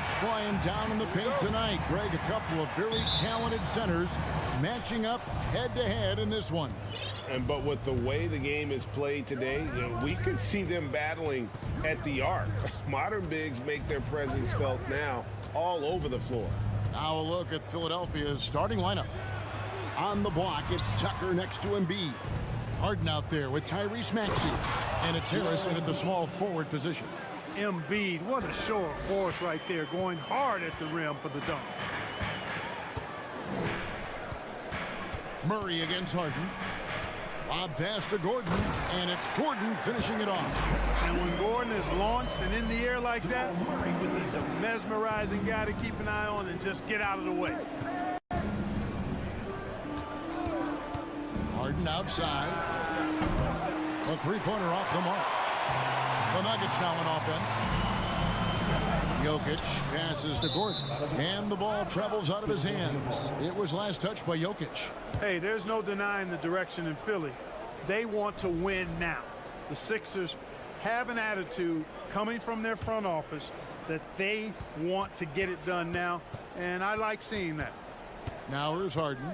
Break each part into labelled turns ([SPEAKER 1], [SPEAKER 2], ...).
[SPEAKER 1] Sparks flying down in the paint tonight. Greg, a couple of very talented centers matching up head-to-head in this one.
[SPEAKER 2] But with the way the game is played today, we could see them battling at the arc. Modern bigs make their presence felt now all over the floor.
[SPEAKER 1] Now a look at Philadelphia's starting lineup. On the block, it's Tucker next to Embiid. Harden out there with Tyrese Maxey. And it's Harrison at the small forward position.
[SPEAKER 3] Embiid, what a show of force right there, going hard at the rim for the dunk.
[SPEAKER 1] Murray against Harden. Lob pass to Gordon, and it's Gordon finishing it off.
[SPEAKER 3] And when Gordon is launched and in the air like that, he's a mesmerizing guy to keep an eye on and just get out of the way.
[SPEAKER 1] Harden outside. A three-pointer off the mark. The Nuggets now on offense. Jokic passes to Gordon, and the ball travels out of his hands. It was last touched by Jokic.
[SPEAKER 3] Hey, there's no denying the direction in Philly. They want to win now. The Sixers have an attitude coming from their front office that they want to get it done now, and I like seeing that.
[SPEAKER 1] Now here's Harden.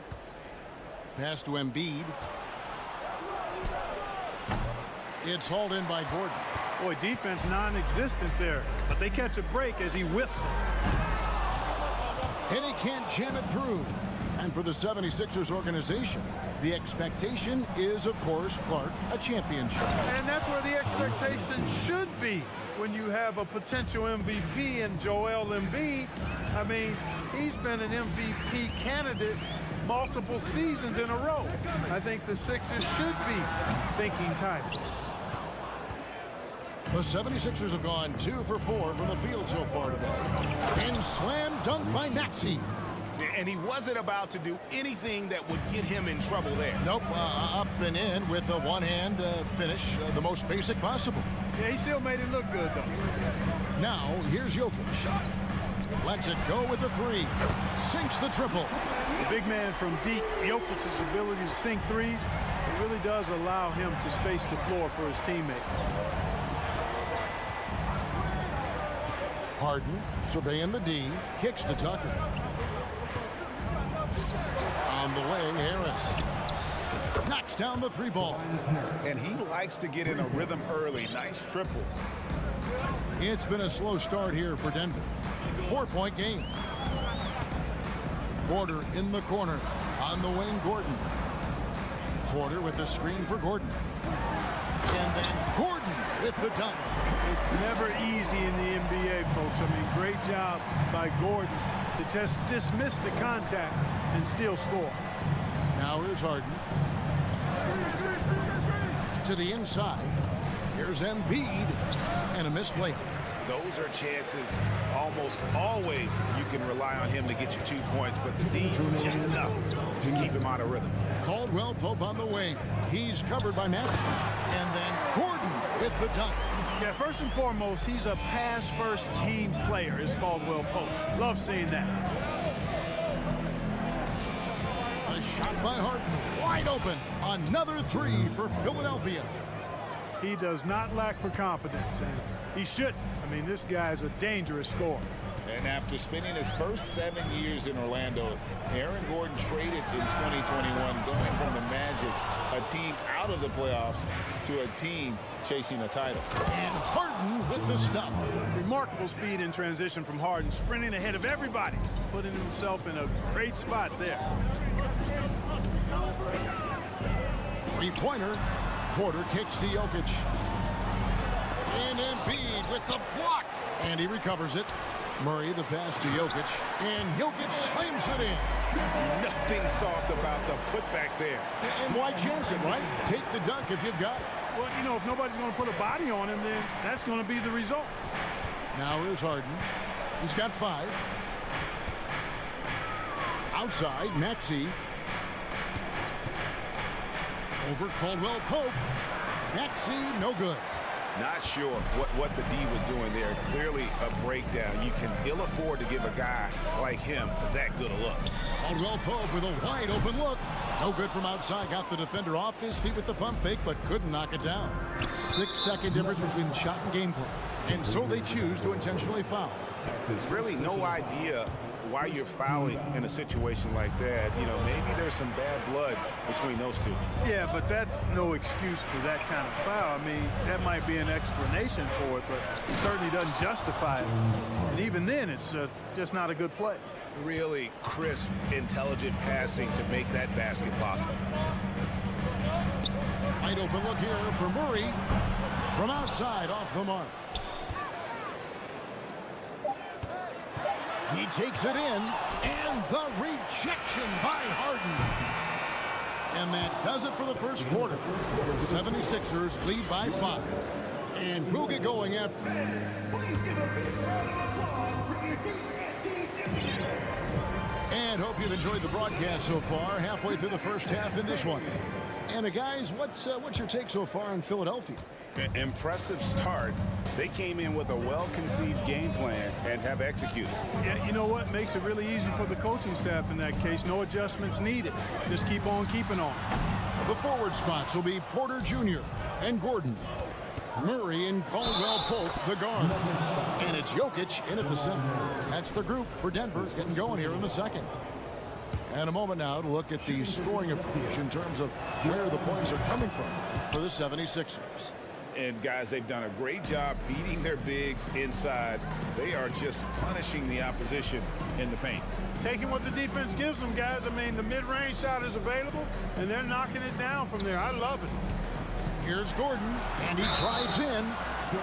[SPEAKER 1] Pass to Embiid. It's hauled in by Gordon.
[SPEAKER 3] Boy, defense non-existent there, but they catch a break as he whiffs it.
[SPEAKER 1] And he can't jam it through. And for the 76ers organization, the expectation is, of course, Clark, a championship.
[SPEAKER 3] And that's where the expectation should be when you have a potential MVP in Joel Embiid. I mean, he's been an MVP candidate multiple seasons in a row. I think the Sixers should be thinking title.
[SPEAKER 1] The 76ers have gone 2 for 4 from the field so far today. And slam dunk by Maxey.
[SPEAKER 4] And he wasn't about to do anything that would get him in trouble there.
[SPEAKER 1] Nope, up and in with a one-hand finish, the most basic possible.
[SPEAKER 3] Yeah, he still made it look good, though.
[SPEAKER 1] Now, here's Jokic. Lets it go with the three. Sinks the triple.
[SPEAKER 3] The big man from deep, Jokic's ability to sink threes, it really does allow him to space the floor for his teammates.
[SPEAKER 1] Harden surveying the D, kicks to Tucker. On the way, Harris knocks down the three ball.
[SPEAKER 4] And he likes to get in a rhythm early. Nice triple.
[SPEAKER 1] It's been a slow start here for Denver. 4-point game. Porter in the corner on the wing, Gordon. Porter with the screen for Gordon. And then Gordon with the dunk.
[SPEAKER 3] It's never easy in the NBA, folks. I mean, great job by Gordon to just dismiss the contact and still score.
[SPEAKER 1] Now here's Harden. To the inside. Here's Embiid. And a missed layup.
[SPEAKER 4] Those are chances almost always you can rely on him to get you 2 points, but the D just enough to keep him out of rhythm.
[SPEAKER 1] Caldwell Pope on the wing. He's covered by Maxey. And then Gordon with the dunk.
[SPEAKER 3] Yeah, first and foremost, he's a pass-first team player, is Caldwell Pope. Love seeing that.
[SPEAKER 1] A shot by Harden. Wide open. Another three for Philadelphia.
[SPEAKER 3] He does not lack for confidence, and he shouldn't. I mean, this guy's a dangerous scorer.
[SPEAKER 2] And after spending his first 7 years in Orlando, Aaron Gordon traded in 2021, going from the Magic, a team out of the playoffs, to a team chasing a title.
[SPEAKER 1] And Harden with the stuff.
[SPEAKER 3] Remarkable speed in transition from Harden, sprinting ahead of everybody, putting himself in a great spot there.
[SPEAKER 1] Three-pointer. Porter kicks to Jokic. And Embiid with the block. And he recovers it. Murray the pass to Jokic. And Jokic slams it in.
[SPEAKER 4] Nothing soft about the putback there.
[SPEAKER 1] And why chance it, right? Take the dunk if you've got it.
[SPEAKER 3] Well, you know, if nobody's going to put a body on him, then that's going to be the result.
[SPEAKER 1] Now here's Harden. He's got 5. Outside, Maxey. Over Caldwell Pope. Maxey, no good.
[SPEAKER 4] Not sure what the D was doing there. Clearly a breakdown. You can ill afford to give a guy like him that good a look.
[SPEAKER 1] Caldwell Pope with a wide open look. No good from outside. Got the defender off his feet with the pump fake, but couldn't knock it down. 6-second difference between the shot and game clock. And so they choose to intentionally foul.
[SPEAKER 4] Really no idea why you're fouling in a situation like that. You know, maybe there's some bad blood between those two.
[SPEAKER 3] Yeah, but that's no excuse for that kind of foul. I mean, that might be an explanation for it, but it certainly doesn't justify it. And even then, it's just not a good play.
[SPEAKER 4] Really crisp, intelligent passing to make that basket possible.
[SPEAKER 1] Wide open look here for Murray. From outside, off the mark. He takes it in, and the rejection by Harden. And that does it for the first quarter. 76ers lead by 5. And we'll get going after. And hope you've enjoyed the broadcast so far. Halfway through the first half in this one. And guys, what's your take so far on Philadelphia?
[SPEAKER 4] Impressive start. They came in with a well-conceived game plan and have executed.
[SPEAKER 3] Yeah, you know what? Makes it really easy for the coaching staff in that case. No adjustments needed. Just keep on keeping on.
[SPEAKER 1] The forward spots will be Porter Jr. and Gordon. Murray and Caldwell-Pope, the guard. And it's Jokic in at the center. That's the group for Denver getting going here in the second. And a moment now to look at the scoring approach in terms of where the points are coming from for the 76ers.
[SPEAKER 4] And guys, they've done a great job feeding their bigs inside. They are just punishing the opposition in the paint.
[SPEAKER 3] Taking what the defense gives them, guys. I mean, the mid-range shot is available, and they're knocking it down from there. I love it.
[SPEAKER 1] Here's Gordon, and he drives in.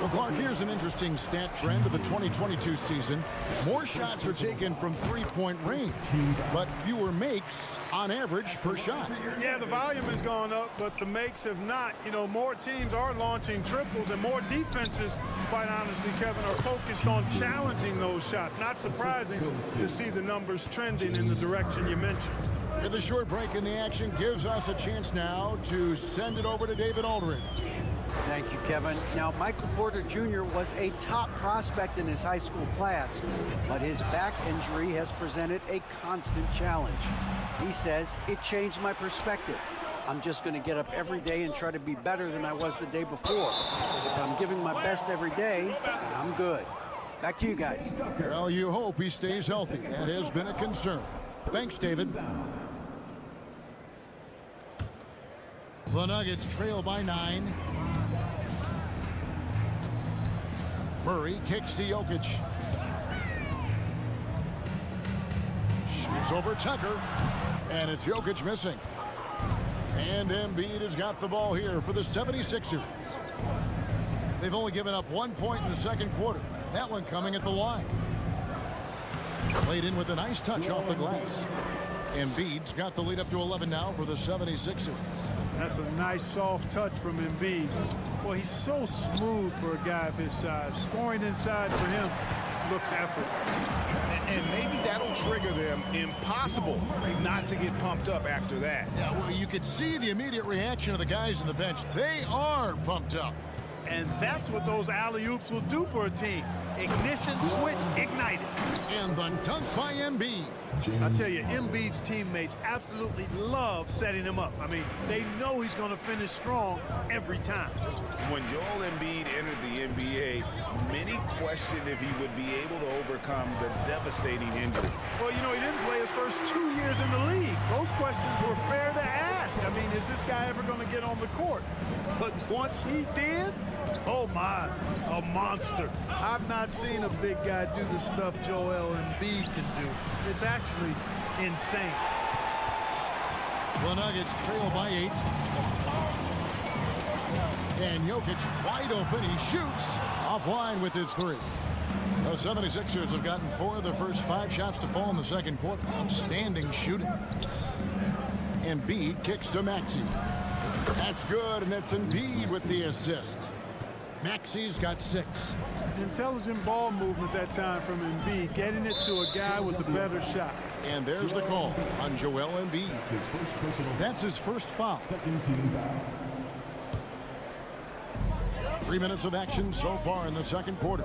[SPEAKER 1] Well, Clark, here's an interesting stat trend of the 2022 season. More shots are taken from three-point range, but fewer makes on average per shot.
[SPEAKER 3] Yeah, the volume has gone up, but the makes have not. You know, more teams are launching triples, and more defenses, quite honestly, Kevin, are focused on challenging those shots. Not surprising to see the numbers trending in the direction you mentioned.
[SPEAKER 1] With a short break in the action gives us a chance now to send it over to David Aldridge.
[SPEAKER 5] Thank you, Kevin. Now, Michael Porter Jr. was a top prospect in his high school class, but his back injury has presented a constant challenge. He says, it changed my perspective. I'm just going to get up every day and try to be better than I was the day before. If I'm giving my best every day, I'm good. Back to you guys.
[SPEAKER 1] Well, you hope he stays healthy. That has been a concern. Thanks, David. The Nuggets trail by 9. Murray kicks to Jokic. Shoots over Tucker. And it's Jokic missing. And Embiid has got the ball here for the 76ers. They've only given up 1 point in the second quarter. That one coming at the line. Played in with a nice touch off the glass. Embiid's got the lead up to 11 now for the 76ers.
[SPEAKER 3] That's a nice soft touch from Embiid. Well, he's so smooth for a guy of his size. Scoring inside for him looks effortless.
[SPEAKER 4] And maybe that'll trigger them. Impossible not to get pumped up after that.
[SPEAKER 1] Yeah, well, you could see the immediate reaction of the guys on the bench. They are pumped up.
[SPEAKER 3] And that's what those alley-oops will do for a team. Ignition, switch, ignited.
[SPEAKER 1] And the dunk by Embiid.
[SPEAKER 3] I tell you, Embiid's teammates absolutely love setting him up. I mean, they know he's going to finish strong every time.
[SPEAKER 4] When Joel Embiid entered the NBA, many questioned if he would be able to overcome the devastating injury.
[SPEAKER 3] Well, you know, he didn't play his first 2 years in the league. Those questions were fair to ask. I mean, is this guy ever going to get on the court? But once he did, oh my, a monster. I've not seen a big guy do the stuff Joel Embiid can do. It's actually insane.
[SPEAKER 1] The Nuggets trail by 8. And Jokic wide open. He shoots offline with his 3. The 76ers have gotten 4 of the first 5 shots to fall in the second quarter. Outstanding shooting. Embiid kicks to Maxey. That's good, and that's Embiid with the assist. Maxey's got 6.
[SPEAKER 3] Intelligent ball movement that time from Embiid, getting it to a guy with a better shot.
[SPEAKER 1] And there's the call on Joel Embiid. That's his first foul. 3 minutes of action so far in the second quarter.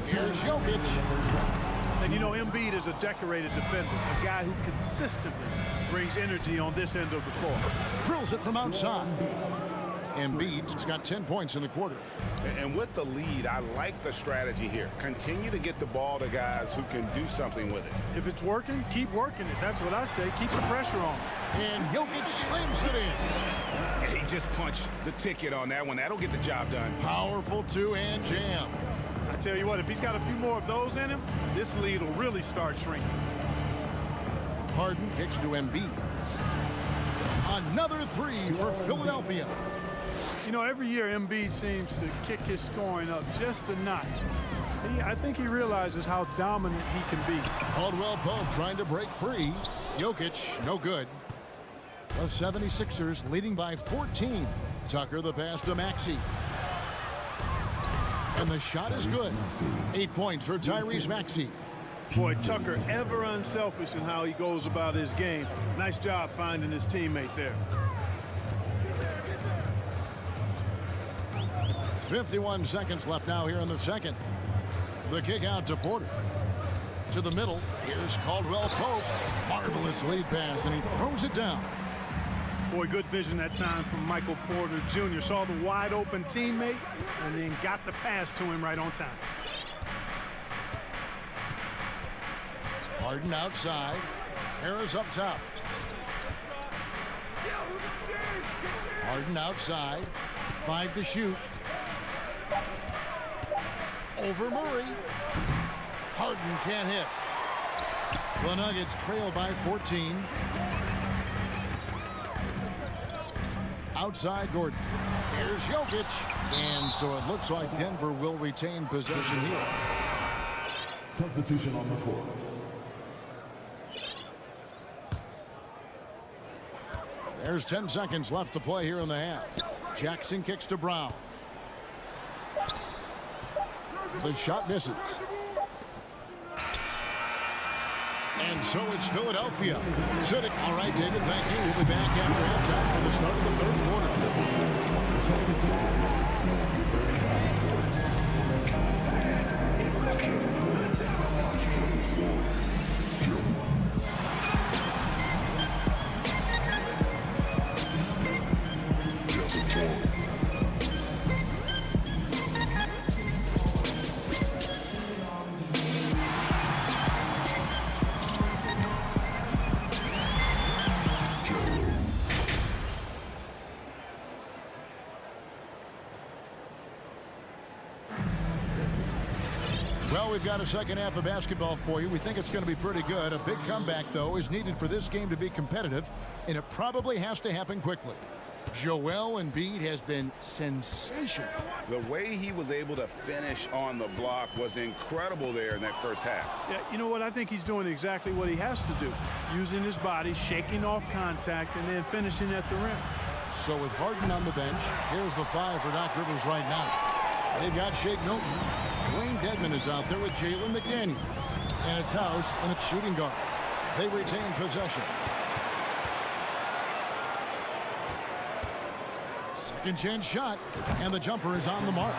[SPEAKER 1] Here's Jokic.
[SPEAKER 3] And you know, Embiid is a decorated defender, a guy who consistently brings energy on this end of the floor.
[SPEAKER 1] Drills it from outside. Embiid's got 10 points in the quarter.
[SPEAKER 4] And with the lead, I like the strategy here. Continue to get the ball to guys who can do something with it.
[SPEAKER 3] If it's working, keep working it. That's what I say. Keep the pressure on.
[SPEAKER 1] And Jokic slams it in.
[SPEAKER 4] He just punched the ticket on that one. That'll get the job done.
[SPEAKER 1] Powerful two-hand jam.
[SPEAKER 3] I tell you what, if he's got a few more of those in him, this lead will really start shrinking.
[SPEAKER 1] Harden kicks to Embiid. Another three for Philadelphia.
[SPEAKER 3] You know, every year Embiid seems to kick his scoring up just a notch. I think he realizes how dominant he can be.
[SPEAKER 1] Caldwell Pope trying to break free. Jokic, no good. The 76ers leading by 14. Tucker the pass to Maxey. And the shot is good. 8 points for Tyrese Maxey.
[SPEAKER 3] Boy, Tucker ever unselfish in how he goes about his game. Nice job finding his teammate there.
[SPEAKER 1] 51 seconds left now here in the second. The kick out to Porter. To the middle. Here's Caldwell Pope. Marvelous lead pass, and he throws it down.
[SPEAKER 3] Boy, good vision that time from Michael Porter Jr. Saw the wide open teammate and then got the pass to him right on time.
[SPEAKER 1] Harden outside. Harris up top. Harden outside. 5 to shoot. Over Murray. Harden can't hit. The Nuggets trail by 14. Outside Gordon. Here's Jokic. And so it looks like Denver will retain possession here.
[SPEAKER 6] Substitution on the court.
[SPEAKER 1] There's 10 seconds left to play here in the half. Jackson kicks to Brown. The shot misses. And so it's Philadelphia. All right, David, thank you. We'll be back after halftime for the start of the third quarter. Well, we've got a second half of basketball for you. We think it's going to be pretty good. A big comeback, though, is needed for this game to be competitive, and it probably has to happen quickly. Joel Embiid has been sensational.
[SPEAKER 4] The way he was able to finish on the block was incredible there in that first half.
[SPEAKER 3] Yeah, you know what? I think he's doing exactly what he has to do. Using his body, shaking off contact, and then finishing at the rim.
[SPEAKER 1] So with Harden on the bench, here's the 5 for Doc Rivers right now. They've got Shake Milton. Dwayne Dedmon is out there with Jalen McDaniels. And it's House and it's shooting guard. They retain possession. Second chance shot, and the jumper is on the mark.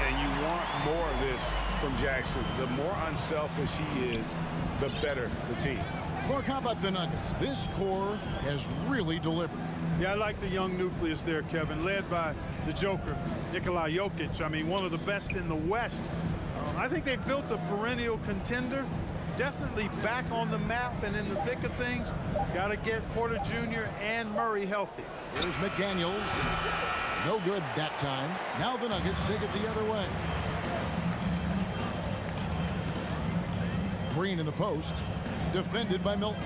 [SPEAKER 4] And you want more of this from Jackson. The more unselfish he is, the better the team.
[SPEAKER 1] Clark, how about the Nuggets? This core has really delivered.
[SPEAKER 3] Yeah, I like the young nucleus there, Kevin, led by the Joker, Nikola Jokic. I mean, one of the best in the West. I think they've built a perennial contender. Definitely back on the map and in the thick of things. Got to get Porter Jr. and Murray healthy.
[SPEAKER 1] Here's McDaniels. No good that time. Now the Nuggets take it the other way. Green in the post. Defended by Milton.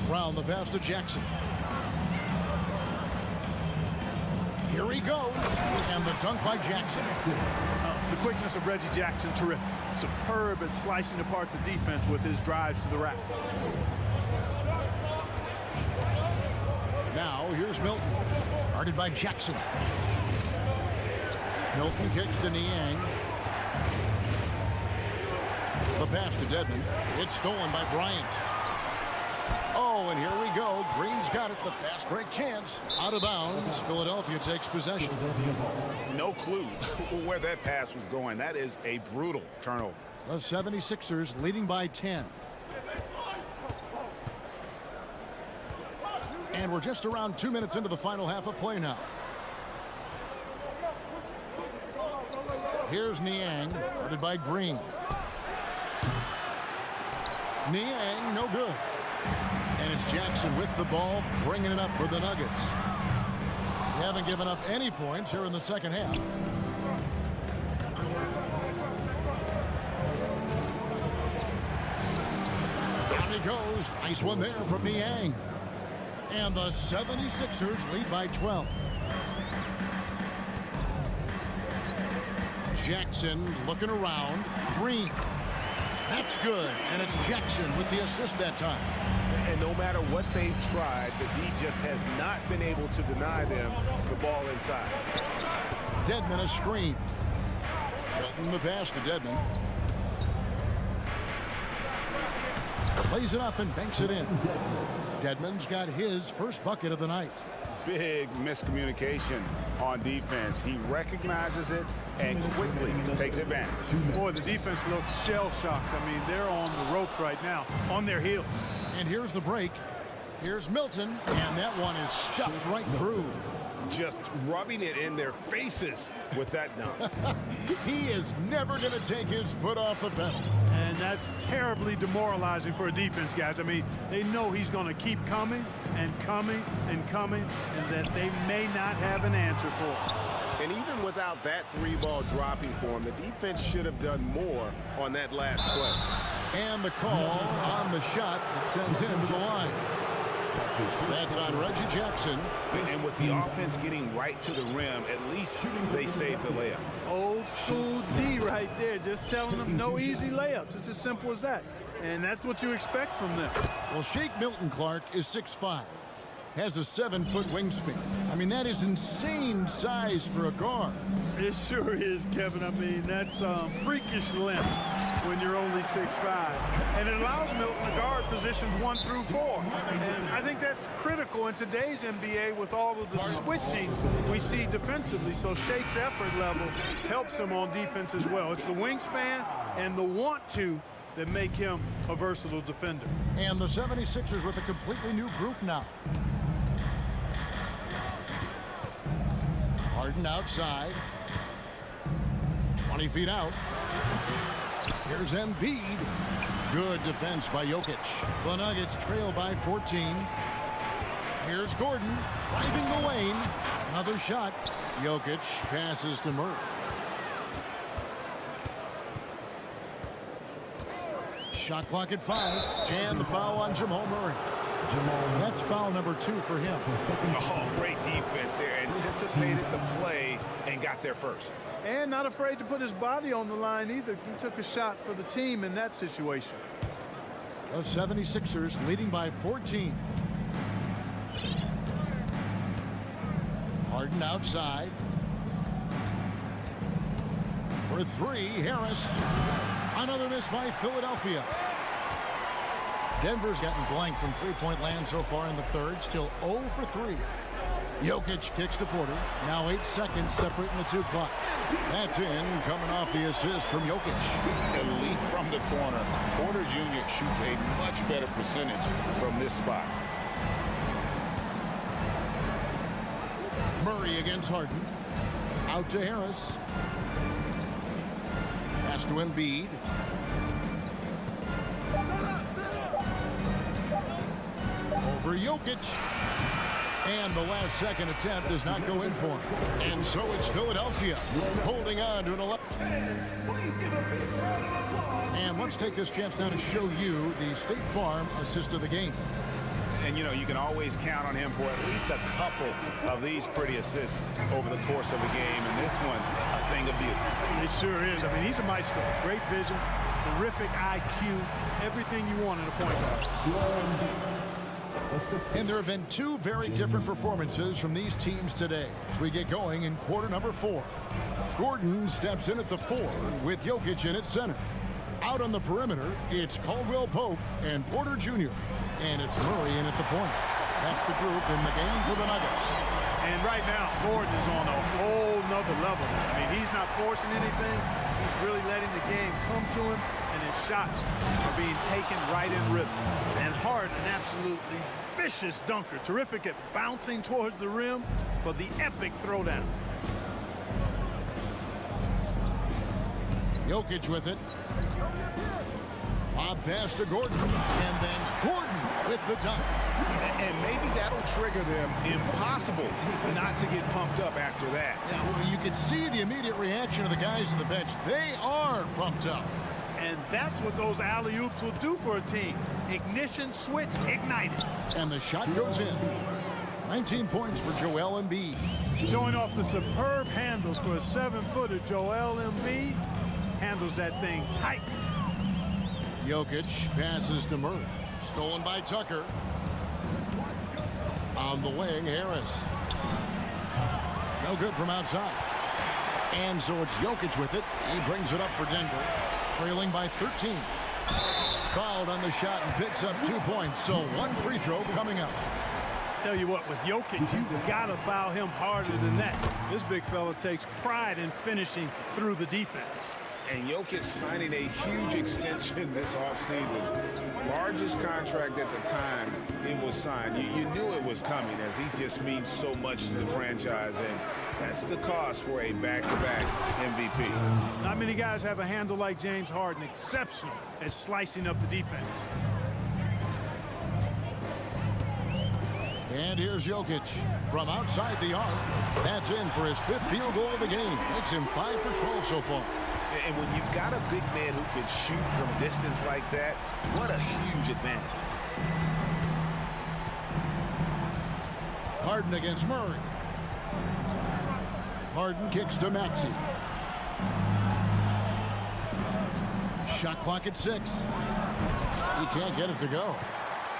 [SPEAKER 1] Brown the pass to Jackson. Here he goes. And the dunk by Jackson.
[SPEAKER 3] The quickness of Reggie Jackson, terrific. Superb at slicing apart the defense with his drives to the rack.
[SPEAKER 1] Now here's Milton. Guarded by Jackson. Milton kicks to Niang. The pass to Dedmon. It's stolen by Bryant. Oh, and here we go. Green's got it. The fast break chance. Out of bounds. Philadelphia takes possession.
[SPEAKER 4] No clue where that pass was going. That is a brutal turnover.
[SPEAKER 1] The 76ers leading by 10. And we're just around 2 minutes into the final half of play now. Here's Niang, guarded by Green. Niang, no good. And it's Jackson with the ball, bringing it up for the Nuggets. They haven't given up any points here in the second half. Down he goes. Nice one there from Niang. And the 76ers lead by 12. Jackson looking around. Green. That's good. And it's Jackson with the assist that time.
[SPEAKER 4] And no matter what they've tried, the D just has not been able to deny them the ball inside.
[SPEAKER 1] Dedmon a screen. Milton the pass to Dedmon. Plays it up and banks it in. Dedmon's got his first bucket of the night.
[SPEAKER 4] Big miscommunication on defense. He recognizes it and quickly takes advantage.
[SPEAKER 3] Boy, the defense looks shell-shocked. I mean, they're on the ropes right now, on their heels.
[SPEAKER 1] And here's the break. Here's Milton, and that one is stuffed right through.
[SPEAKER 4] Just rubbing it in their faces with that dunk.
[SPEAKER 1] He is never going to take his foot off the pedal.
[SPEAKER 3] And that's terribly demoralizing for a defense, guys. I mean, they know he's going to keep coming and coming and coming, and that they may not have an answer for it.
[SPEAKER 4] And even without that three-ball dropping for him, the defense should have done more on that last play.
[SPEAKER 1] And the call on the shot that sends him to the line. That's on Reggie Jackson.
[SPEAKER 4] And with the offense getting right to the rim, at least they saved the layup.
[SPEAKER 3] Old school D right there, just telling them no easy layups. It's as simple as that. And that's what you expect from them.
[SPEAKER 1] Well, Shake Milton Clark is 6'5", has a 7-foot wingspan. I mean, that is insane size for a guard.
[SPEAKER 3] It sure is, Kevin. I mean, that's freakish length when you're only 6'5". And it allows Milton to guard positions 1 through 4. And I think that's critical in today's NBA with all of the switching we see defensively. So Shake's effort level helps him on defense as well. It's the wingspan and the want to that make him a versatile defender.
[SPEAKER 1] And the 76ers with a completely new group now. Harden outside. 20 feet out. Here's Embiid. Good defense by Jokic. The Nuggets trail by 14. Here's Gordon driving the lane. Another shot. Jokic passes to Murray. Shot clock at 5. And the foul on Jamal Murray. That's foul number 2 for him.
[SPEAKER 4] Oh, great defense there. Anticipated the play and got there first.
[SPEAKER 3] And not afraid to put his body on the line either. He took a shot for the team in that situation.
[SPEAKER 1] The 76ers leading by 14. Harden outside. For 3, Harris. Another miss by Philadelphia. Denver's gotten blank from three-point land so far in the third. Still 0 for 3. Jokic kicks to Porter. Now 8 seconds separating the two clocks. That's in, coming off the assist from Jokic.
[SPEAKER 2] Elite from the corner. Porter Jr. shoots a much better percentage from this spot.
[SPEAKER 1] Murray against Harden. Out to Harris. Pass to Embiid. Over Jokic. And the last second attempt does not go in for him. And so it's Philadelphia holding on to an 11. And let's take this chance now to show you the State Farm assist of the game.
[SPEAKER 4] And, you know, you can always count on him for at least a couple of these pretty assists over the course of the game. And this one, a thing of beauty.
[SPEAKER 3] It sure is. I mean, he's a maestro. Great vision, terrific IQ, everything you want in a point guard.
[SPEAKER 1] And there have been 2 very different performances from these teams today as we get going in quarter number 4. Gordon steps in at the 4 with Jokic in at center. Out on the perimeter, it's Caldwell Pope and Porter Jr. And it's Murray in at the point. That's the group in the game for the Nuggets.
[SPEAKER 3] And right now, Gordon is on a whole nother level. I mean, he's not forcing anything. He's really letting the game come to him, and his shots are being taken right in rhythm. And Harden, an absolutely vicious dunker. Terrific at bouncing towards the rim for the epic throwdown.
[SPEAKER 1] Jokic with it. Bob pass to Gordon. And then Gordon with the dunk.
[SPEAKER 4] And maybe that'll trigger them. Impossible not to get pumped up after that.
[SPEAKER 1] Yeah, well, you can see the immediate reaction of the guys on the bench. They are pumped up.
[SPEAKER 3] And that's what those alley-oops will do for a team. Ignition, switch, ignited.
[SPEAKER 1] And the shot goes in. 19 points for Joel Embiid.
[SPEAKER 3] Showing off the superb handles for a 7-footer. Joel Embiid handles that thing tight.
[SPEAKER 1] Jokic passes to Murray. Stolen by Tucker. On the wing, Harris. No good from outside. And so it's Jokic with it. He brings it up for Denver. Trailing by 13. Fouled on the shot and picks up 2 points. So one free throw coming up.
[SPEAKER 3] Tell you what, with Jokic, you've got to foul him harder than that. This big fella takes pride in finishing through the defense.
[SPEAKER 4] And Jokic signing a huge extension this offseason. Largest contract at the time it was signed. You knew it was coming, as he just means so much to the franchise. And that's the cost for a back-to-back MVP.
[SPEAKER 3] Not many guys have a handle like James Harden, exceptional at slicing up the defense.
[SPEAKER 1] And here's Jokic from outside the arc. That's in for his 5th field goal of the game. Makes him 5 for 12 so far.
[SPEAKER 4] And when you've got a big man who can shoot from distance like that, what a huge advantage.
[SPEAKER 1] Harden against Murray. Harden kicks to Maxey. Shot clock at 6. He can't get it to go.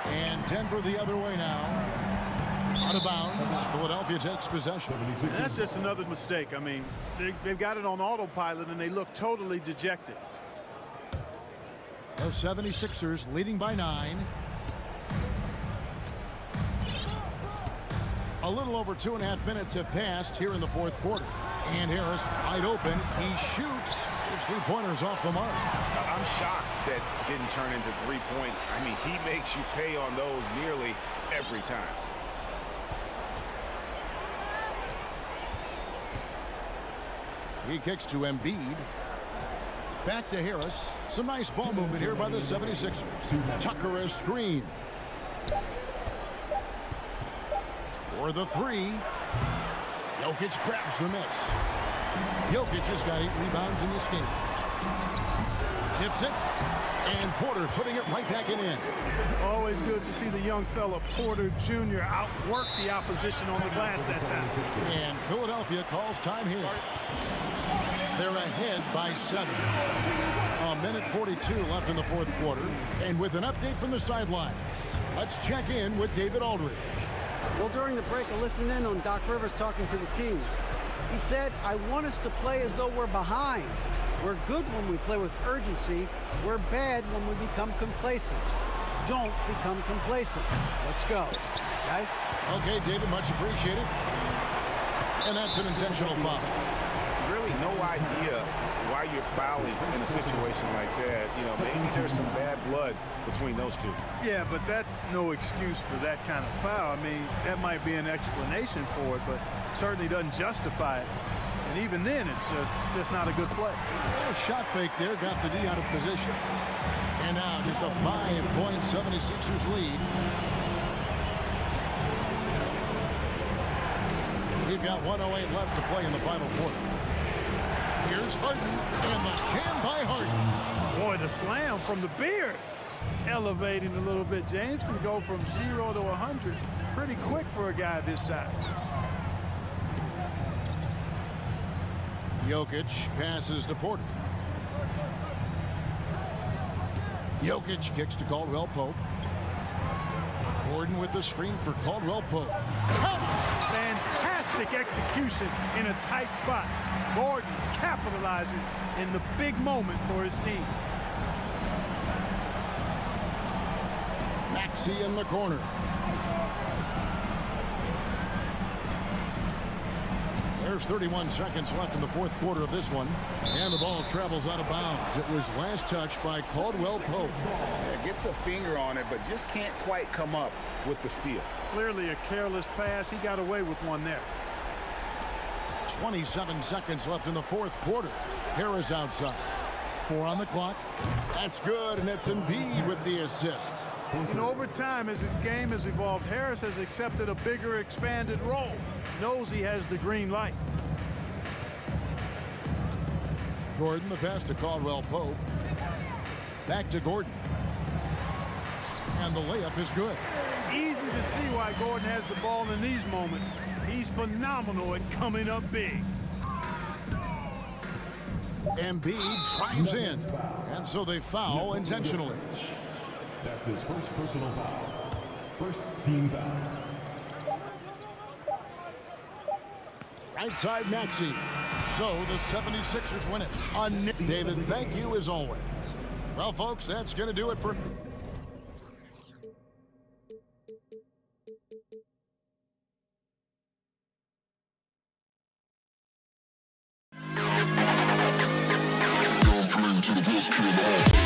[SPEAKER 1] And Denver the other way now. Out of bounds. Philadelphia takes possession.
[SPEAKER 3] And that's just another mistake. I mean, they've got it on autopilot, and they look totally dejected.
[SPEAKER 1] The 76ers leading by 9. A little over 2.5 minutes have passed here in the 4th quarter. And Harris wide open. He shoots. His 3-pointers off the mark.
[SPEAKER 4] I'm shocked that didn't turn into 3 points. I mean, he makes you pay on those nearly every time.
[SPEAKER 1] He kicks to Embiid. Back to Harris. Some nice ball movement here by the 76ers. Tucker a screen. For the 3. Jokic grabs the miss. Jokic has got 8 rebounds in this game. Tips it. And Porter putting it right back in.
[SPEAKER 3] Always good to see the young fella Porter Jr. outwork the opposition on the glass that time.
[SPEAKER 1] And Philadelphia calls time here. They're ahead by 7. 1:42 left in the 4th quarter. And with an update from the sidelines, let's check in with David Aldridge.
[SPEAKER 5] Well, during the break, I listened in on Doc Rivers talking to the team. He said, I want us to play as though we're behind. We're good when we play with urgency. We're bad when we become complacent. Don't become complacent. Let's go. Guys?
[SPEAKER 1] Okay, David, much appreciated. And that's an intentional foul.
[SPEAKER 4] Really no idea why you're fouling in a situation like that. You know, maybe there's some bad blood between those two.
[SPEAKER 3] Yeah, but that's no excuse for that kind of foul. I mean, that might be an explanation for it, but certainly doesn't justify it. And even then, it's just not a good play.
[SPEAKER 1] A shot fake there, got the D out of position. And now just a 5-point 76ers lead. We've got 1:08 left to play in the final quarter. Here's Harden, and the jam by Harden.
[SPEAKER 3] Boy, the slam from the beard. Elevating a little bit. James can go from 0 to 100 pretty quick for a guy this size.
[SPEAKER 1] Jokic passes to Porter. Jokic kicks to Caldwell Pope. Gordon with the screen for Caldwell Pope.
[SPEAKER 3] Fantastic execution in a tight spot. Gordon capitalizes in the big moment for his team.
[SPEAKER 1] Maxey in the corner. There's 31 seconds left in the 4th quarter of this one. And the ball travels out of bounds. It was last touched by Caldwell Pope.
[SPEAKER 4] Yeah, gets a finger on it, but just can't quite come up with the steal.
[SPEAKER 3] Clearly a careless pass. He got away with one there.
[SPEAKER 1] 27 seconds left in the 4th quarter. Harris outside. 4 on the clock. That's good, and it's Embiid with the assist.
[SPEAKER 3] And over time, as his game has evolved, Harris has accepted a bigger, expanded role. Knows he has the green light.
[SPEAKER 1] Gordon, the pass to Caldwell Pope. Back to Gordon. And the layup is good.
[SPEAKER 3] Easy to see why Gordon has the ball in these moments. He's phenomenal at coming up big.
[SPEAKER 1] Embiid drives in, and so they foul intentionally.
[SPEAKER 6] That's his first personal foul. First team foul.
[SPEAKER 1] Right side Maxey. So the 76ers win it. David, thank you as always. Well, folks, that's going to do it for...
[SPEAKER 7] To the best kid.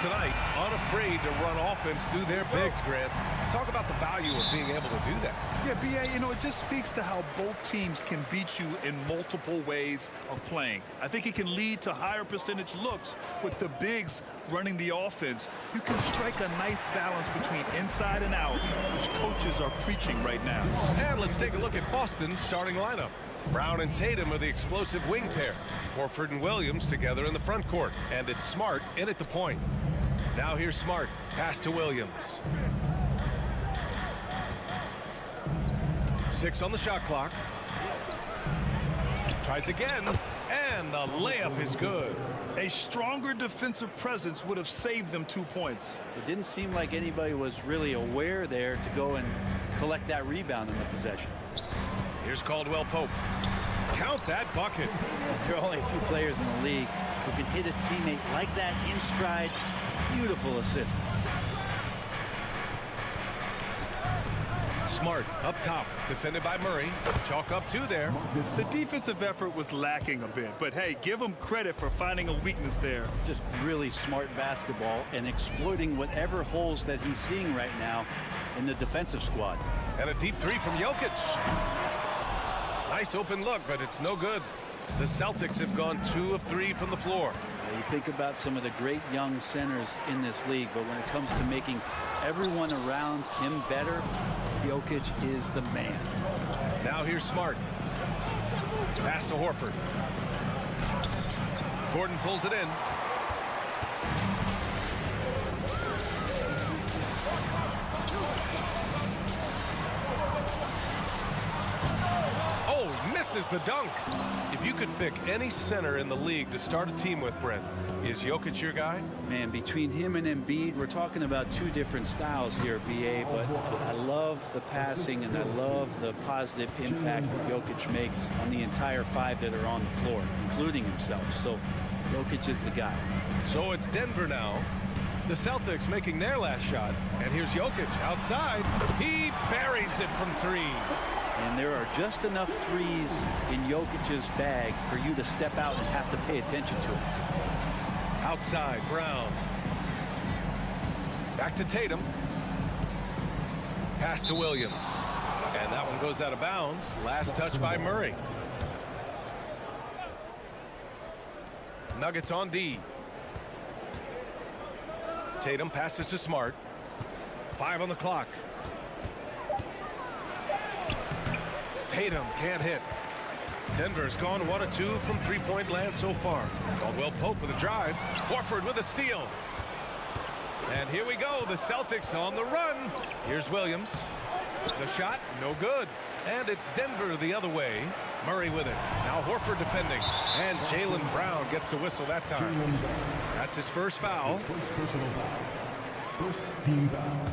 [SPEAKER 8] Tonight, unafraid to run offense through their bigs, Grant. Talk about the value of being able to do that.
[SPEAKER 9] Yeah, B.A., you know, it just speaks to how both teams can beat you in multiple ways of playing. I think it can lead to higher percentage looks with the bigs running the offense. You can strike a nice balance between inside and out, which coaches are preaching right now.
[SPEAKER 8] And let's take a look at Boston's starting lineup. Brown and Tatum are the explosive wing pair. Horford and Williams together in the front court. And it's Smart in at the point. Now here's Smart. Pass to Williams. 6 on the shot clock. Tries again. And the layup is good.
[SPEAKER 9] A stronger defensive presence would have saved them 2 points.
[SPEAKER 5] It didn't seem like anybody was really aware there to go and collect that rebound in the possession.
[SPEAKER 8] Here's Caldwell Pope. Count that bucket.
[SPEAKER 5] There are only a few players in the league who can hit a teammate like that in stride. Beautiful assist.
[SPEAKER 8] Smart up top, defended by Murray. Chalk up 2 there.
[SPEAKER 9] The defensive effort was lacking a bit, but hey, give him credit for finding a weakness there.
[SPEAKER 5] Just really smart basketball and exploiting whatever holes that he's seeing right now in the defensive squad.
[SPEAKER 8] And a deep 3 from Jokic. Nice open look, but it's no good. The Celtics have gone 2 of 3 from the floor.
[SPEAKER 5] You think about some of the great young centers in this league, but when it comes to making everyone around him better, Jokic is the man.
[SPEAKER 8] Now here's Smart. Pass to Horford. Gordon pulls it in. Misses the dunk. If you could pick any center in the league to start a team with, Brent, is Jokic your guy?
[SPEAKER 5] Man, between him and Embiid, we're talking about 2 different styles here, BA, but I love the passing and I love the positive impact that Jokic makes on the entire 5 that are on the floor, including himself. So Jokic is the guy.
[SPEAKER 8] So it's Denver now. The Celtics making their last shot. And here's Jokic outside. He buries it from 3.
[SPEAKER 5] And there are just enough threes in Jokic's bag for you to step out and have to pay attention to him.
[SPEAKER 8] Outside, Brown. Back to Tatum. Pass to Williams. And that one goes out of bounds. Last touch by Murray. Nuggets on D. Tatum passes to Smart. 5 on the clock. Tatum can't hit. Denver's gone 1 of 2 from 3-point land so far. Caldwell Pope with a drive. Horford with a steal. And here we go. The Celtics on the run. Here's Williams. The shot, no good. And it's Denver the other way. Murray with it. Now Horford defending. And Jaylen Brown gets a whistle that time. That's his first foul.
[SPEAKER 6] First personal foul. First team foul.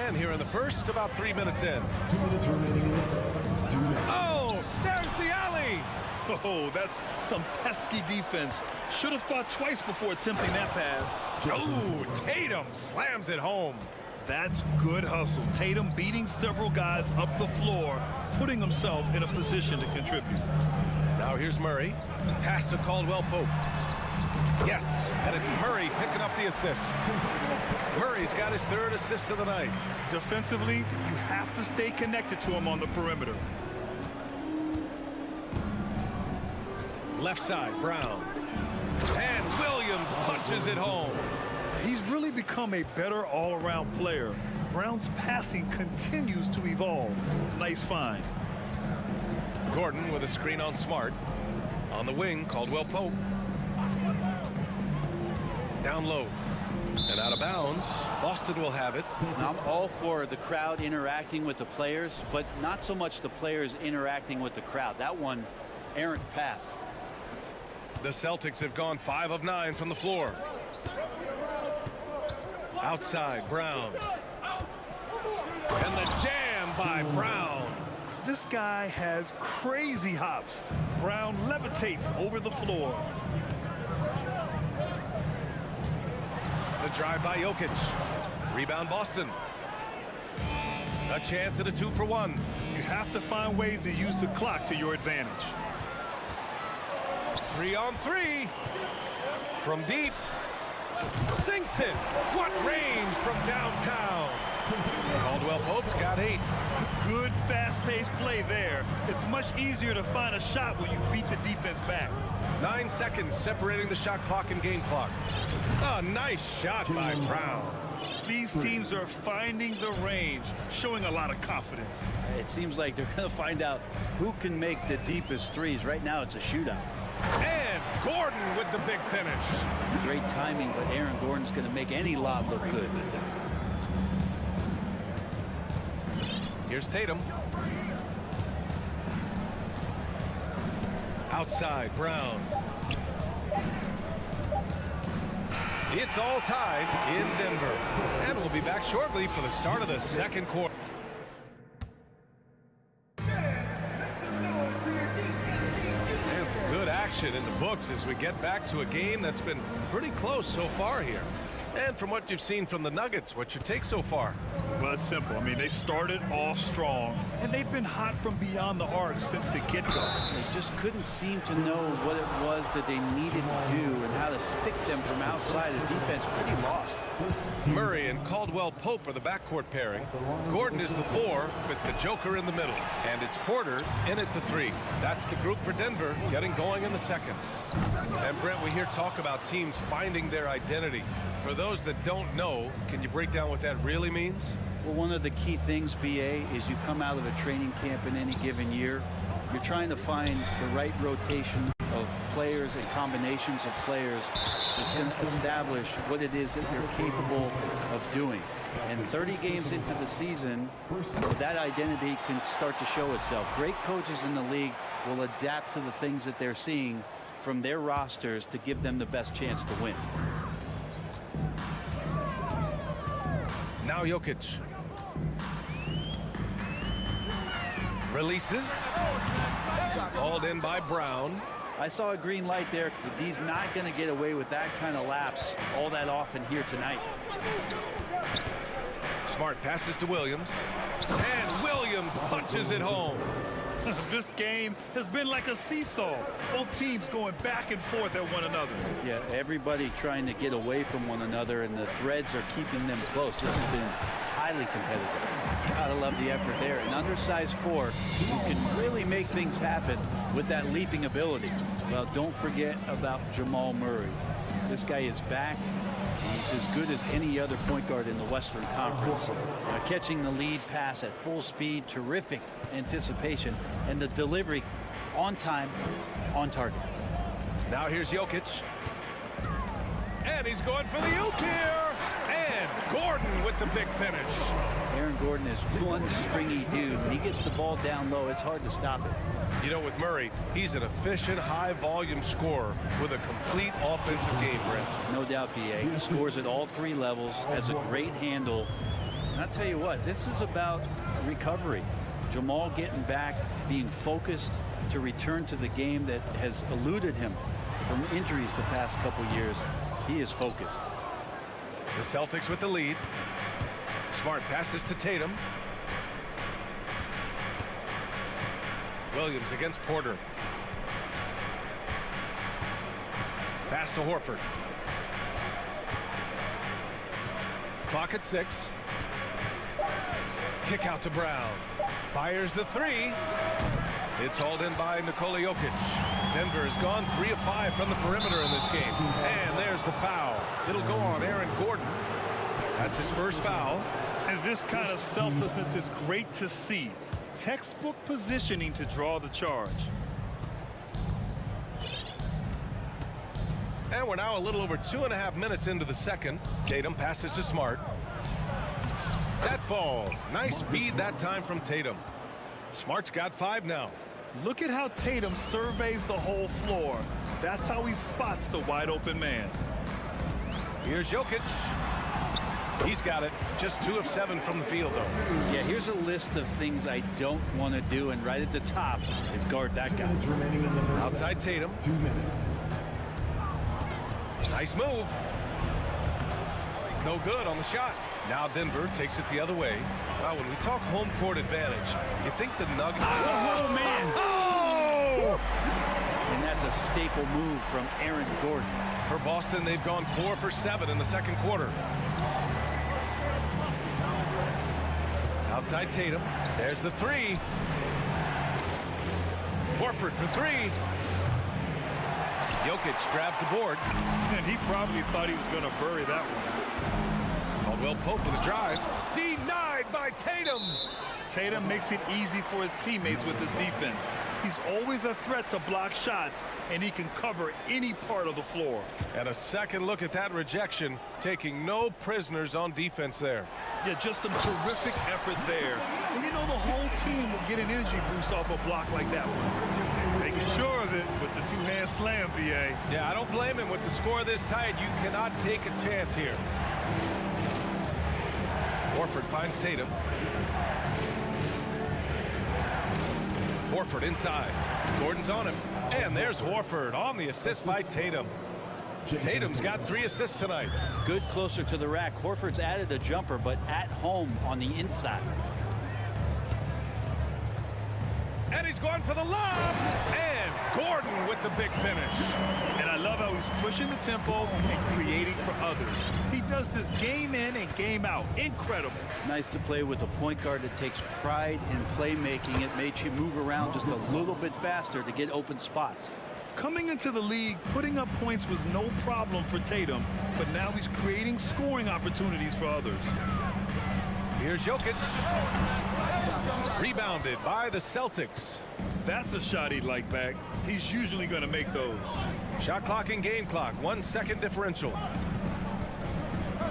[SPEAKER 8] And here in the first, about 3 minutes in.
[SPEAKER 6] 2 minutes remaining in the first. 2 minutes.
[SPEAKER 8] Oh, there's the alley.
[SPEAKER 9] Oh, that's some pesky defense. Should have thought twice before attempting that pass.
[SPEAKER 8] Oh, Tatum slams it home.
[SPEAKER 9] That's good hustle. Tatum beating several guys up the floor, putting himself in a position to contribute.
[SPEAKER 8] Now here's Murray. Pass to Caldwell Pope. Yes, and it's Murray picking up the assist. Murray's got his 3rd assist of the night.
[SPEAKER 9] Defensively, you have to stay connected to him on the perimeter.
[SPEAKER 8] Left side, Brown. And Williams punches it home.
[SPEAKER 9] He's really become a better all-around player. Brown's passing continues to evolve. Nice find.
[SPEAKER 8] Gordon with a screen on Smart. On the wing, Caldwell Pope. Down low. And out of bounds. Boston will have it.
[SPEAKER 10] I'm all for the crowd interacting with the players, but not so much the players interacting with the crowd. That one, errant pass.
[SPEAKER 8] The Celtics have gone 5 of 9 from the floor. Outside, Brown. And the jam by Brown.
[SPEAKER 9] This guy has crazy hops. Brown levitates over the floor.
[SPEAKER 8] The drive by Jokic. Rebound Boston. A chance at a 2-for-1.
[SPEAKER 9] You have to find ways to use the clock to your advantage.
[SPEAKER 8] 3-on-3. From deep. Sinks it. What range from downtown. Caldwell Pope's got 8.
[SPEAKER 9] Good fast-paced play there. It's much easier to find a shot when you beat the defense back.
[SPEAKER 8] 9 seconds separating the shot clock and game clock. A nice shot by Brown.
[SPEAKER 9] These teams are finding the range, showing a lot of confidence.
[SPEAKER 10] It seems like they're going to find out who can make the deepest threes. Right now, it's a shootout.
[SPEAKER 8] And Gordon with the big finish.
[SPEAKER 10] Great timing, but Aaron Gordon's going to make any lob look good.
[SPEAKER 8] Here's Tatum. Outside, Brown. It's all tied in Denver. And we'll be back shortly for the start of the 2nd quarter. And some good action in the books as we get back to a game that's been pretty close so far here. And from what you've seen from the Nuggets, what's your take so far?
[SPEAKER 9] Well, it's simple. I mean, they started off strong, and they've been hot from beyond the arc since the get-go.
[SPEAKER 10] They just couldn't seem to know what it was that they needed to do and how to stick them from outside. The defense pretty lost.
[SPEAKER 8] Murray and Caldwell Pope are the backcourt pairing. Gordon is the 4 with the Joker in the middle. And it's Porter in at the 3. That's the group for Denver getting going in the 2nd. And Brent, we hear talk about teams finding their identity. For those that don't know, can you break down what that really means?
[SPEAKER 10] Well, one of the key things, BA, is you come out of a training camp in any given year. You're trying to find the right rotation of players and combinations of players that's going to establish what it is that you're capable of doing. And 30 games into the season, that identity can start to show itself. Great coaches in the league will adapt to the things that they're seeing from their rosters to give them the best chance to win.
[SPEAKER 8] Now Jokic. Releases. Hauled in by Brown.
[SPEAKER 10] I saw a green light there. The D's not going to get away with that kind of lapse all that often here tonight.
[SPEAKER 8] Smart passes to Williams. And Williams punches it home.
[SPEAKER 9] This game has been like a seesaw. Both teams going back and forth at one another.
[SPEAKER 10] Yeah, everybody trying to get away from one another, and the threads are keeping them close. This has been highly competitive. Gotta love the effort there. An undersized 4 who can really make things happen with that leaping ability. Well, don't forget about Jamal Murray. This guy is back. He's as good as any other point guard in the Western Conference. Catching the lead pass at full speed, terrific anticipation, and the delivery on time, on target.
[SPEAKER 8] Now here's Jokic. And he's going for the oop here. And Gordon with the big finish.
[SPEAKER 10] Aaron Gordon is one springy dude. When he gets the ball down low, it's hard to stop it.
[SPEAKER 8] You know, with Murray, he's an efficient, high-volume scorer with a complete offensive game, Brent.
[SPEAKER 10] No doubt, BA. He scores at all 3 levels, has a great handle. And I'll tell you what, this is about recovery. Jamal getting back, being focused, to return to the game that has eluded him from injuries the past couple years. He is focused.
[SPEAKER 8] The Celtics with the lead. Smart passes to Tatum. Williams against Porter. Pass to Horford. Clock at 6. Kick out to Brown. Fires the 3. It's hauled in by Nikola Jokic. Denver's gone 3 of 5 from the perimeter in this game. And there's the foul. It'll go on Aaron Gordon. That's his first foul.
[SPEAKER 9] And this kind of selflessness is great to see. Textbook positioning to draw the charge.
[SPEAKER 8] And we're now a little over 2.5 minutes into the second. Tatum passes to Smart. That falls. Nice feed that time from Tatum. Smart's got 5 now.
[SPEAKER 9] Look at how Tatum surveys the whole floor. That's how he spots the wide open man.
[SPEAKER 8] Here's Jokic. He's got it. Just 2 of 7 from the field, though.
[SPEAKER 10] Yeah, here's a list of things I don't want to do, and right at the top is guard that guy.
[SPEAKER 8] Outside Tatum.
[SPEAKER 6] 2 minutes.
[SPEAKER 8] Nice move. No good on the shot. Now Denver takes it the other way. Well, when we talk home court advantage, you think the Nuggets...
[SPEAKER 10] Oh, man!
[SPEAKER 8] Oh!
[SPEAKER 10] And that's a staple move from Aaron Gordon.
[SPEAKER 8] For Boston, they've gone 4 for 7 in the second quarter. Outside Tatum. There's the 3. Horford for 3. Jokic grabs the board.
[SPEAKER 9] And he probably thought he was going to bury that one.
[SPEAKER 8] Caldwell Pope with a drive. Denied by Tatum.
[SPEAKER 9] Tatum makes it easy for his teammates with his defense. He's always a threat to block shots, and he can cover any part of the floor.
[SPEAKER 8] And a second look at that rejection, taking no prisoners on defense there.
[SPEAKER 9] Yeah, just some terrific effort there. And you know the whole team will get an energy boost off a block like that one. Making sure of it with the two-hand slam, VA.
[SPEAKER 8] Yeah, I don't blame him. With the score this tight, you cannot take a chance here. Horford finds Tatum. Horford inside. Gordon's on him. And there's Horford on the assist by Tatum. Tatum's got 3 assists tonight.
[SPEAKER 10] Good closer to the rack. Horford's added a jumper, but at home on the inside.
[SPEAKER 8] And he's going for the lob. And Gordon with the big finish.
[SPEAKER 9] And I love how he's pushing the tempo and creating for others. He does this game in and game out. Incredible.
[SPEAKER 10] Nice to play with a point guard that takes pride in playmaking. It makes you move around just a little bit faster to get open spots.
[SPEAKER 9] Coming into the league, putting up points was no problem for Tatum, but now he's creating scoring opportunities for others.
[SPEAKER 8] Here's Jokic. Rebounded by the Celtics.
[SPEAKER 9] That's a shot he'd like back. He's usually going to make those.
[SPEAKER 8] Shot clock and game clock. 1 second differential.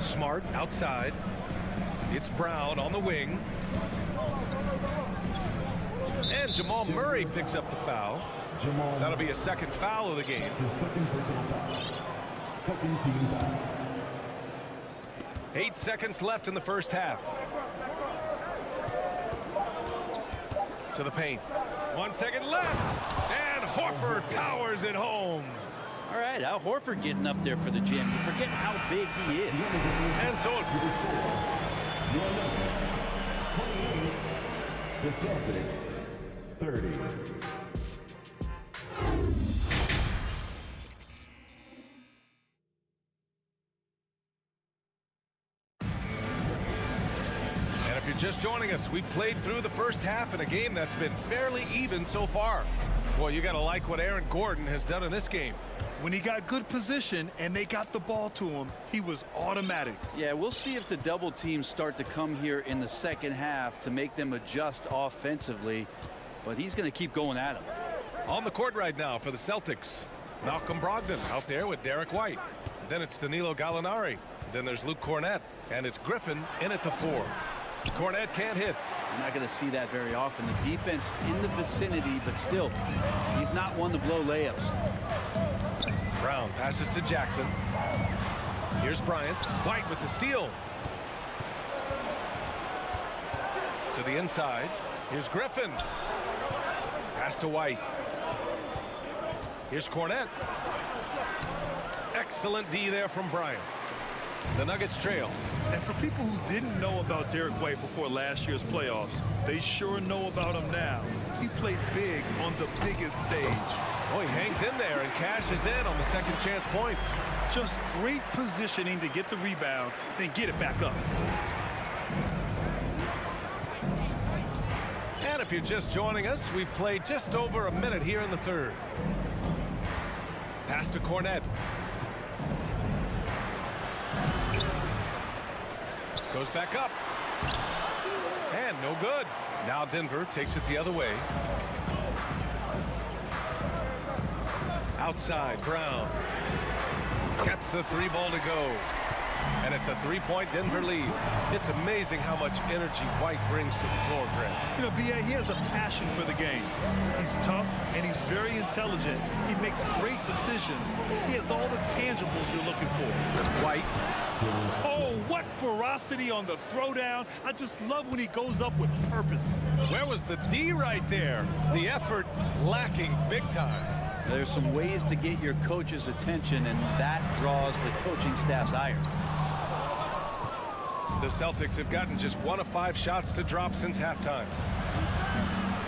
[SPEAKER 8] Smart outside. It's Brown on the wing. And Jamal Murray picks up the foul. That'll be a second foul of the game.
[SPEAKER 6] His second personal foul. Second team foul.
[SPEAKER 8] 8 seconds left in the first half. To the paint. 1 second left. And Horford powers it home.
[SPEAKER 10] All right, Al Horford getting up there for the jam. You forget how big he is.
[SPEAKER 8] And so
[SPEAKER 6] The Celtics, 30.
[SPEAKER 8] just joining us, we played through the first half in a game that's been fairly even so far. Boy, you got to like what Aaron Gordon has done in this game.
[SPEAKER 9] When he got good position and they got the ball to him, he was automatic.
[SPEAKER 10] Yeah, we'll see if the double teams start to come here in the second half to make them adjust offensively, but he's going to keep going at him.
[SPEAKER 8] On the court right now for the Celtics, Malcolm Brogdon out there with Derek White. Then it's Danilo Gallinari. Then there's Luke Cornett, and it's Griffin in at the 4. Cornett can't hit.
[SPEAKER 10] You're not going to see that very often. The defense in the vicinity, but still, he's not one to blow layups.
[SPEAKER 8] Brown passes to Jackson. Here's Bryant. White with the steal. To the inside. Here's Griffin. Pass to White. Here's Cornette. Excellent D there from Bryant. The Nuggets trail.
[SPEAKER 9] And for people who didn't know about Derek White before last year's playoffs, they sure know about him now. He played big on the biggest stage.
[SPEAKER 8] Oh, he hangs in there and cashes in on the second chance points.
[SPEAKER 9] Just great positioning to get the rebound, then get it back up.
[SPEAKER 8] And if you're just joining us, we've played just over a minute here in the third. Pass to Cornette. Goes back up. And no good. Now Denver takes it the other way. Outside, Brown. Gets the three ball to go. And it's a three-point Denver lead. It's amazing how much energy White brings to the floor, Grant.
[SPEAKER 9] You know, B.A., he has a passion for the game. He's tough, and he's very intelligent. He makes great decisions. He has all the tangibles you're looking for.
[SPEAKER 8] White.
[SPEAKER 9] Oh, what ferocity on the throwdown. I just love when he goes up with purpose.
[SPEAKER 8] Where was the D right there? The effort lacking big time.
[SPEAKER 10] There's some ways to get your coach's attention, and that draws the coaching staff's ire.
[SPEAKER 8] The Celtics have gotten just 1 of 5 shots to drop since halftime.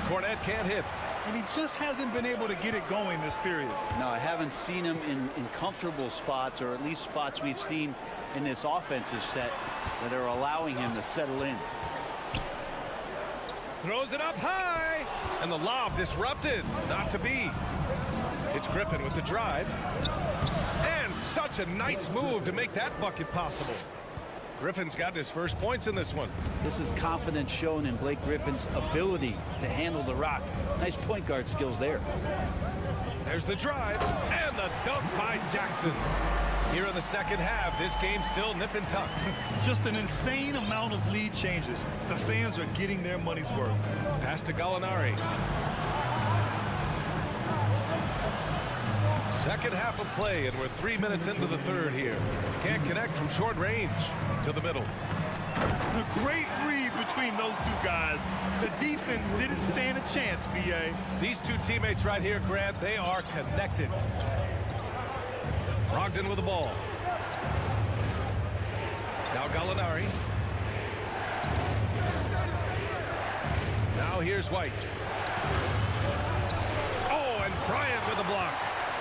[SPEAKER 8] Cornette can't hit.
[SPEAKER 9] And he just hasn't been able to get it going this period.
[SPEAKER 10] No, I haven't seen him in comfortable spots, or at least spots we've seen in this offensive set that are allowing him to settle in.
[SPEAKER 8] Throws it up high, and the lob disrupted. Not to be. It's Griffin with the drive. And such a nice move to make that bucket possible. Griffin's got his first points in this one.
[SPEAKER 10] This is confidence shown in Blake Griffin's ability to handle the rock. Nice point guard skills there.
[SPEAKER 8] There's the drive and the dunk by Jackson. Here in the second half, this game's still nip and tuck.
[SPEAKER 9] Just an insane amount of lead changes. The fans are getting their money's worth.
[SPEAKER 8] Pass to Gallinari. Second half of play, and we're 3 minutes into the third here. Can't connect from short range. To the middle.
[SPEAKER 9] A great read between those two guys. The defense didn't stand a chance, B.A.
[SPEAKER 8] These two teammates right here, Grant, they are connected. Brogdon with the ball. Now Gallinari. Now here's White. Oh, and Bryant with the block.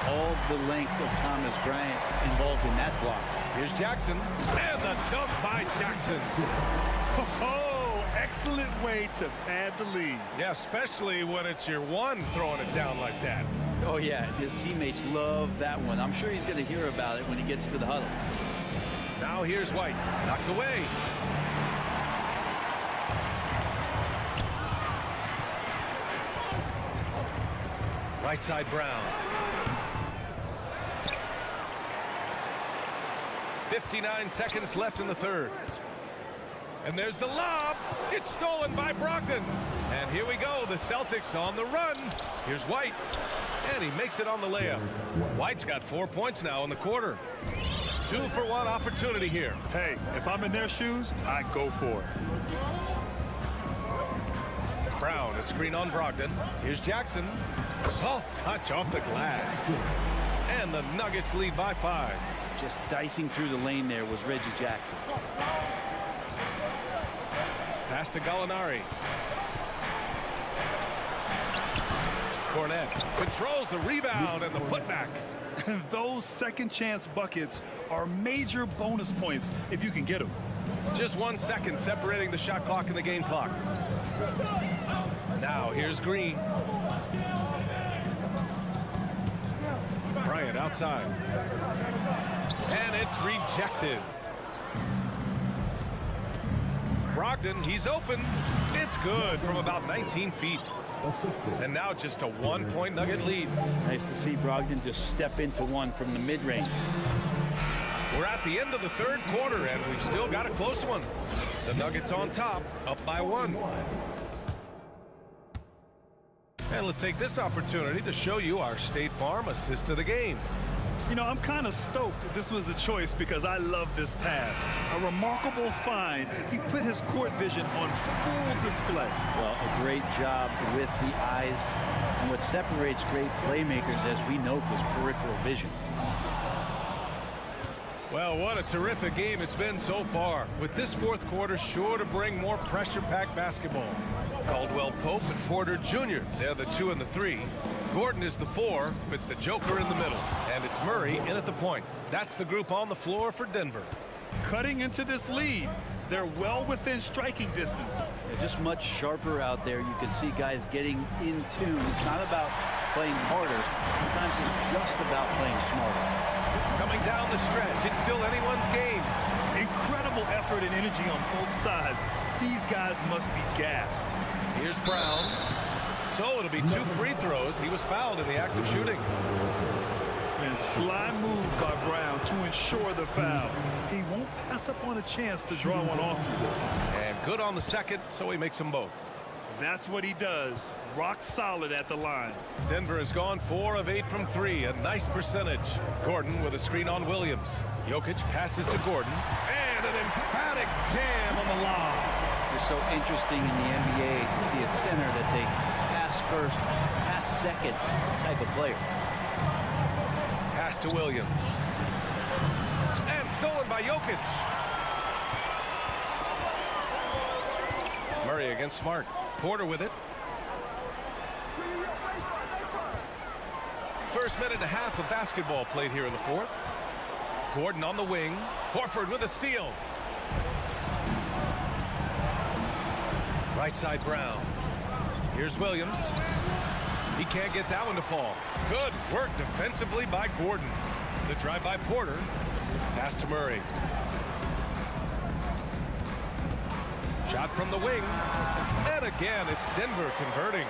[SPEAKER 10] All the length of Thomas Bryant involved in that block.
[SPEAKER 8] Here's Jackson, and the dunk by Jackson.
[SPEAKER 9] Oh, excellent way to pad the lead.
[SPEAKER 8] Yeah, especially when it's your one throwing it down like that.
[SPEAKER 10] Oh, yeah, his teammates love that one. I'm sure he's going to hear about it when he gets to the huddle.
[SPEAKER 8] Now here's White, knocked away. Right side, Brown. 59 seconds left in the third. And there's the lob. It's stolen by Brogdon. And here we go. The Celtics on the run. Here's White. And he makes it on the layup. White's got 4 points now in the quarter. 2-for-1 opportunity here.
[SPEAKER 9] Hey, if I'm in their shoes, I go for it.
[SPEAKER 8] Brown, a screen on Brogdon. Here's Jackson. Soft touch off the glass. And the Nuggets lead by 5.
[SPEAKER 10] Just dicing through the lane there was Reggie Jackson.
[SPEAKER 8] Pass to Gallinari. Cornette controls the rebound and the putback.
[SPEAKER 9] Those second chance buckets are major bonus points if you can get them.
[SPEAKER 8] Just 1 second separating the shot clock and the game clock. Now here's Green. Bryant outside. And it's rejected. Brogdon, he's open. It's good from about 19 feet. And now just a 1-point Nugget lead.
[SPEAKER 10] Nice to see Brogdon just step into one from the mid-range.
[SPEAKER 8] We're at the end of the third quarter, and we've still got a close one. The Nuggets on top, up by 1. And let's take this opportunity to show you our State Farm assist of the game.
[SPEAKER 9] You know, I'm kind of stoked that this was a choice because I love this pass. A remarkable find. He put his court vision on full display.
[SPEAKER 10] Well, a great job with the eyes. And what separates great playmakers, as we note, was peripheral vision.
[SPEAKER 8] Well, what a terrific game it's been so far, with this fourth quarter sure to bring more pressure-packed basketball. Caldwell Pope and Porter Jr., they're the 2 and the 3. Gordon is the 4 with the Joker in the middle. And it's Murray in at the point. That's the group on the floor for Denver.
[SPEAKER 9] Cutting into this lead. They're well within striking distance.
[SPEAKER 10] They're just much sharper out there. You can see guys getting in tune. It's not about playing harder. Sometimes it's just about playing smarter.
[SPEAKER 8] Coming down the stretch, it's still anyone's game.
[SPEAKER 9] Incredible effort and energy on both sides. These guys must be gassed.
[SPEAKER 8] Here's Brown. So it'll be 2 free throws. He was fouled in the act of shooting.
[SPEAKER 9] And sly move by Brown to ensure the foul. He won't pass up on a chance to draw one off.
[SPEAKER 8] And good on the second, so he makes them both.
[SPEAKER 9] That's what he does. Rock solid at the line.
[SPEAKER 8] Denver has gone 4 of 8 from 3. A nice percentage. Gordon with a screen on Williams. Jokic passes to Gordon. And an emphatic jam on the lob.
[SPEAKER 10] It's so interesting in the NBA to see a center that's a pass first, pass second type of player.
[SPEAKER 8] Pass to Williams. And stolen by Jokic. Murray against Smart. Porter with it. First minute and a half of basketball played here in the fourth. Gordon on the wing. Horford with a steal. Right side Brown. Here's Williams. He can't get that one to fall. Good work defensively by Gordon. The drive by Porter. Pass to Murray. Shot from the wing. And again, it's Denver converting.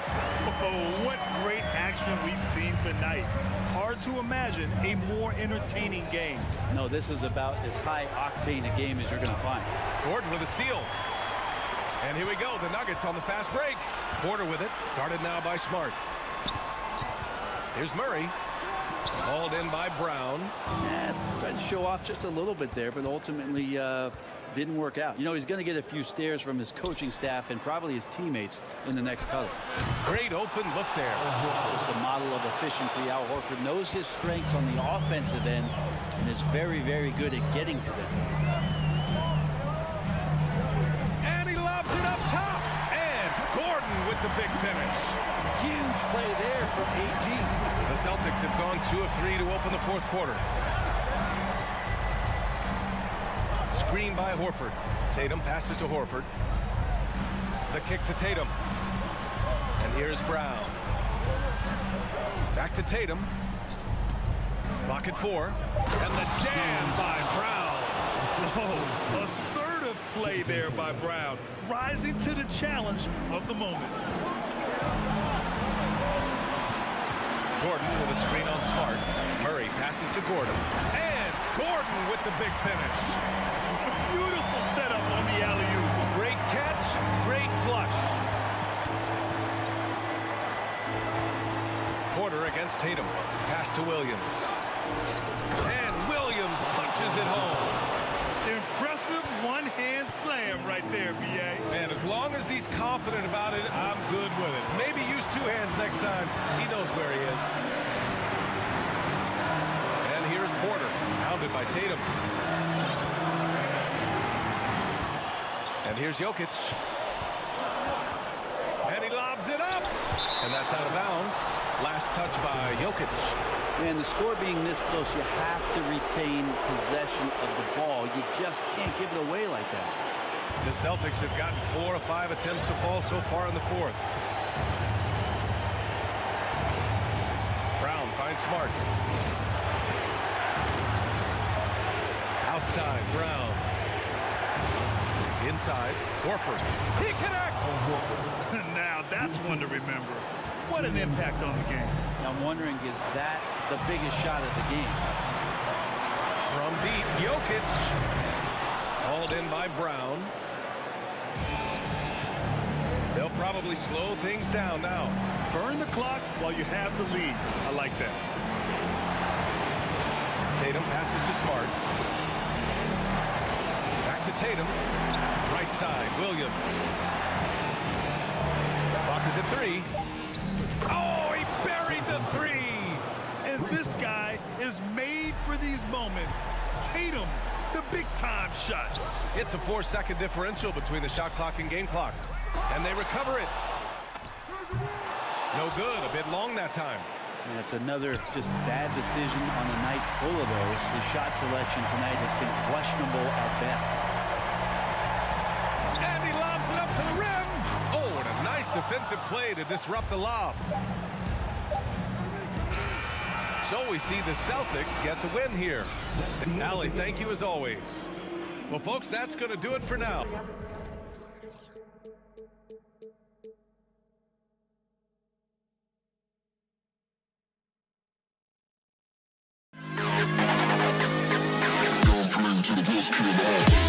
[SPEAKER 9] Oh, what great action we've seen tonight. Hard to imagine a more entertaining game.
[SPEAKER 10] No, this is about as high octane a game as you're going to find.
[SPEAKER 8] Gordon with a steal. And here we go, the Nuggets on the fast break. Porter with it, guarded now by Smart. Here's Murray. Hauled in by Brown.
[SPEAKER 10] And tried to show off just a little bit there, but ultimately didn't work out. You know, he's going to get a few stares from his coaching staff and probably his teammates in the next huddle.
[SPEAKER 8] Great open look there.
[SPEAKER 10] Just a model of efficiency. Al Horford knows his strengths on the offensive end and is very, very good at getting to them.
[SPEAKER 8] And he lobs it up top. And Gordon with the big finish.
[SPEAKER 10] Huge play there from AG.
[SPEAKER 8] The Celtics have gone 2 of 3 to open the fourth quarter. Screen by Horford. Tatum passes to Horford. The kick to Tatum. And here's Brown. Back to Tatum. Clock at 4. And the jam by Brown.
[SPEAKER 9] So assertive play there by Brown. Rising to the challenge of the moment.
[SPEAKER 8] Gordon with a screen on Smart. Murray passes to Gordon. And Gordon with the big finish.
[SPEAKER 9] A beautiful setup on the alley-oop.
[SPEAKER 8] Great catch, great flush. Porter against Tatum. Pass to Williams. And Williams punches it home.
[SPEAKER 9] Impressive one-hand slam right there, B.A.
[SPEAKER 8] And as long as he's confident about it, I'm good with it. Maybe use 2 hands next time. He knows where he is. And here's Porter, hounded by Tatum. And here's Jokic. And he lobs it up. And that's out of bounds. Last touch by Jokic.
[SPEAKER 10] And the score being this close, you have to retain possession of the ball. You just can't give it away like that.
[SPEAKER 8] The Celtics have gotten 4 of 5 attempts to fall so far in the fourth. Brown finds Smart. Outside, Brown. Inside, Horford. He connects!
[SPEAKER 9] Now that's one to remember. What an impact on the game.
[SPEAKER 10] Now I'm wondering, is that the biggest shot of the game?
[SPEAKER 8] From deep, Jokic. Hauled in by Brown. They'll probably slow things down now.
[SPEAKER 9] Burn the clock while you have the lead. I like that.
[SPEAKER 8] Tatum passes to Smart. Back to Tatum. Right side, Williams. Clock is at 3. Oh, he buried the 3.
[SPEAKER 9] And this guy is made for these moments. Tatum, the big-time shot.
[SPEAKER 8] It's a 4-second differential between the shot clock and game clock. And they recover it. No good. A bit long that time.
[SPEAKER 10] And it's another just bad decision on a night full of those. His shot selection tonight has been questionable at best.
[SPEAKER 8] And he lobs it up to the rim. Oh, and a nice defensive play to disrupt the lob. So we see the Celtics get the win here. Allie, thank you as always. Well, folks, that's going to do it for now.
[SPEAKER 7] To the best CLA.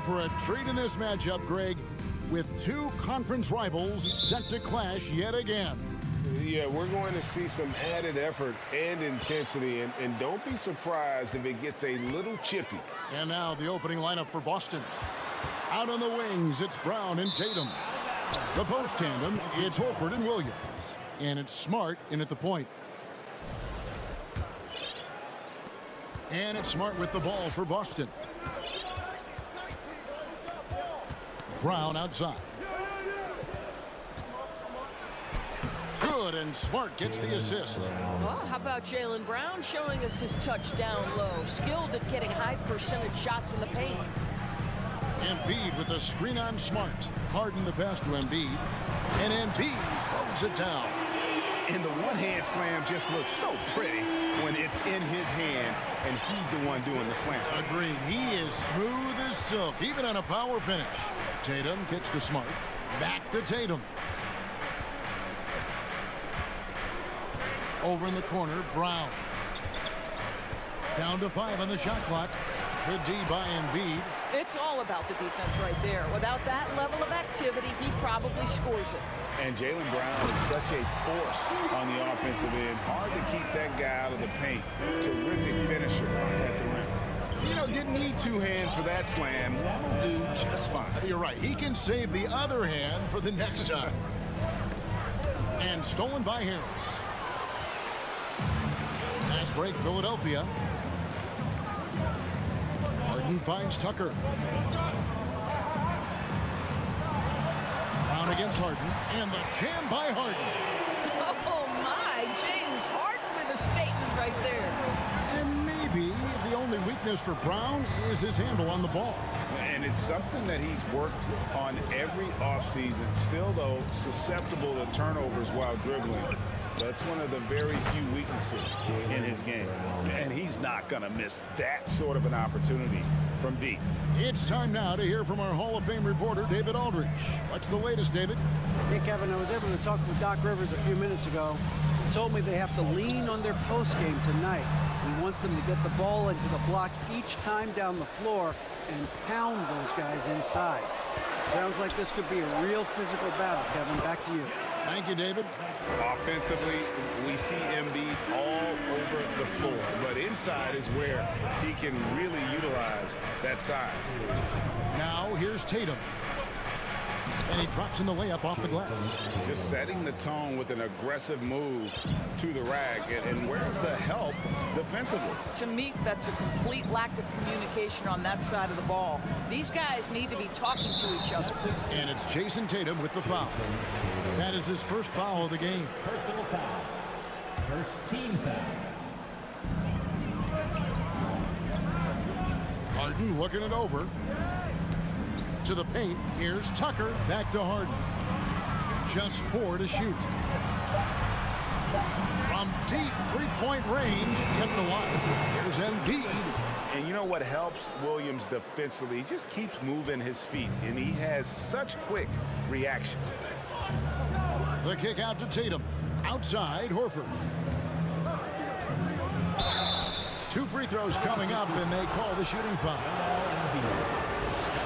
[SPEAKER 1] for a treat in this matchup, Greg, with two conference rivals set to clash yet again.
[SPEAKER 4] Yeah, we're going to see some added effort and intensity, and don't be surprised if it gets a little chippy.
[SPEAKER 1] And now the opening lineup for Boston. Out on the wings, it's Brown and Tatum. The post tandem, it's Horford and Williams. And it's Smart in at the point. And it's Smart with the ball for Boston. Brown outside. Good, and Smart gets the assist.
[SPEAKER 11] Well, how about Jaylen Brown showing us his touchdown low? Skilled at getting high percentage shots in the paint.
[SPEAKER 1] Embiid with a screen on Smart. Harden the pass to Embiid. And Embiid throws it down.
[SPEAKER 4] And the one-hand slam just looks so pretty when it's in his hand and he's the one doing the slam.
[SPEAKER 1] Agreed. He is smooth as silk, even on a power finish. Tatum gets to Smart. Back to Tatum. Over in the corner, Brown. Down to 5 on the shot clock. Good D by Embiid.
[SPEAKER 11] It's all about the defense right there. Without that level of activity, he probably scores it.
[SPEAKER 4] And Jaylen Brown is such a force on the offensive end. Hard to keep that guy out of the paint. Terrific finisher at the rim. You know, didn't need two hands for that slam. That'll do just fine.
[SPEAKER 1] You're right. He can save the other hand for the next time. And stolen by Harris. Fast break, Philadelphia. Harden finds Tucker. Brown against Harden. And the jam by Harden.
[SPEAKER 11] Oh, my. James Harden with a statement right there.
[SPEAKER 1] And maybe the only weakness for Brown is his handle on the ball.
[SPEAKER 4] And it's something that he's worked on every offseason. Still, though, susceptible to turnovers while dribbling. That's one of the very few weaknesses in his game. And he's not going to miss that sort of an opportunity from deep.
[SPEAKER 1] It's time now to hear from our Hall of Fame reporter, David Aldridge. What's the latest, David?
[SPEAKER 5] Hey, Kevin, I was able to talk with Doc Rivers a few minutes ago. He told me they have to lean on their postgame tonight. He wants them to get the ball into the block each time down the floor and pound those guys inside. Sounds like this could be a real physical battle, Kevin. Back to you.
[SPEAKER 1] Thank you, David.
[SPEAKER 4] Offensively, we see Embiid all over the floor, but inside is where he can really utilize that size.
[SPEAKER 1] Now here's Tatum. And he drops in the layup off the glass.
[SPEAKER 4] Just setting the tone with an aggressive move to the rack. And where's the help defensively?
[SPEAKER 11] To me, that's a complete lack of communication on that side of the ball. These guys need to be talking to each other.
[SPEAKER 1] And it's Jason Tatum with the foul. That is his first foul of the game.
[SPEAKER 6] Personal foul. First team foul.
[SPEAKER 1] Harden looking it over. To the paint. Here's Tucker. Back to Harden. Just 4 to shoot. From deep three-point range, kept alive. Here's Embiid.
[SPEAKER 4] And you know what helps Williams defensively? He just keeps moving his feet, and he has such quick reaction.
[SPEAKER 1] The kick out to Tatum. Outside, Horford. 2 free throws coming up, and they call the shooting foul.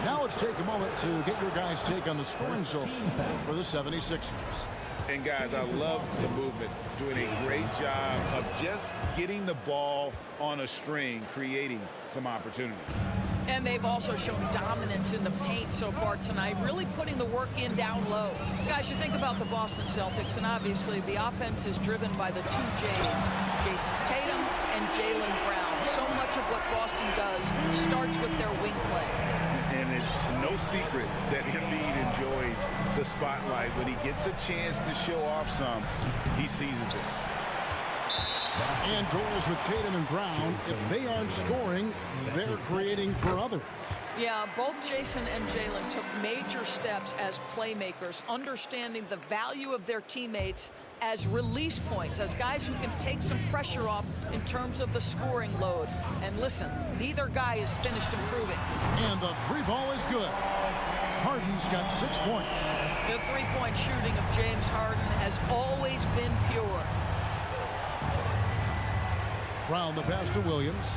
[SPEAKER 1] Now let's take a moment to get your guys' take on the scoring so far for the 76ers.
[SPEAKER 4] And guys, I love the movement. Doing a great job of just getting the ball on a string, creating some opportunities.
[SPEAKER 11] And they've also shown dominance in the paint so far tonight, really putting the work in down low. Guys, you think about the Boston Celtics, and obviously the offense is driven by the 2 J's, Jason Tatum and Jaylen Brown. So much of what Boston does starts with their wing play.
[SPEAKER 4] And it's no secret that Embiid enjoys the spotlight. When he gets a chance to show off some, he seizes it.
[SPEAKER 1] And doors with Tatum and Brown. If they aren't scoring, they're creating for others.
[SPEAKER 11] Yeah, both Jason and Jaylen took major steps as playmakers, understanding the value of their teammates as release points, as guys who can take some pressure off in terms of the scoring load. And listen, neither guy is finished improving.
[SPEAKER 1] And the 3-ball is good. Harden's got 6 points.
[SPEAKER 11] The 3-point shooting of James Harden has always been pure.
[SPEAKER 1] Brown the pass to Williams.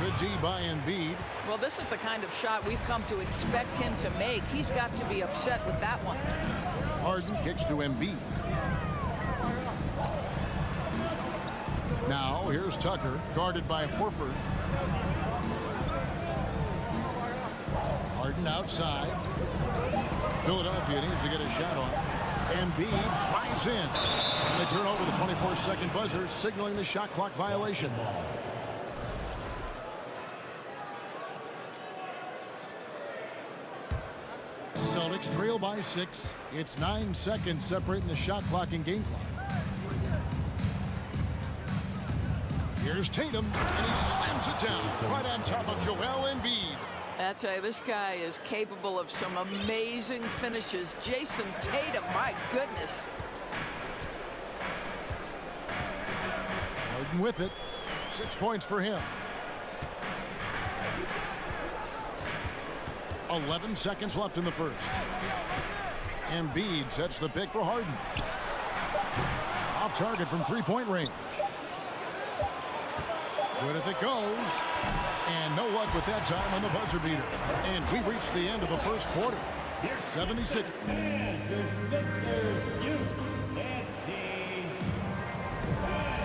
[SPEAKER 1] Good D by Embiid.
[SPEAKER 11] Well, this is the kind of shot we've come to expect him to make. He's got to be upset with that one.
[SPEAKER 1] Harden kicks to Embiid. Now, here's Tucker, guarded by Horford. Harden outside. Philadelphia needs to get a shot off. Embiid tries in. And they turn over the 24-second buzzer, signaling the shot clock violation. Celtics trail by 6. It's 9 seconds separating the shot clock and game clock. Here's Tatum, and he slams it down right on top of Joel Embiid.
[SPEAKER 11] I tell you, this guy is capable of some amazing finishes. Jason Tatum, my goodness.
[SPEAKER 1] Harden with it. 6 points for him. 11 seconds left in the first. Embiid sets the pick for Harden. Off target from three-point range. Good if it goes. And no luck with that time on the buzzer beater. And we reached the end of the first quarter. 76.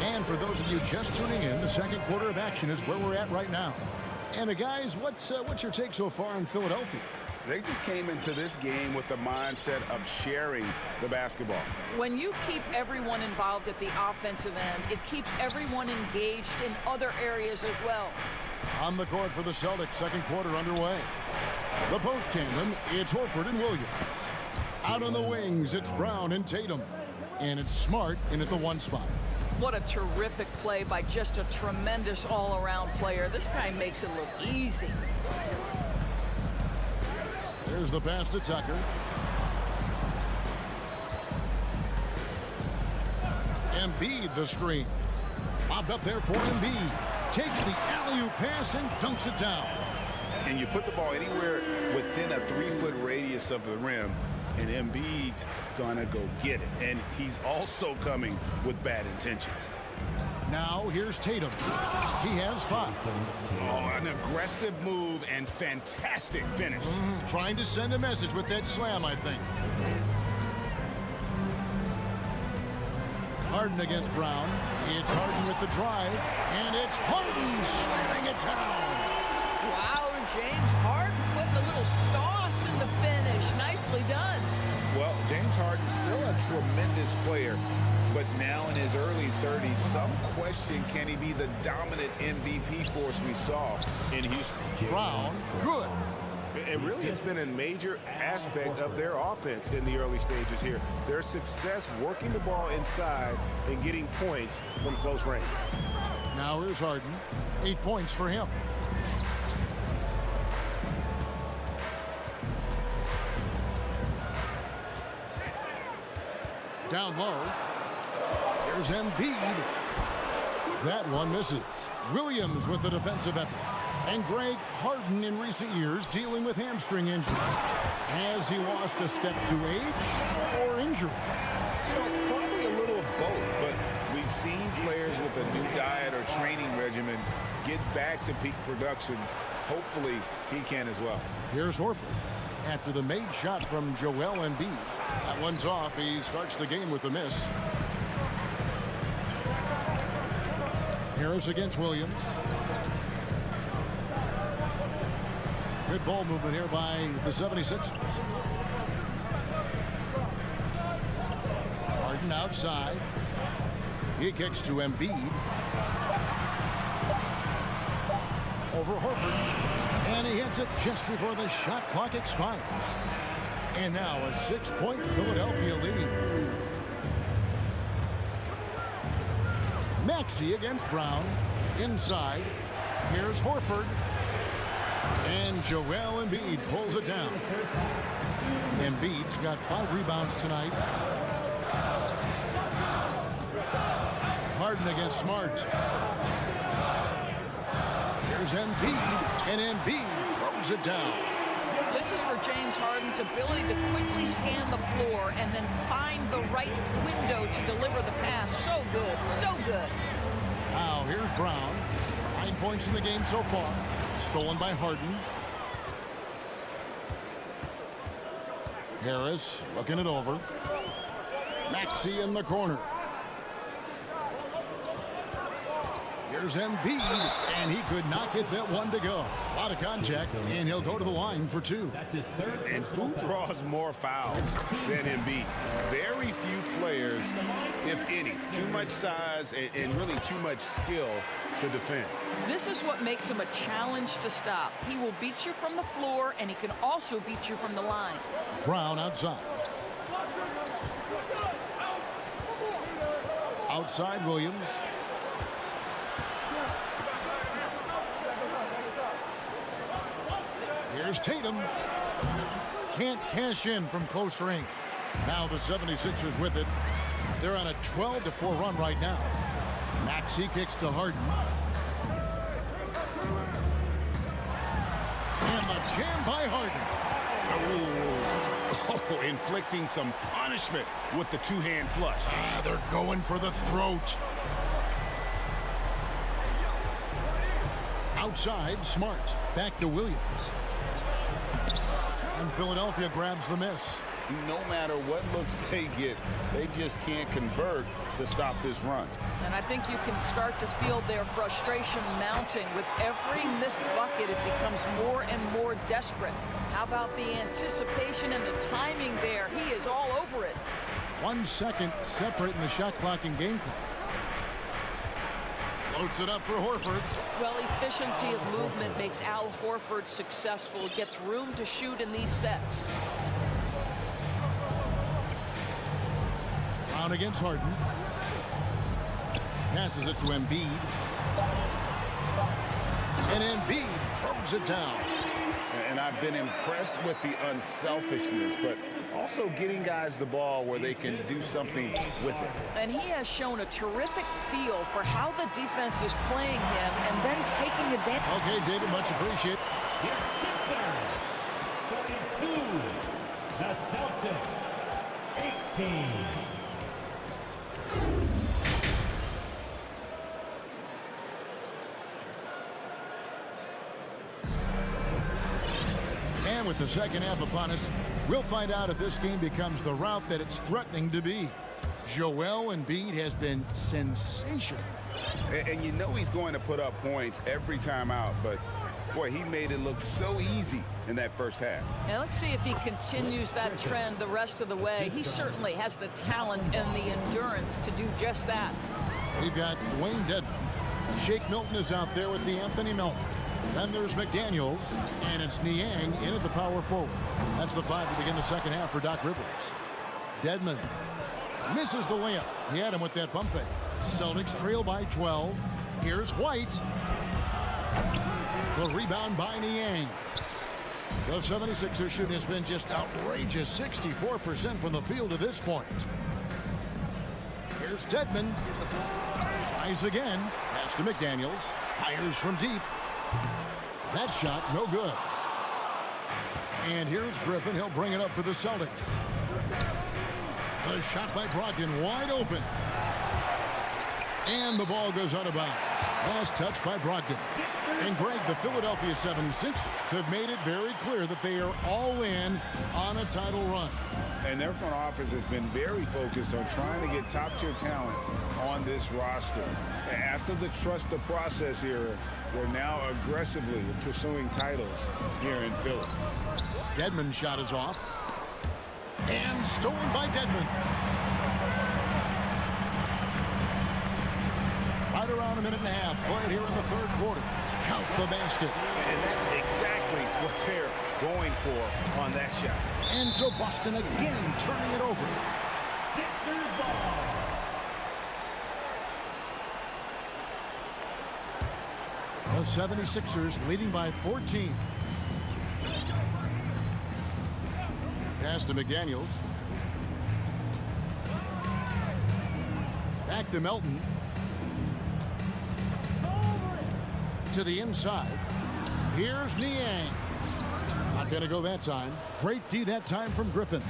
[SPEAKER 1] And for those of you just tuning in, the second quarter of action is where we're at right now. And guys, what's your take so far on Philadelphia?
[SPEAKER 4] They just came into this game with the mindset of sharing the basketball.
[SPEAKER 11] When you keep everyone involved at the offensive end, it keeps everyone engaged in other areas as well.
[SPEAKER 1] On the court for the Celtics, second quarter underway. The post tandem, it's Horford and Williams. Out on the wings, it's Brown and Tatum. And it's Smart in at the one spot.
[SPEAKER 11] What a terrific play by just a tremendous all-around player. This guy makes it look easy.
[SPEAKER 1] There's the pass to Tucker. Embiid the screen. Bobbed up there for Embiid. Takes the alley-oop pass and dunks it down.
[SPEAKER 4] And you put the ball anywhere within a 3-foot radius of the rim, and Embiid's gonna go get it. And he's also coming with bad intentions.
[SPEAKER 1] Now here's Tatum. He has 5.
[SPEAKER 4] Oh, an aggressive move and fantastic finish.
[SPEAKER 1] Trying to send a message with that slam, I think. Harden against Brown. It's Harden with the drive. And it's Harden slamming it down.
[SPEAKER 11] Wow, James Harden putting a little sauce in the finish. Nicely done.
[SPEAKER 4] Well, James Harden's still a tremendous player, but now in his early 30s, some question, can he be the dominant MVP force we saw in Houston?
[SPEAKER 1] Brown, good.
[SPEAKER 4] And really, it's been a major aspect of their offense in the early stages here. Their success working the ball inside and getting points from close range.
[SPEAKER 1] Now here's Harden. 8 points for him. Down low. There's Embiid. That one misses. Williams with the defensive effort. And Greg, Harden in recent years dealing with hamstring injury. Has he lost a step to age or injury?
[SPEAKER 4] Probably a little of both, but we've seen players with a new diet or training regimen get back to peak production. Hopefully, he can as well.
[SPEAKER 1] Here's Horford. After the made shot from Joel Embiid. That one's off. He starts the game with a miss. Harris against Williams. Good ball movement here by the 76ers. Harden outside. He kicks to Embiid. Over Horford. And he hits it just before the shot clock expires. And now a 6-point Philadelphia lead. Maxey against Brown. Inside. Here's Horford. And Joel Embiid pulls it down. Embiid's got 5 rebounds tonight. Harden against Smart. Here's Embiid. And Embiid throws it down.
[SPEAKER 11] This is where James Harden's ability to quickly scan the floor and then find the right window to deliver the pass. So good. So good.
[SPEAKER 1] Now here's Brown. Finds points in the game so far. Stolen by Harden. Harris looking it over. Maxey in the corner. Here's Embiid, and he could not get that one to go. A lot of contact, and he'll go to the line for 2.
[SPEAKER 4] And who draws more fouls than Embiid? Very few players, if any. Too much size and really too much skill to defend.
[SPEAKER 11] This is what makes him a challenge to stop. He will beat you from the floor, and he can also beat you from the line.
[SPEAKER 1] Brown outside. Outside Williams. Here's Tatum. Can't cash in from close range. Now the 76ers with it. They're on a 12-4 run right now. Maxey kicks to Harden. And the jam by Harden.
[SPEAKER 4] Oh, inflicting some punishment with the two-hand flush.
[SPEAKER 1] They're going for the throat. Outside, Smart. Back to Williams. And Philadelphia grabs the miss.
[SPEAKER 2] No matter what looks they get, they just can't convert to stop this run.
[SPEAKER 11] And I think you can start to feel their frustration mounting. With every missed bucket, it becomes more and more desperate. How about the anticipation and the timing there? He is all over it.
[SPEAKER 1] 1 second separating the shot clock and game clock. Floats it up for Horford.
[SPEAKER 11] Well, efficiency of movement makes Al Horford successful. Gets room to shoot in these sets.
[SPEAKER 1] Brown against Harden. Passes it to Embiid. And Embiid throws it down.
[SPEAKER 2] And I've been impressed with the unselfishness, but also getting guys the ball where they can do something with it.
[SPEAKER 11] And he has shown a terrific feel for how the defense is playing him and then taking advantage.
[SPEAKER 1] Okay, David, much appreciated.
[SPEAKER 6] 42, the Celtics, 18.
[SPEAKER 1] And with the second half upon us, we'll find out if this game becomes the route that it's threatening to be. Joel Embiid has been sensational.
[SPEAKER 4] And you know he's going to put up points every time out, but boy, he made it look so easy in that first half.
[SPEAKER 11] And let's see if he continues that trend the rest of the way. He certainly has the talent and the endurance to do just that.
[SPEAKER 1] We've got Dwayne Dedmon. Shake Milton is out there with the Anthony Melton. Then there's McDaniels, and it's Niang in at the power forward. That's the 5 to begin the second half for Doc Rivers. Dedmon misses the layup. He had him with that pump fake. Celtics trail by 12. Here's White. The rebound by Niang. The 76ers shooting has been just outrageous. 64% from the field to this point. Here's Dedmon. Tries again. Pass to McDaniels. Fires from deep. That shot, no good. And here's Griffin. He'll bring it up for the Celtics. The shot by Brogdon, wide open. And the ball goes out of bounds. Last touch by Brogdon. And Greg, the Philadelphia 76ers have made it very clear that they are all in on a title run.
[SPEAKER 4] And their front office has been very focused on trying to get top-tier talent on this roster. After the trust the process era, they're now aggressively pursuing titles here in Philly.
[SPEAKER 1] Dedmon's shot is off. And stolen by Dedmon. Right around a minute and a half. Played here in the third quarter. Count the basket.
[SPEAKER 4] And that's exactly what they're going for on that shot.
[SPEAKER 1] And so Boston again turning it over.
[SPEAKER 6] Sixers ball.
[SPEAKER 1] The 76ers leading by 14. Pass to McDaniels. Back to Melton. To the inside. Here's Niang. Not going to go that time. Great D that time from Griffin.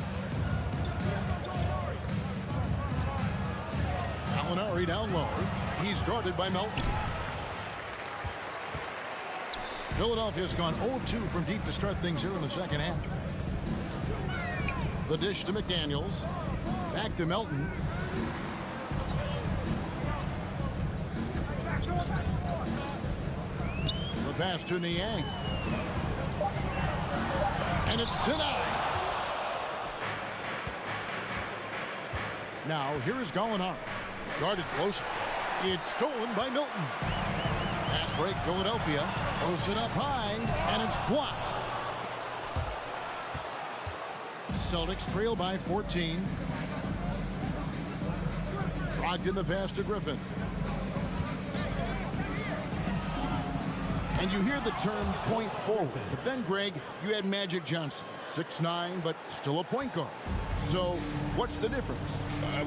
[SPEAKER 1] Gallinari down low. He's guarded by Melton. Philadelphia's gone 0-2 from deep to start things here in the second half. The dish to McDaniels. Back to Melton. The pass to Niang. And it's denied. Now here is Gallinari. Guarded close. It's stolen by Milton. Pass break Philadelphia. Throws it up high, and it's blocked. Celtics trail by 14. Brogdon the pass to Griffin. And you hear the term point forward. But then, Greg, you had Magic Johnson. 6'9", but still a point guard. So what's the difference?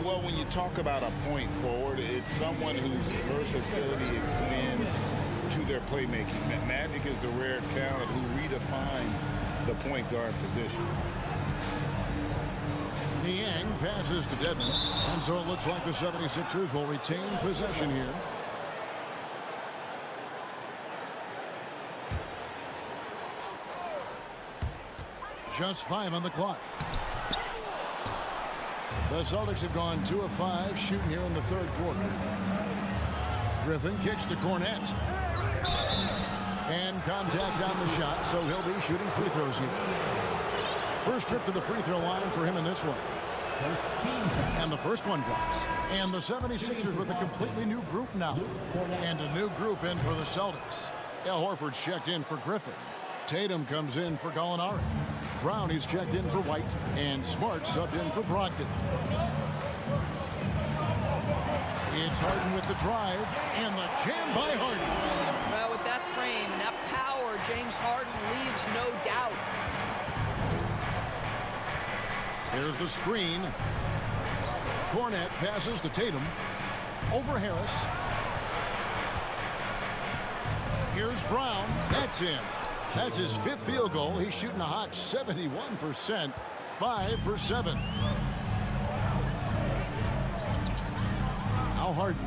[SPEAKER 2] Well, when you talk about a point forward, it's someone whose versatility extends to their playmaking. Magic is the rare talent who redefines the point guard position.
[SPEAKER 1] Niang passes to Devin. And so it looks like the 76ers will retain possession here. Just 5 on the clock. The Celtics have gone 2 of 5 shooting here in the third quarter. Griffin kicks to Cornette. And contact on the shot, so he'll be shooting free throws here. First trip to the free throw line for him in this one. And the first one drops. And the 76ers with a completely new group now. And a new group in for the Celtics. Al Horford's checked in for Griffin. Tatum comes in for Gallinari. Brownie's checked in for White. And Smart subbed in for Brogdon. It's Harden with the drive. And the jam by Harden.
[SPEAKER 11] Well, with that frame, that power, James Harden leaves no doubt.
[SPEAKER 1] Here's the screen. Cornette passes to Tatum. Over Harris. Here's Brown. That's in. That's his 5th field goal. He's shooting a hot 71%. 5 for 7. Now Harden.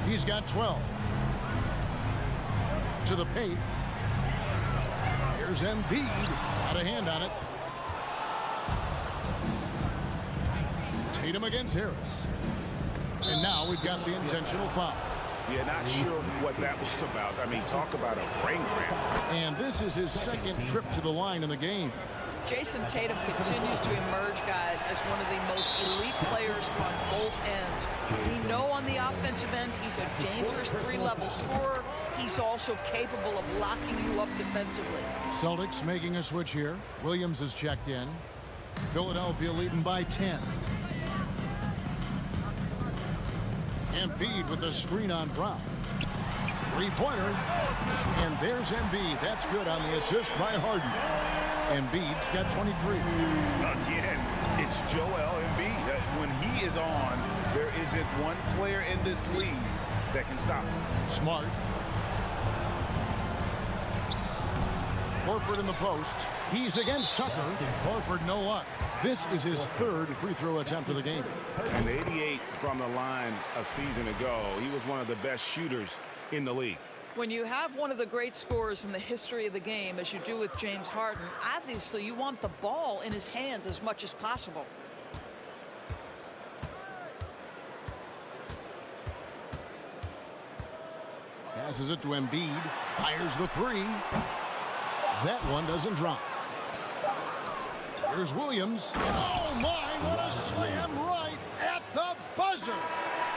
[SPEAKER 1] He's got 12. To the paint. Here's Embiid. Got a hand on it. Tatum against Harris. And now we've got the intentional foul.
[SPEAKER 4] Yeah, not sure what that was about. I mean, talk about a brain cramp.
[SPEAKER 1] And this is his 2nd trip to the line in the game.
[SPEAKER 11] Jason Tatum continues to emerge, guys, as one of the most elite players on both ends. We know on the offensive end, he's a dangerous 3-level scorer. He's also capable of locking you up defensively.
[SPEAKER 1] Celtics making a switch here. Williams is checked in. Philadelphia leading by 10. Embiid with the screen on Brown. 3-pointer. And there's Embiid. That's good on the assist by Harden. Embiid's got 23.
[SPEAKER 4] Again, it's Joel Embiid. When he is on, there isn't one player in this league that can stop him.
[SPEAKER 1] Smart. Horford in the post. He's against Tucker. Horford no luck. This is his 3rd free throw attempt of the game.
[SPEAKER 4] And 88 from the line a season ago. He was one of the best shooters in the league.
[SPEAKER 11] When you have one of the great scorers in the history of the game, as you do with James Harden, obviously you want the ball in his hands as much as possible.
[SPEAKER 1] Passes it to Embiid. Fires the 3. That one doesn't drop. Here's Williams. Oh, my, what a slam right at the buzzer.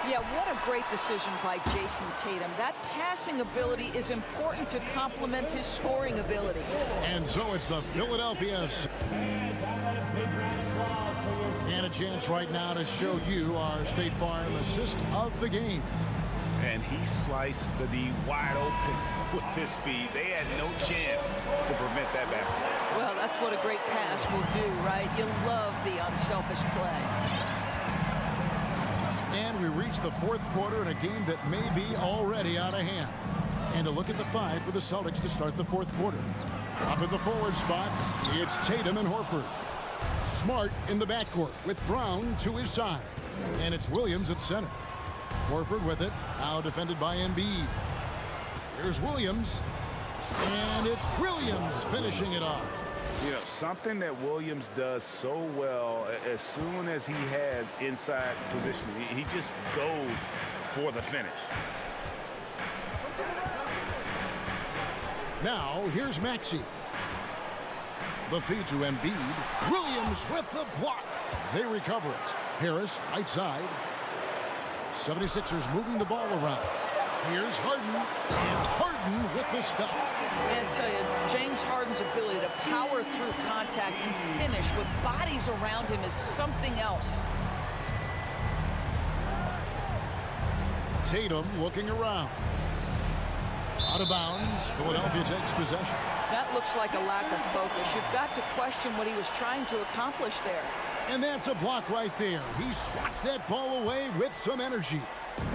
[SPEAKER 11] Yeah, what a great decision by Jason Tatum. That passing ability is important to complement his scoring ability.
[SPEAKER 1] And so it's the Philadelphia. And a chance right now to show you our State Farm assist of the game.
[SPEAKER 4] And he sliced the D wide open with his feet. They had no chance to prevent that basket.
[SPEAKER 11] Well, that's what a great pass will do, right? You love the unselfish play.
[SPEAKER 1] And we reach the 4th quarter in a game that may be already out of hand. And a look at the 5 for the Celtics to start the 4th quarter. Up at the forward spots, it's Tatum and Horford. Smart in the backcourt with Brown to his side. And it's Williams at center. Horford with it, now defended by Embiid. Here's Williams. And it's Williams finishing it off.
[SPEAKER 4] You know, something that Williams does so well, as soon as he has inside position, he just goes for the finish.
[SPEAKER 1] Now, here's Maxey. The feed to Embiid. Williams with the block. They recover it. Harris, right side. 76ers moving the ball around. Here's Harden. And Harden with the stuff.
[SPEAKER 11] I tell you, James Harden's ability to power through contact and finish with bodies around him is something else.
[SPEAKER 1] Tatum looking around. Out of bounds. Philadelphia takes possession.
[SPEAKER 11] That looks like a lack of focus. You've got to question what he was trying to accomplish there.
[SPEAKER 1] And that's a block right there. He swats that ball away with some energy.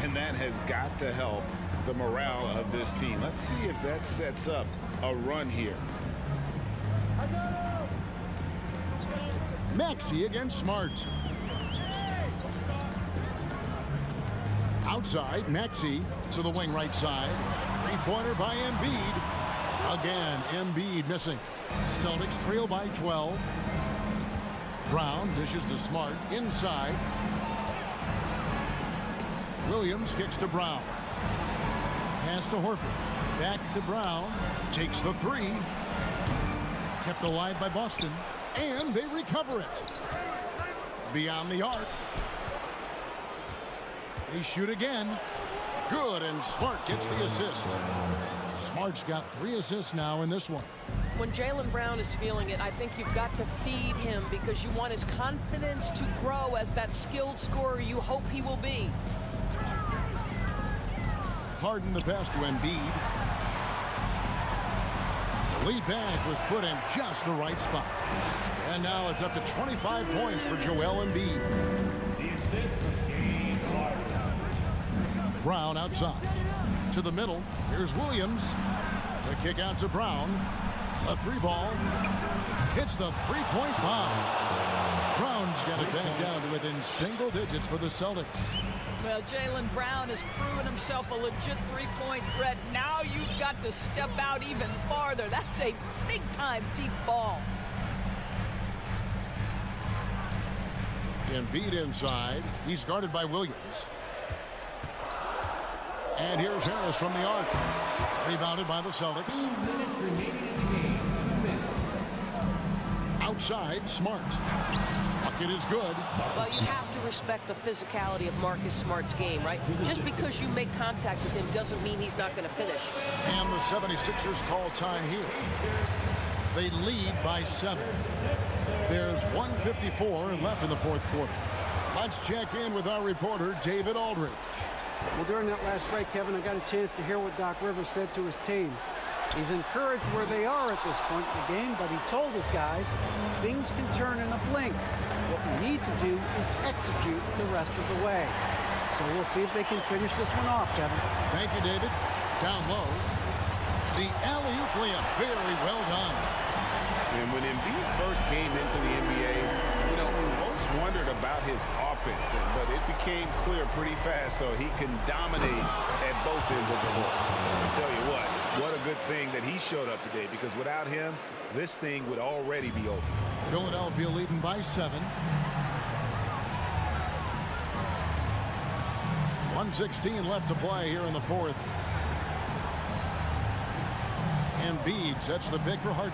[SPEAKER 4] And that has got to help the morale of this team. Let's see if that sets up a run here.
[SPEAKER 1] Maxey against Smart. Outside, Maxey to the wing right side. Three-pointer by Embiid. Again, Embiid missing. Celtics trail by 12. Brown dishes to Smart inside. Williams kicks to Brown. Pass to Horford. Back to Brown. Takes the three. Kept alive by Boston. And they recover it. Beyond the arc. They shoot again. Good, and Smart gets the assist. Smart's got 3 assists now in this one.
[SPEAKER 11] When Jaylen Brown is feeling it, I think you've got to feed him because you want his confidence to grow as that skilled scorer you hope he will be.
[SPEAKER 1] Harden the pass to Embiid. The lead pass was put in just the right spot. And now it's up to 25 points for Joel Embiid. Brown outside. To the middle. Here's Williams. The kick out to Brown. A 3-ball. Hits the 3-point bomb. Brown's got it back down to within single digits for the Celtics.
[SPEAKER 11] Well, Jaylen Brown has proven himself a legit 3-point threat. Now you've got to step out even farther. That's a big-time deep ball.
[SPEAKER 1] Embiid inside. He's guarded by Williams. And here's Harris from the arc. Rebounded by the Celtics.
[SPEAKER 6] 2 minutes remaining in the game. 2 minutes.
[SPEAKER 1] Outside, Smart. Bucket is good.
[SPEAKER 11] Well, you have to respect the physicality of Marcus Smart's game, right? Just because you make contact with him doesn't mean he's not going to finish.
[SPEAKER 1] And the 76ers call time here. They lead by 7. There's 1:54 left in the fourth quarter. Let's check in with our reporter, David Aldridge.
[SPEAKER 5] Well, during that last break, Kevin, I got a chance to hear what Doc Rivers said to his team. He's encouraged where they are at this point in the game, but he told his guys things can turn in a blink. What we need to do is execute the rest of the way. So we'll see if they can finish this one off, Kevin.
[SPEAKER 1] Thank you, David. Down low. The alley-oop layup. Very well done.
[SPEAKER 4] And when Embiid first came into the NBA, you know, folks wondered about his offense, but it became clear pretty fast, though, he can dominate at both ends of the floor. I'll tell you what a good thing that he showed up today, because without him, this thing would already be over.
[SPEAKER 1] Philadelphia leading by 7. 1:16 left to play here in the fourth. Embiid sets the pick for Harden.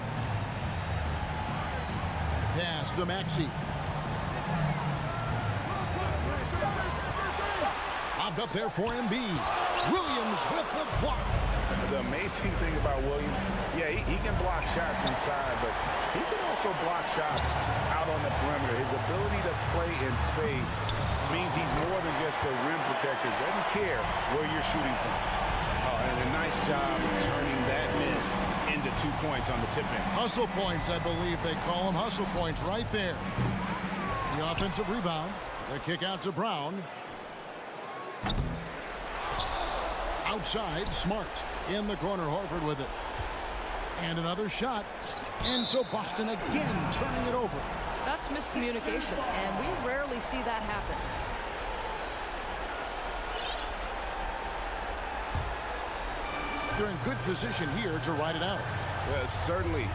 [SPEAKER 1] Pass to Maxey. Popped up there for Embiid. Williams with the block.
[SPEAKER 4] The amazing thing about Williams, yeah, he can block shots inside, but he can also block shots out on the perimeter. His ability to play in space means he's more than just a rim protector. Doesn't care where you're shooting from. And a nice job turning that miss into 2 points on the tip in.
[SPEAKER 1] Hustle points, I believe they call them. Hustle points right there. The offensive rebound. The kick out to Brown. Outside, Smart. In the corner, Horford with it. And another shot. And so Boston again turning it over.
[SPEAKER 11] That's miscommunication, and we rarely see that happen.
[SPEAKER 1] they're in good position here to ride it out.
[SPEAKER 12] Well, certainly.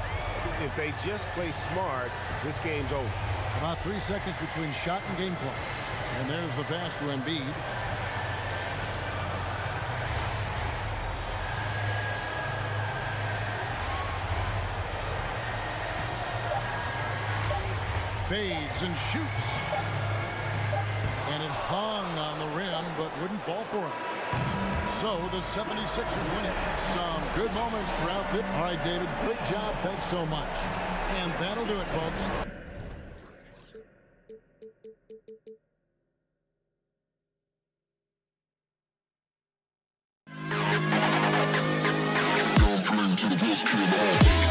[SPEAKER 12] If they just play smart, this game's over.
[SPEAKER 1] About 3 seconds between shot and game clock. And there's the pass to Embiid. Fades and shoots. And it hung on the rim, but wouldn't fall for him. So the 76ers win it. Some good moments throughout this. All right, David, great job. Thanks so much. And that'll do it, folks.
[SPEAKER 7] To the best CLA.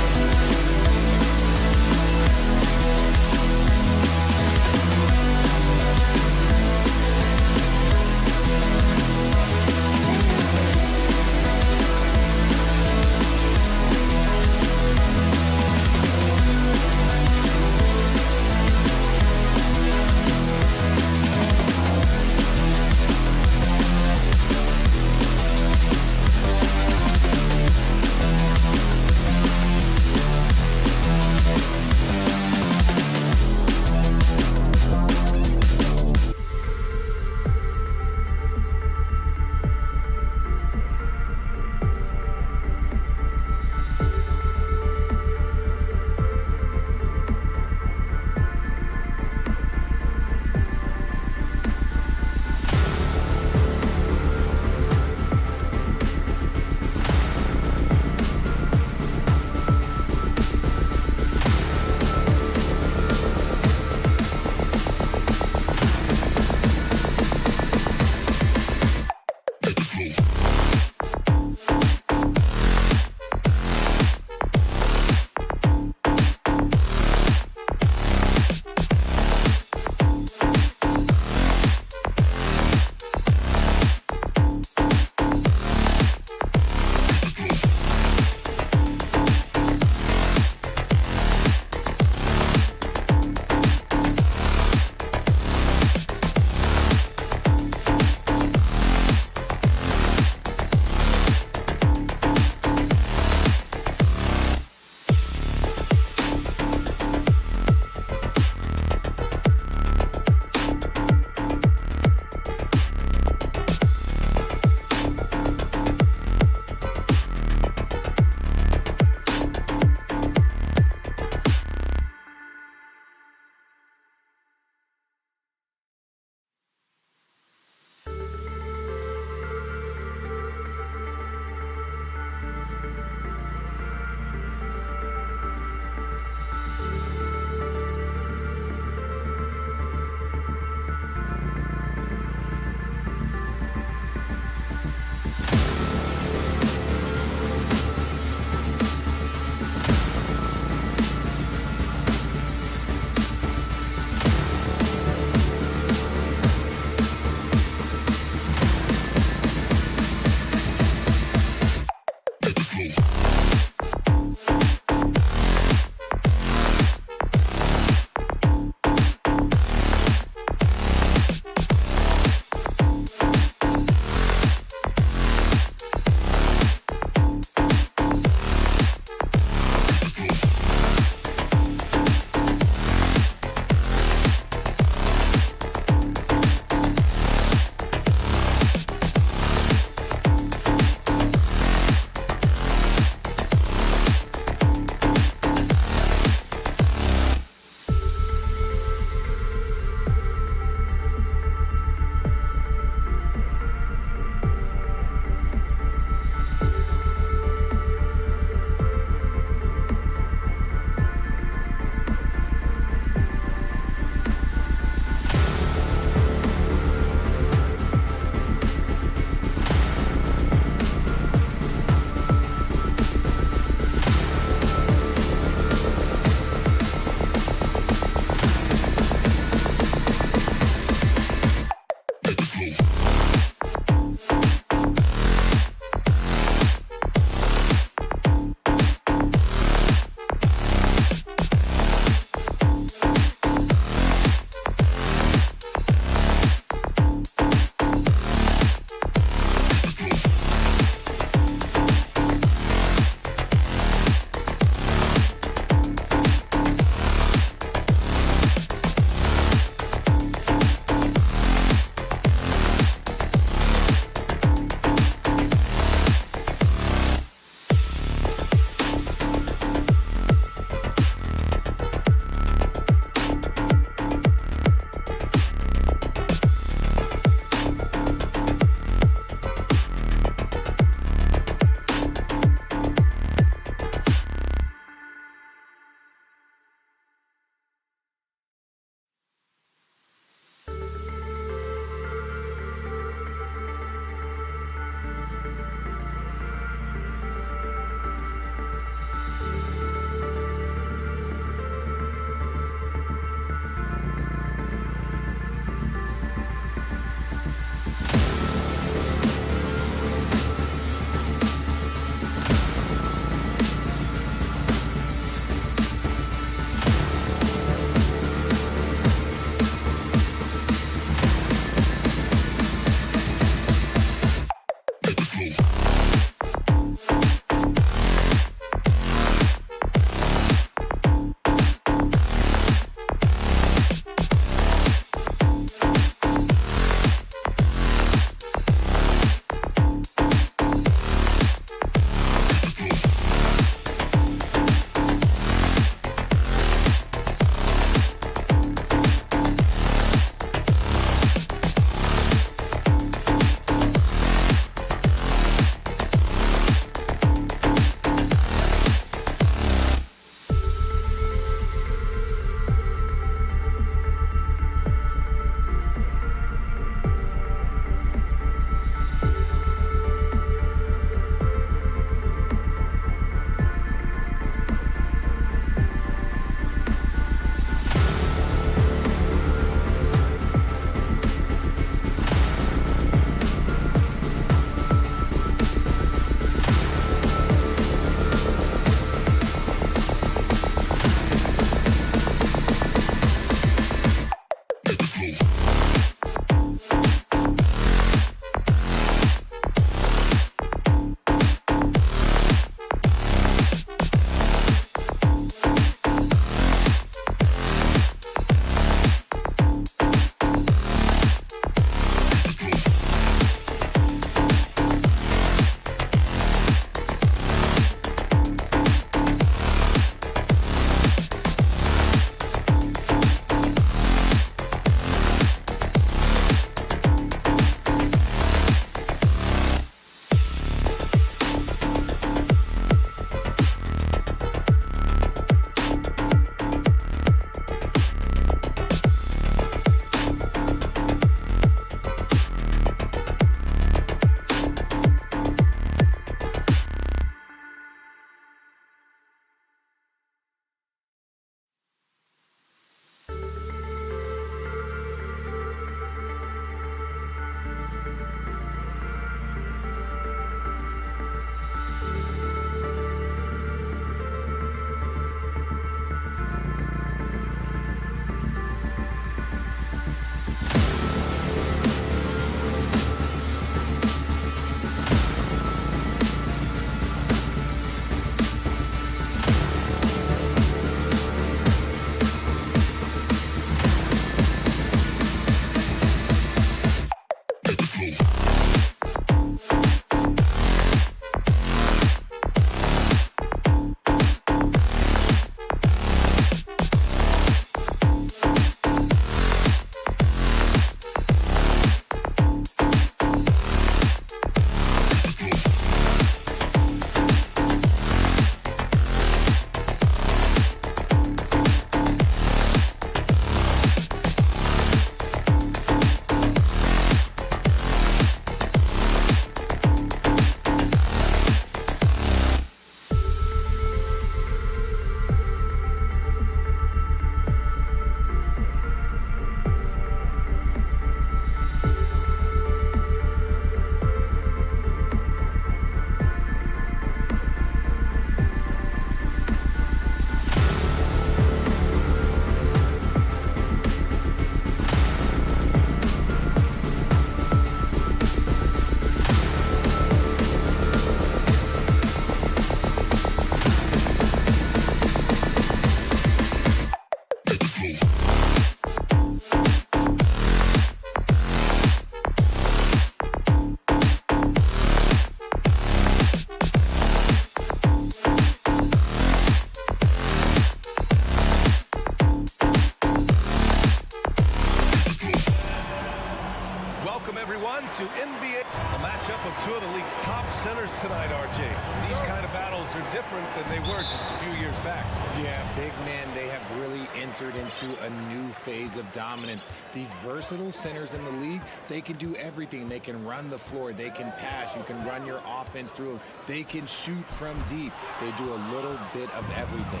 [SPEAKER 8] To NBA, a matchup of two of the league's top centers tonight, RJ. These kind of battles are different than they were just a few years back.
[SPEAKER 13] Yeah, big men, they have really entered into a new phase of dominance. These versatile centers in the league, they can do everything. They can run the floor, they can pass, you can run your offense through them. They can shoot from deep. They do a little bit of everything.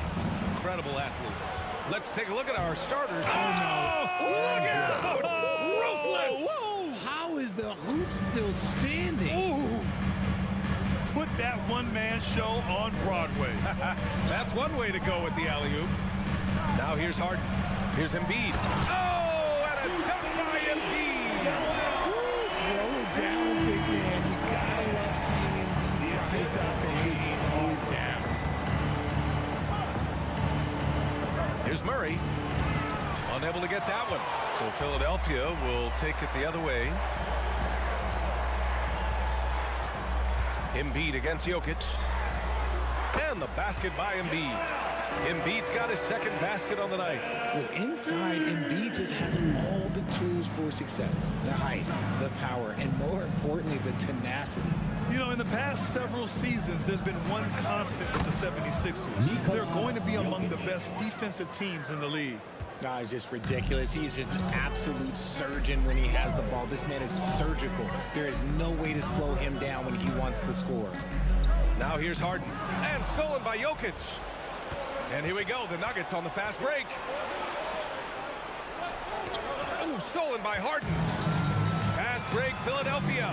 [SPEAKER 8] Incredible athletes. Let's take a look at our starters.
[SPEAKER 13] Oh,
[SPEAKER 8] look out!
[SPEAKER 13] Ruthless! How is the hoop still standing?
[SPEAKER 9] Ooh. Put that one-man show on Broadway.
[SPEAKER 8] That's one way to go with the alley-oop. Now here's Harden. Here's Embiid. Oh, and a dunk by Embiid.
[SPEAKER 13] Throw it down, big man. You gotta love seeing Embiid rise up and just throw it down.
[SPEAKER 8] Here's Murray. Unable to get that one. So Philadelphia will take it the other way. Embiid against Jokic. And the basket by Embiid. Embiid's got his second basket on the night.
[SPEAKER 13] Look, inside, Embiid just has all the tools for success. The height, the power, and more importantly, the tenacity.
[SPEAKER 9] You know, in the past several seasons, there's been one constant with the 76ers. They're going to be among the best defensive teams in the league.
[SPEAKER 13] No, it's just ridiculous. He's just an absolute surgeon when he has the ball. This man is surgical. There is no way to slow him down when he wants to score.
[SPEAKER 8] Now here's Harden. And stolen by Jokic. And here we go. The Nuggets on the fast break. Oh, stolen by Harden. Fast break, Philadelphia.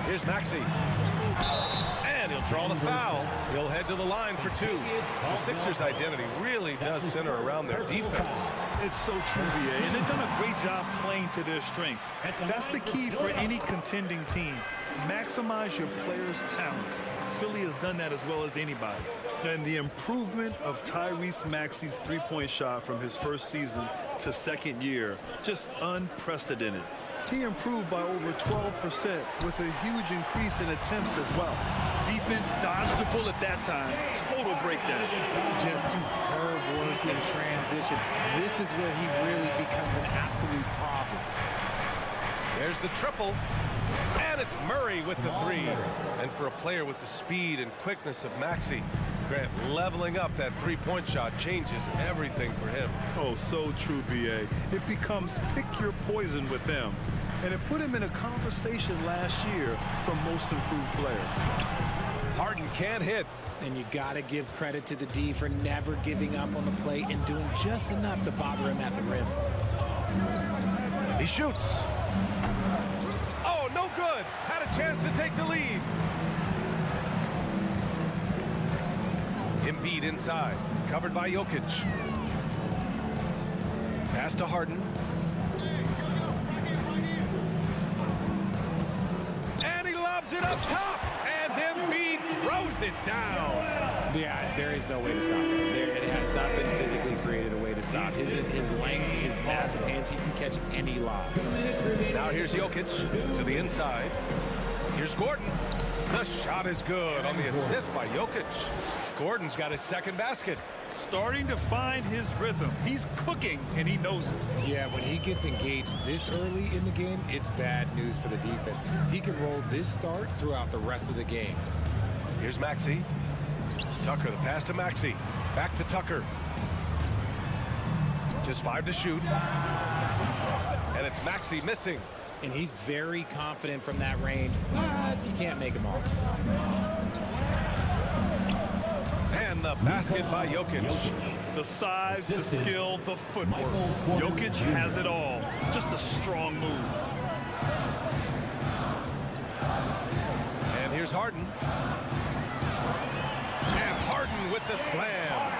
[SPEAKER 8] Here's Maxey. And he'll draw the foul. He'll head to the line for two. The Sixers' identity really does center around their defense.
[SPEAKER 9] It's so true, BA, and they've done a great job playing to their strengths. That's the key for any contending team. Maximize your players' talents. Philly has done that as well as anybody. And the improvement of Tyrese Maxey's three-point shot from his first season to second year, just unprecedented. He improved by over 12% with a huge increase in attempts as well. Defense dodged the bullet that time. Total breakdown.
[SPEAKER 13] Just superb work in transition. This is where he really becomes an absolute problem.
[SPEAKER 8] There's the triple. And it's Murray with the three. And for a player with the speed and quickness of Maxey, Grant, leveling up that three-point shot changes everything for him.
[SPEAKER 9] Oh, so true, BA. It becomes pick your poison with him. And it put him in a conversation last year for most improved player.
[SPEAKER 8] Harden can't hit.
[SPEAKER 13] And you got to give credit to the D for never giving up on the play and doing just enough to bother him at the rim.
[SPEAKER 8] He shoots. Oh, no good. Had a chance to take the lead. Embiid inside. Covered by Jokic. Pass to Harden. And he lobs it up top. And Embiid throws it down.
[SPEAKER 13] Yeah, there is no way to stop it. It has not been physically created a way to stop. His length, his massive hands, he can catch any lob.
[SPEAKER 8] Now here's Jokic to the inside. Here's Gordon. The shot is good on the assist by Jokic. Gordon's got his second basket.
[SPEAKER 9] Starting to find his rhythm. He's cooking, and he knows it.
[SPEAKER 13] Yeah, when he gets engaged this early in the game, it's bad news for the defense. He can roll this start throughout the rest of the game.
[SPEAKER 8] Here's Maxey. Tucker, the pass to Maxey. Back to Tucker. Just 5 to shoot. And it's Maxey missing.
[SPEAKER 13] And he's very confident from that range, but you can't make him off.
[SPEAKER 8] And the basket by Jokic.
[SPEAKER 9] The size, the skill, the footwork. Jokic has it all. Just a strong move.
[SPEAKER 8] And here's Harden. And Harden with the slam.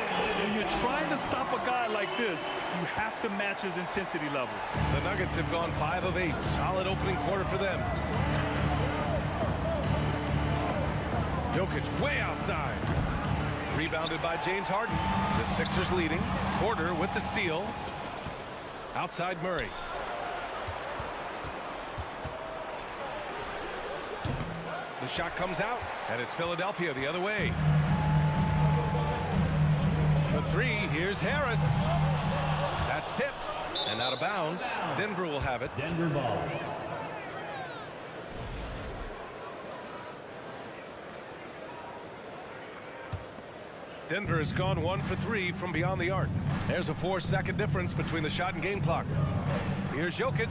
[SPEAKER 9] When you're trying to stop a guy like this, you have to match his intensity level.
[SPEAKER 8] The Nuggets have gone 5 of 8. Solid opening quarter for them. Jokic way outside. Rebounded by James Harden. The Sixers leading. Porter with the steal. Outside Murray. The shot comes out, and it's Philadelphia the other way. For three, here's Harris. That's tipped and out of bounds. Denver will have it.
[SPEAKER 6] Denver ball.
[SPEAKER 8] Denver has gone 1 for 3 from beyond the arc. There's a 4-second difference between the shot and game clock. Here's Jokic.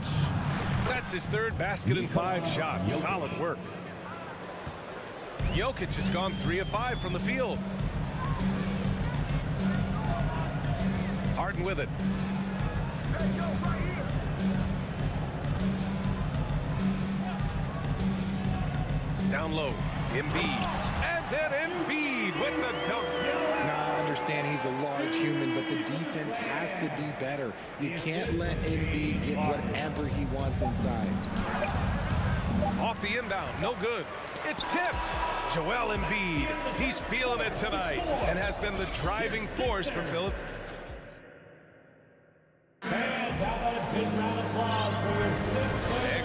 [SPEAKER 8] That's his third basket in 5 shots. Solid work. Jokic has gone 3 of 5 from the field. Harden with it. Down low. Embiid. And then Embiid with the dunk.
[SPEAKER 13] Now, I understand he's a large human, but the defense has to be better. You can't let Embiid get whatever he wants inside.
[SPEAKER 8] Off the inbound. No good. It's tipped. Joel Embiid. He's feeling it tonight and has been the driving force for Philip. And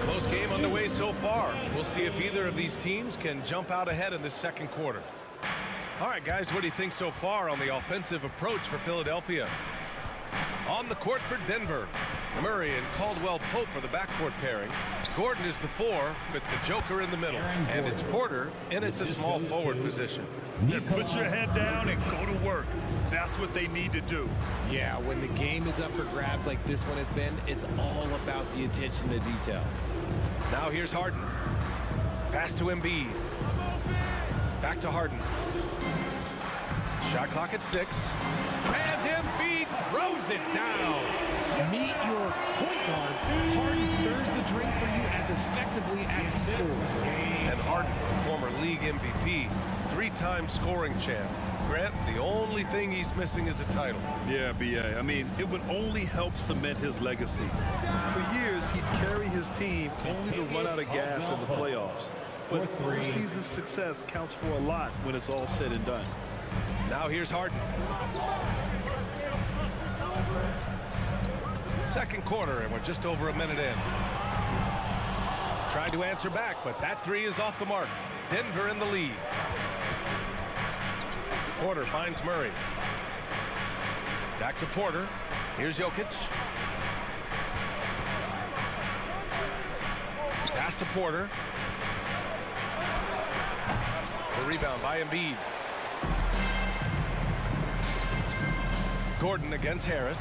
[SPEAKER 8] close game underway so far. We'll see if either of these teams can jump out ahead in the second quarter. All right, guys, what do you think so far on the offensive approach for Philadelphia? On the court for Denver, Murray and Caldwell-Pope are the backcourt pairing. Gordon is the 4 with the Joker in the middle. And it's Porter in at the small forward position.
[SPEAKER 9] And put your head down and go to work. That's what they need to do.
[SPEAKER 13] Yeah, when the game is up for grabs like this one has been, it's all about the attention to detail.
[SPEAKER 8] Now here's Harden. Pass to Embiid. Back to Harden. Shot clock at 6. And Embiid throws it down.
[SPEAKER 13] Meet your point guard. Harden stirs the drink for you as effectively as he scores.
[SPEAKER 8] And Harden, former league MVP, 3-time scoring champ. Grant, the only thing he's missing is a title.
[SPEAKER 9] Yeah, B.A. I mean, it would only help cement his legacy. For years, he'd carry his team only to run out of gas in the playoffs. But postseason success counts for a lot when it's all said and done.
[SPEAKER 8] Now here's Harden. Second quarter, and we're just over a minute in. Trying to answer back, but that 3 is off the mark. Denver in the lead. Porter finds Murray. Back to Porter. Here's Jokic. Pass to Porter. The rebound by Embiid. Gordon against Harris.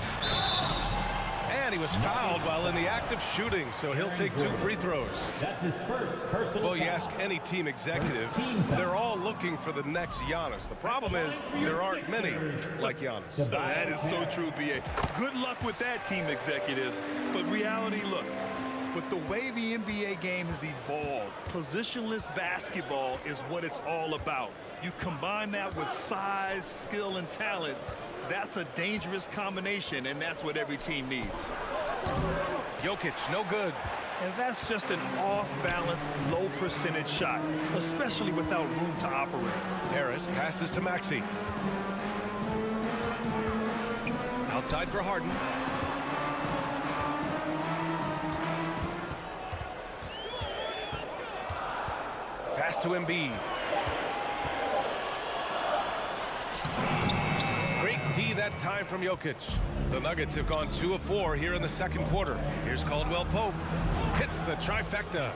[SPEAKER 8] And he was fouled while in the act of shooting, so he'll take 2 free throws.
[SPEAKER 6] That's his first personal
[SPEAKER 8] Well, you ask any team executive, they're all looking for the next Giannis. The problem is there aren't many like Giannis.
[SPEAKER 9] That is so true, B.A. Good luck with that, team executives. But reality, look, with the way the NBA game has evolved, positionless basketball is what it's all about. You combine that with size, skill, and talent. That's a dangerous combination, and that's what every team needs.
[SPEAKER 8] Jokic, no good.
[SPEAKER 9] And that's just an off-balance, low-percentage shot, especially without room to operate.
[SPEAKER 8] Harris passes to Maxey. Outside for Harden. Pass to Embiid. Great D that time from Jokic. The Nuggets have gone 2 of 4 here in the second quarter. Here's Caldwell-Pope. Hits the trifecta.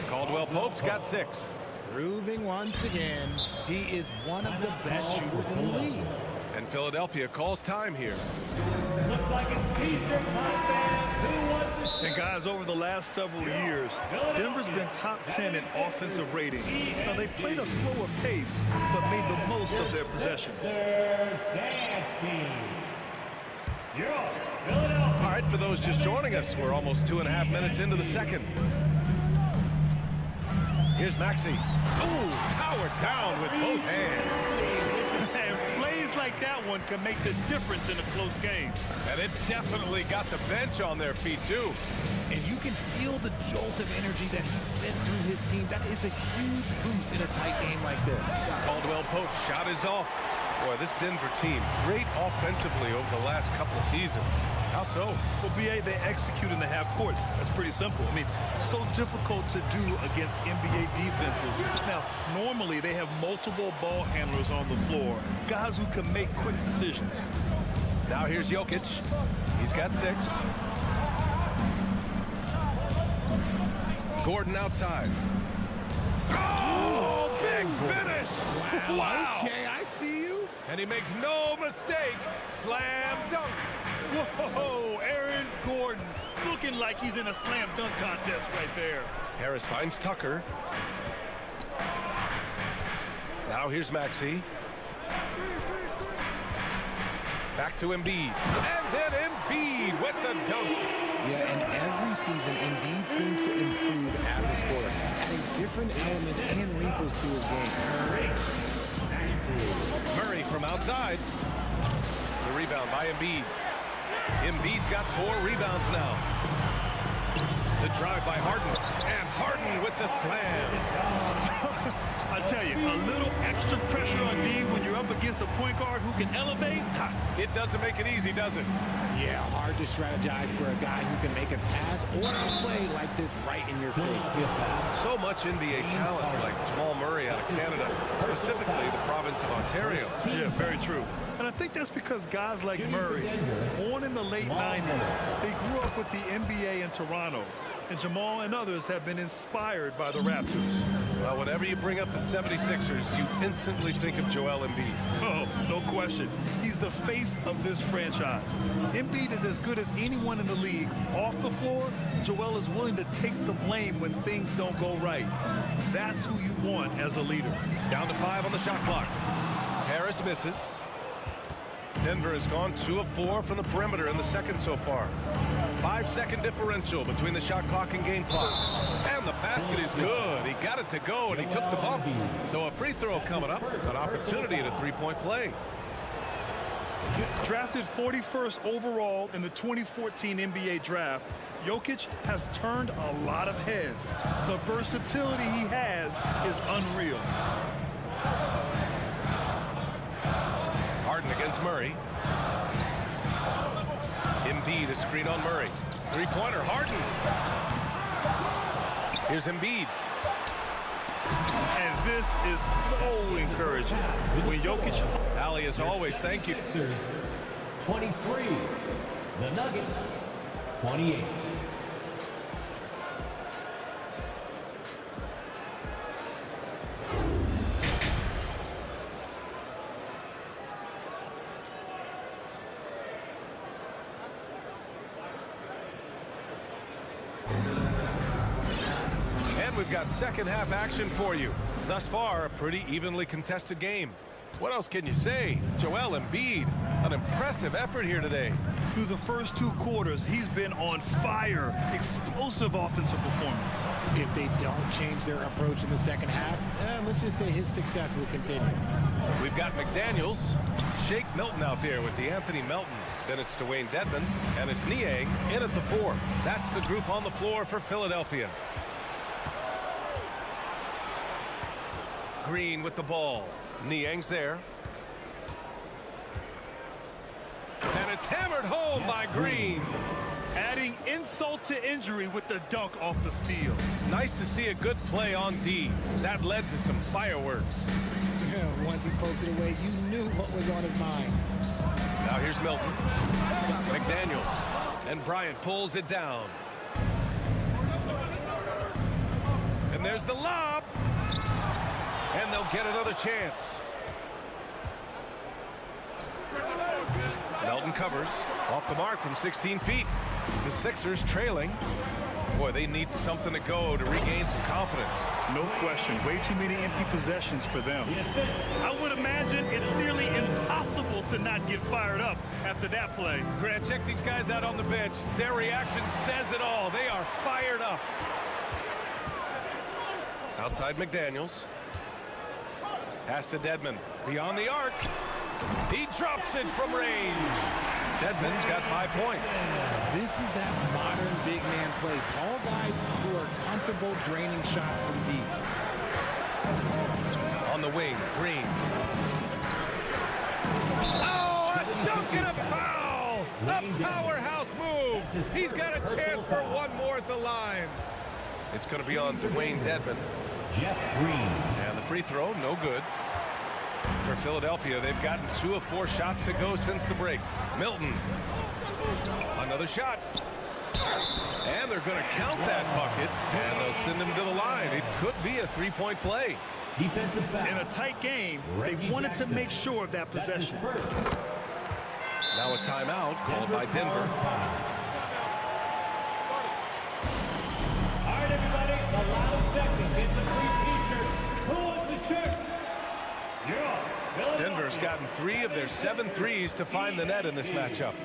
[SPEAKER 8] Caldwell-Pope's got 6.
[SPEAKER 13] Proving once again, he is one of the best shooters in the league.
[SPEAKER 8] And Philadelphia calls time here.
[SPEAKER 6] Looks like it's T-shirt time, fans. Who wants to
[SPEAKER 9] And guys, over the last several years, Denver's been top 10 in offensive rating. Now, they played a slower pace, but made the most of their possessions.
[SPEAKER 8] All right, for those just joining us, we're almost 2.5 minutes into the second. Here's Maxey. Ooh, powered down with both hands.
[SPEAKER 9] And plays like that one can make the difference in a close game.
[SPEAKER 8] And it definitely got the bench on their feet, too.
[SPEAKER 13] And you can feel the jolt of energy that he sent through his team. That is a huge boost in a tight game like this.
[SPEAKER 8] Caldwell-Pope's shot is off. Boy, this Denver team, great offensively over the last couple of seasons. How so?
[SPEAKER 9] Well, BA, they execute in the half courts. That's pretty simple. I mean, so difficult to do against NBA defenses. Now, normally they have multiple ball handlers on the floor, guys who can make quick decisions.
[SPEAKER 8] Now here's Jokic. He's got 6. Gordon outside. Oh, big finish! Wow.
[SPEAKER 13] Okay, I see you.
[SPEAKER 8] And he makes no mistake. Slam dunk.
[SPEAKER 9] Whoa, Aaron Gordon looking like he's in a slam dunk contest right there.
[SPEAKER 8] Harris finds Tucker. Now here's Maxey. Back to Embiid. And then Embiid with the dunk.
[SPEAKER 13] Yeah, and every season, Embiid seems to improve as a scorer, adding different elements and wrinkles to his game.
[SPEAKER 8] Murray from outside. The rebound by Embiid. Embiid's got 4 rebounds now. The drive by Harden. And Harden with the slam.
[SPEAKER 9] I tell you, a little extra pressure on D when you're up against a point guard who can elevate.
[SPEAKER 8] It doesn't make it easy, does it?
[SPEAKER 13] Yeah, hard to strategize for a guy who can make a pass or a play like this right in your face.
[SPEAKER 8] So much NBA talent like Jamal Murray out of Canada, specifically the province of Ontario.
[SPEAKER 9] Yeah, very true. And I think that's because guys like Murray, born in the late 90s, they grew up with the NBA in Toronto. And Jamal and others have been inspired by the Raptors.
[SPEAKER 8] Well, whenever you bring up the 76ers, you instantly think of Joel Embiid.
[SPEAKER 9] Oh, no question. He's the face of this franchise. Embiid is as good as anyone in the league. Off the floor, Joel is willing to take the blame when things don't go right. That's who you want as a leader.
[SPEAKER 8] Down to 5 on the shot clock. Harris misses. Denver has gone 2 of 4 from the perimeter in the second so far. 5-second differential between the shot clock and game clock. And the basket is good. He got it to go, and he took the bump. So a free throw coming up. An opportunity at a 3-point play.
[SPEAKER 9] Drafted 41st overall in the 2014 NBA draft, Jokic has turned a lot of heads. The versatility he has is unreal.
[SPEAKER 8] Harden against Murray. Embiid, a screen on Murray. 3-pointer, Harden. Here's Embiid.
[SPEAKER 9] And this is so encouraging. When Jokic...
[SPEAKER 8] Ali, as always, thank you.
[SPEAKER 6] 23. The Nuggets, 28.
[SPEAKER 8] We've got second half action for you. Thus far, a pretty evenly contested game. What else can you say? Joel Embiid, an impressive effort here today.
[SPEAKER 9] Through the first 2 quarters, he's been on fire. Explosive offensive performance.
[SPEAKER 13] If they don't change their approach in the second half, let's just say his success will continue.
[SPEAKER 8] We've got McDaniels, Shake Milton out there with the Anthony Melton. Then it's Dwayne Dedmon, and it's Niang in at the 4. That's the group on the floor for Philadelphia. Green with the ball. Niang's there. And it's hammered home by Green.
[SPEAKER 9] Adding insult to injury with the dunk off the steal.
[SPEAKER 8] Nice to see a good play on D. That led to some fireworks.
[SPEAKER 13] Once he poked it away, you knew what was on his mind.
[SPEAKER 8] Now here's Milton. McDaniels. And Bryant pulls it down. And there's the lob. And they'll get another chance. Melton covers. Off the mark from 16 feet. The Sixers trailing. Boy, they need something to go to regain some confidence.
[SPEAKER 9] No question. Way too many empty possessions for them. I would imagine it's nearly impossible to not get fired up after that play.
[SPEAKER 8] Grant, check these guys out on the bench. Their reaction says it all. They are fired up. Outside McDaniels. Pass to Dedmon. Beyond the arc. He drops it from range. Dedmon's got 5 points.
[SPEAKER 13] This is that modern big man play. Tall guys who are comfortable draining shots from deep.
[SPEAKER 8] On the wing, Green. Oh, a dunk and a foul! A powerhouse move! He's got a chance for one more at the line. It's going to be on Dwayne Dedmon. And the free throw, no good. For Philadelphia, they've gotten 2 of 4 shots to go since the break. Milton. Another shot. And they're going to count that bucket, and they'll send him to the line. It could be a 3-point play.
[SPEAKER 9] Defensive foul. In a tight game, they wanted to make sure of that possession.
[SPEAKER 8] Now a timeout called by Denver.
[SPEAKER 6] All right, everybody, the last second gets a free t-shirt. Who wants the shirt? You're up.
[SPEAKER 8] Denver's gotten 3 of their 7 threes to find the net in this matchup.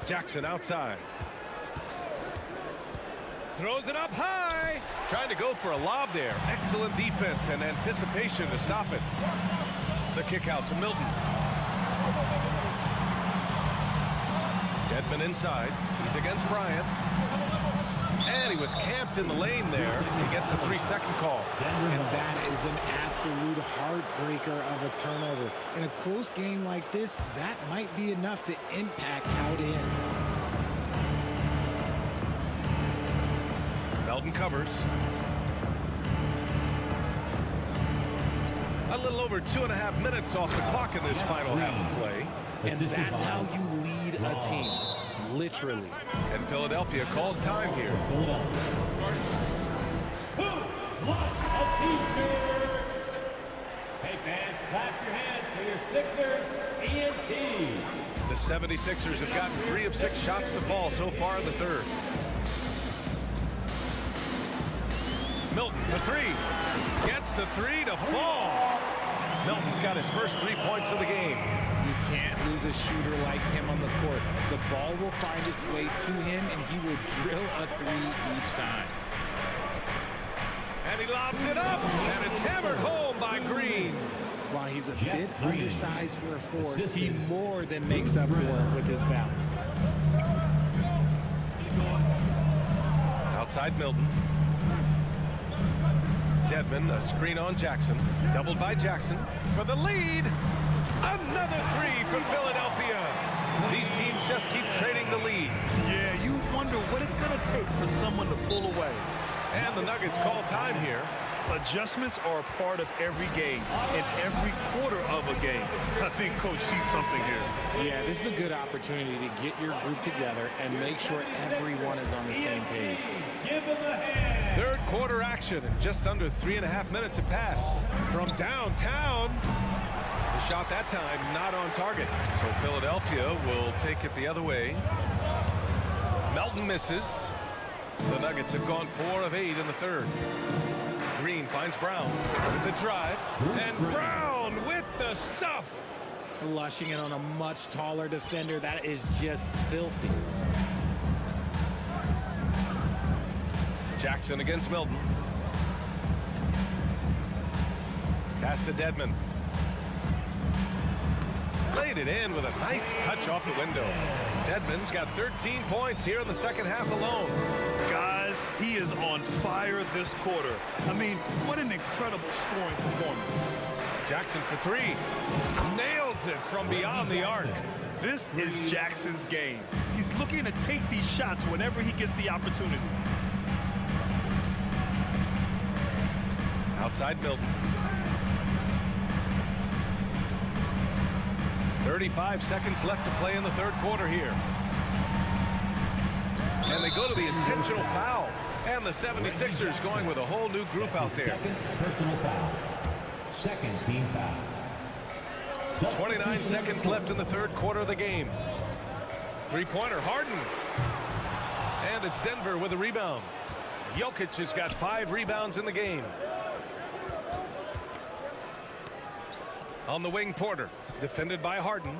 [SPEAKER 8] Jackson outside. Throws it up high. Trying to go for a lob there. Excellent defense and anticipation to stop it. The kick out to Milton. Dedmon inside. He's against Bryant. And he was camped in the lane there. He gets a 3-second call.
[SPEAKER 13] And that is an absolute heartbreaker of a turnover. In a close game like this, that might be enough to impact how it ends.
[SPEAKER 8] Melton covers. A little over 2.5 minutes off the clock in this final half of play.
[SPEAKER 13] And that's how you lead a team. Literally.
[SPEAKER 8] And Philadelphia calls time here.
[SPEAKER 6] Hey fans, clap your hands for your Sixers ENT.
[SPEAKER 8] The 76ers have gotten 3 of 6 shots to fall so far in the third. Milton for 3. Gets the 3 to fall. Milton's got his first 3 points of the game.
[SPEAKER 13] You can't lose a shooter like him on the court. The ball will find its way to him, and he will drill a 3 each time.
[SPEAKER 8] And he lobs it up, and it's hammered home by Green.
[SPEAKER 13] While he's a bit undersized for a 4, he more than makes up for it with his bounce.
[SPEAKER 8] Outside Milton. Dedmon, a screen on Jackson. Doubled by Jackson for the lead. Another 3 for Philadelphia. These teams just keep trading the lead.
[SPEAKER 9] Yeah, you wonder what it's going to take for someone to pull away.
[SPEAKER 8] And the Nuggets call time here.
[SPEAKER 9] Adjustments are a part of every game, in every quarter of a game. I think Coach sees something here.
[SPEAKER 13] Yeah, this is a good opportunity to get your group together and make sure everyone is on the same page.
[SPEAKER 6] Give him a hand.
[SPEAKER 8] Third quarter action, and just under 3.5 minutes have passed. From downtown, the shot that time not on target. So Philadelphia will take it the other way. Melton misses. The Nuggets have gone 4 of 8 in the third. Green finds Brown with the drive, and Brown with the stuff.
[SPEAKER 13] Flushing it on a much taller defender. That is just filthy.
[SPEAKER 8] Jackson against Milton. Pass to Dedmon. Laid it in with a nice touch off the window. Dedmon's got 13 points here in the second half alone.
[SPEAKER 9] Guys, he is on fire this quarter. I mean, what an incredible scoring performance.
[SPEAKER 8] Jackson for 3. Nails it from beyond the arc.
[SPEAKER 9] This is Jackson's game. He's looking to take these shots whenever he gets the opportunity.
[SPEAKER 8] Outside Milton. 35 seconds left to play in the third quarter here. And they go to the intentional foul. And the 76ers going with a whole new group out there.
[SPEAKER 6] Second personal foul. Second team foul.
[SPEAKER 8] 29 seconds left in the third quarter of the game. Three-pointer, Harden. And it's Denver with a rebound. Jokic has got 5 rebounds in the game. On the wing, Porter, defended by Harden.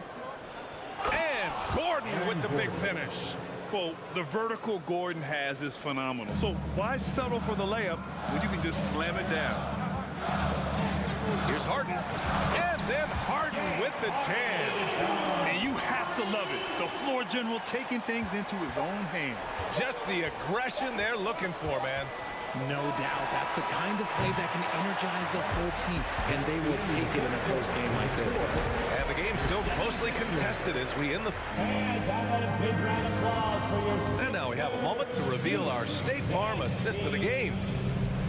[SPEAKER 8] And Gordon with the big finish.
[SPEAKER 9] Well, the vertical Gordon has is phenomenal. So why settle for the layup when you can just slam it down?
[SPEAKER 8] Here's Harden. And then Harden with the jam.
[SPEAKER 9] And you have to love it. The floor general taking things into his own hands.
[SPEAKER 8] Just the aggression they're looking for, man.
[SPEAKER 13] No doubt. That's the kind of play that can energize the whole team, and they will take it in a close game like this.
[SPEAKER 8] And the game's still closely contested as we end the... And now we have a moment to reveal our State Farm assist of the game.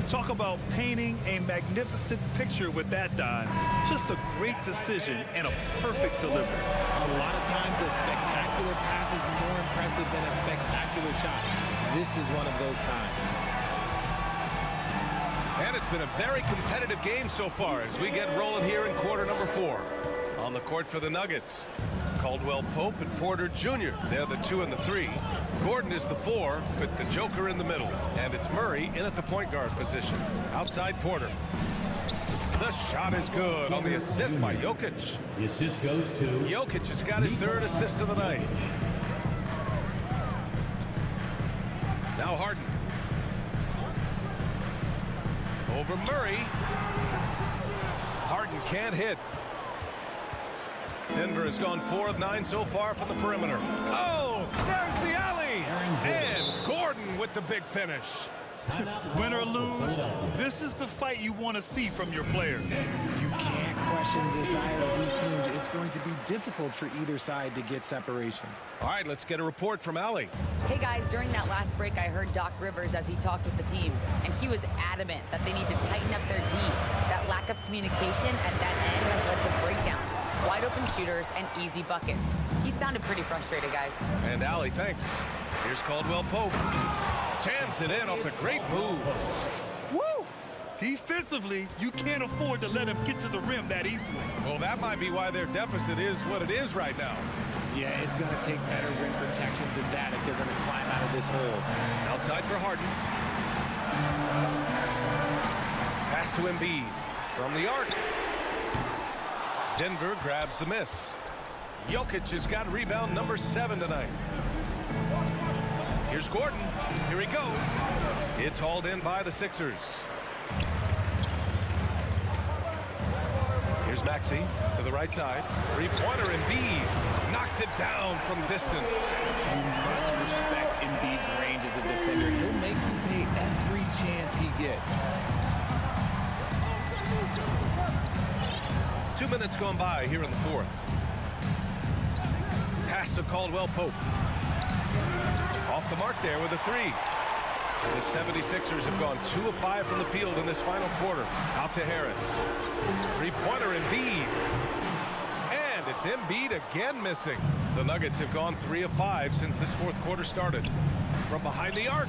[SPEAKER 9] Talk about painting a magnificent picture with that dime. Just a great decision and a perfect delivery.
[SPEAKER 13] A lot of times a spectacular pass is more impressive than a spectacular shot. This is one of those times.
[SPEAKER 8] And it's been a very competitive game so far as we get rolling here in quarter number 4. On the court for the Nuggets, Caldwell Pope and Porter Jr. They're the 2 and the 3. Gordon is the 4 with the Joker in the middle. And it's Murray in at the point guard position. Outside Porter. The shot is good on the assist by Jokic.
[SPEAKER 6] The assist goes to...
[SPEAKER 8] Jokic has got his 3rd assist of the night. Now Harden. Over Murray. Harden can't hit. Denver has gone 4 of 9 so far from the perimeter. Oh, there's the alley. And Gordon with the big finish.
[SPEAKER 9] Win or lose, this is the fight you want to see from your players.
[SPEAKER 13] You can't question the desire of these teams. It's going to be difficult for either side to get separation.
[SPEAKER 8] All right, let's get a report from Allie.
[SPEAKER 14] Hey guys, during that last break, I heard Doc Rivers as he talked with the team, and he was adamant that they need to tighten up their D. That lack of communication at that end has led to breakdowns, wide open shooters, and easy buckets. He sounded pretty frustrated, guys.
[SPEAKER 8] And Allie, thanks. Here's Caldwell Pope. Jams it in off the great move.
[SPEAKER 9] Woo! Defensively, you can't afford to let him get to the rim that easily.
[SPEAKER 8] Well, that might be why their deficit is what it is right now.
[SPEAKER 13] Yeah, it's going to take better rim protection than that if they're going to climb out of this hole.
[SPEAKER 8] Outside for Harden. Pass to Embiid from the arc. Denver grabs the miss. Jokic has got rebound number 7 tonight. Here's Gordon. Here he goes. It's hauled in by the Sixers. Here's Maxey to the right side. Three-pointer. Embiid knocks it down from distance.
[SPEAKER 13] You must respect Embiid's range as a defender. He'll make you pay every chance he gets.
[SPEAKER 8] 2 minutes gone by here in the 4th. Pass to Caldwell Pope. Off the mark there with a 3. The 76ers have gone 2 of 5 from the field in this final quarter. Out to Harris. Three-pointer Embiid. And it's Embiid again missing. The Nuggets have gone 3 of 5 since this 4th quarter started. From behind the arc.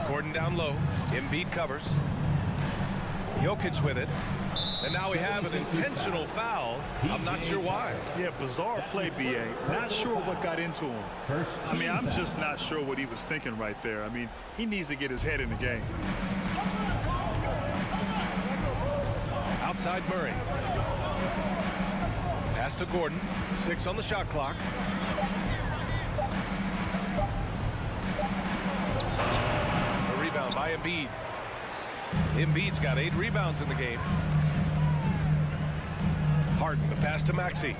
[SPEAKER 8] Gordon down low. Embiid covers. Jokic with it. And now we have an intentional foul. I'm not sure why.
[SPEAKER 9] Yeah, bizarre play, B.A. Not sure what got into him. I mean, I'm just not sure what he was thinking right there. I mean, he needs to get his head in the game.
[SPEAKER 8] Outside Murray. Pass to Gordon. 6 on the shot clock. A rebound by Embiid. Embiid's got 8 rebounds in the game. Harden, the pass to Maxey.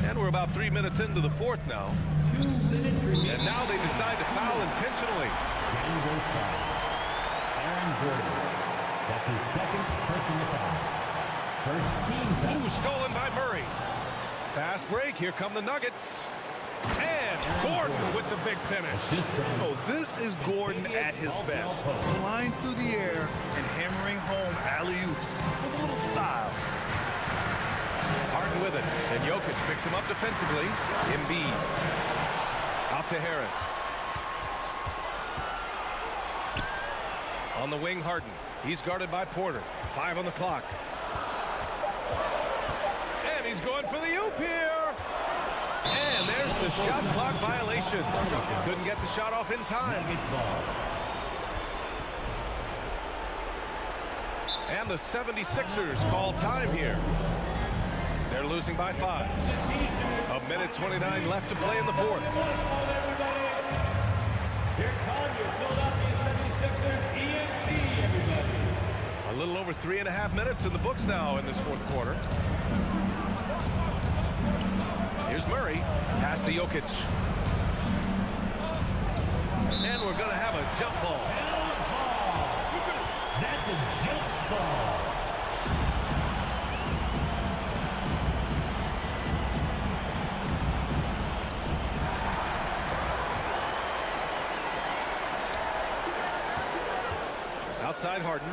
[SPEAKER 8] And we're about 3 minutes into the 4th now.
[SPEAKER 6] 2 minutes remaining.
[SPEAKER 8] And now they decide to foul intentionally.
[SPEAKER 6] Aaron Gordon. That's his 2nd personal foul. First team foul.
[SPEAKER 8] Ooh, stolen by Murray. Fast break. Here come the Nuggets. And Gordon with the big finish.
[SPEAKER 9] Oh, this is Gordon at his best. Flying through the air and hammering home alley-oops with a little style.
[SPEAKER 8] Harden with it. And Jokic picks him up defensively. Embiid. Out to Harris. On the wing, Harden. He's guarded by Porter. 5 on the clock. And he's going for the oop here. And there's the shot clock violation. Couldn't get the shot off in time. And the 76ers call time here. They're losing by 5. 1:29 left to play in the 4th.
[SPEAKER 6] Here come your Philadelphia 76ers EMT, everybody.
[SPEAKER 8] A little over 3.5 minutes in the books now in this 4th quarter. Here's Murray. Pass to Jokic. And we're going to have a jump ball.
[SPEAKER 6] That's a jump ball.
[SPEAKER 8] Outside Harden.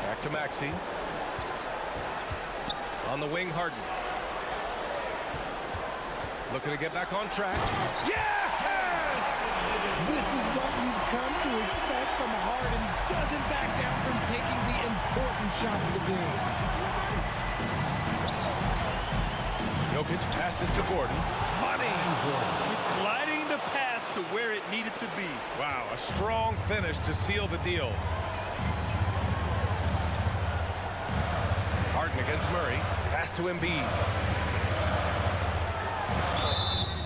[SPEAKER 8] Back to Maxey. On the wing, Harden. Looking to get back on track.
[SPEAKER 13] Yes! This is what you've come to expect from Harden. Doesn't back down from taking the important shots of the game.
[SPEAKER 8] Jokic passes to Gordon. Money!
[SPEAKER 9] Gliding the pass to where it needed to be.
[SPEAKER 8] Wow, a strong finish to seal the deal. Harden against Murray. Pass to Embiid.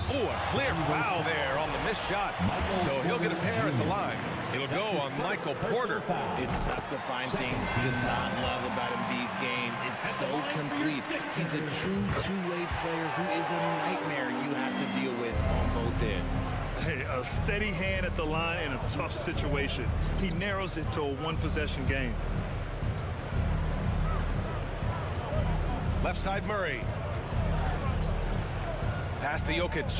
[SPEAKER 8] Oh, a clear foul there on the missed shot. So he'll get a pair at the line. It'll go on Michael Porter.
[SPEAKER 13] It's tough to find things to not love about Embiid's game. It's so complete. He's a true two-way player who is a nightmare you have to deal with on both ends.
[SPEAKER 9] Hey, a steady hand at the line in a tough situation. He narrows it to a one-possession game.
[SPEAKER 8] Left side Murray. Pass to Jokic.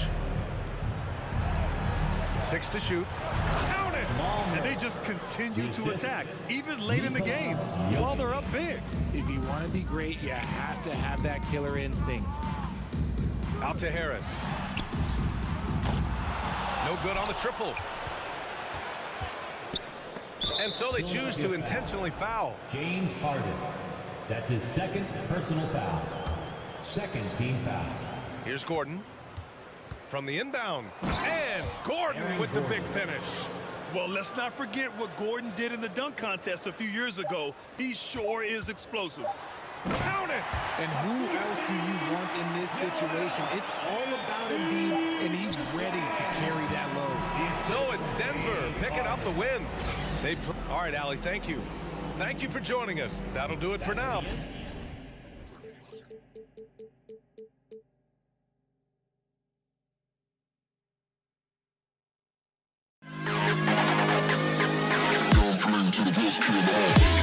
[SPEAKER 8] 6 to shoot.
[SPEAKER 9] Count it! And they just continue to attack, even late in the game, while they're up big.
[SPEAKER 13] If you want to be great, you have to have that killer instinct.
[SPEAKER 8] Out to Harris. No good on the triple. And so they choose to intentionally foul.
[SPEAKER 6] James Harden. That's his second personal foul. Second team foul.
[SPEAKER 8] Here's Gordon. From the inbound. And Gordon with the big finish.
[SPEAKER 9] Well, let's not forget what Gordon did in the dunk contest a few years ago. He sure is explosive.
[SPEAKER 8] Count it!
[SPEAKER 13] And who else do you want in this situation? It's all about Embiid, and he's ready to carry that load.
[SPEAKER 8] So it's Denver picking up the win. All right, Allie, thank you. Thank you for joining us. That'll do it for now.
[SPEAKER 7] To the best CLA.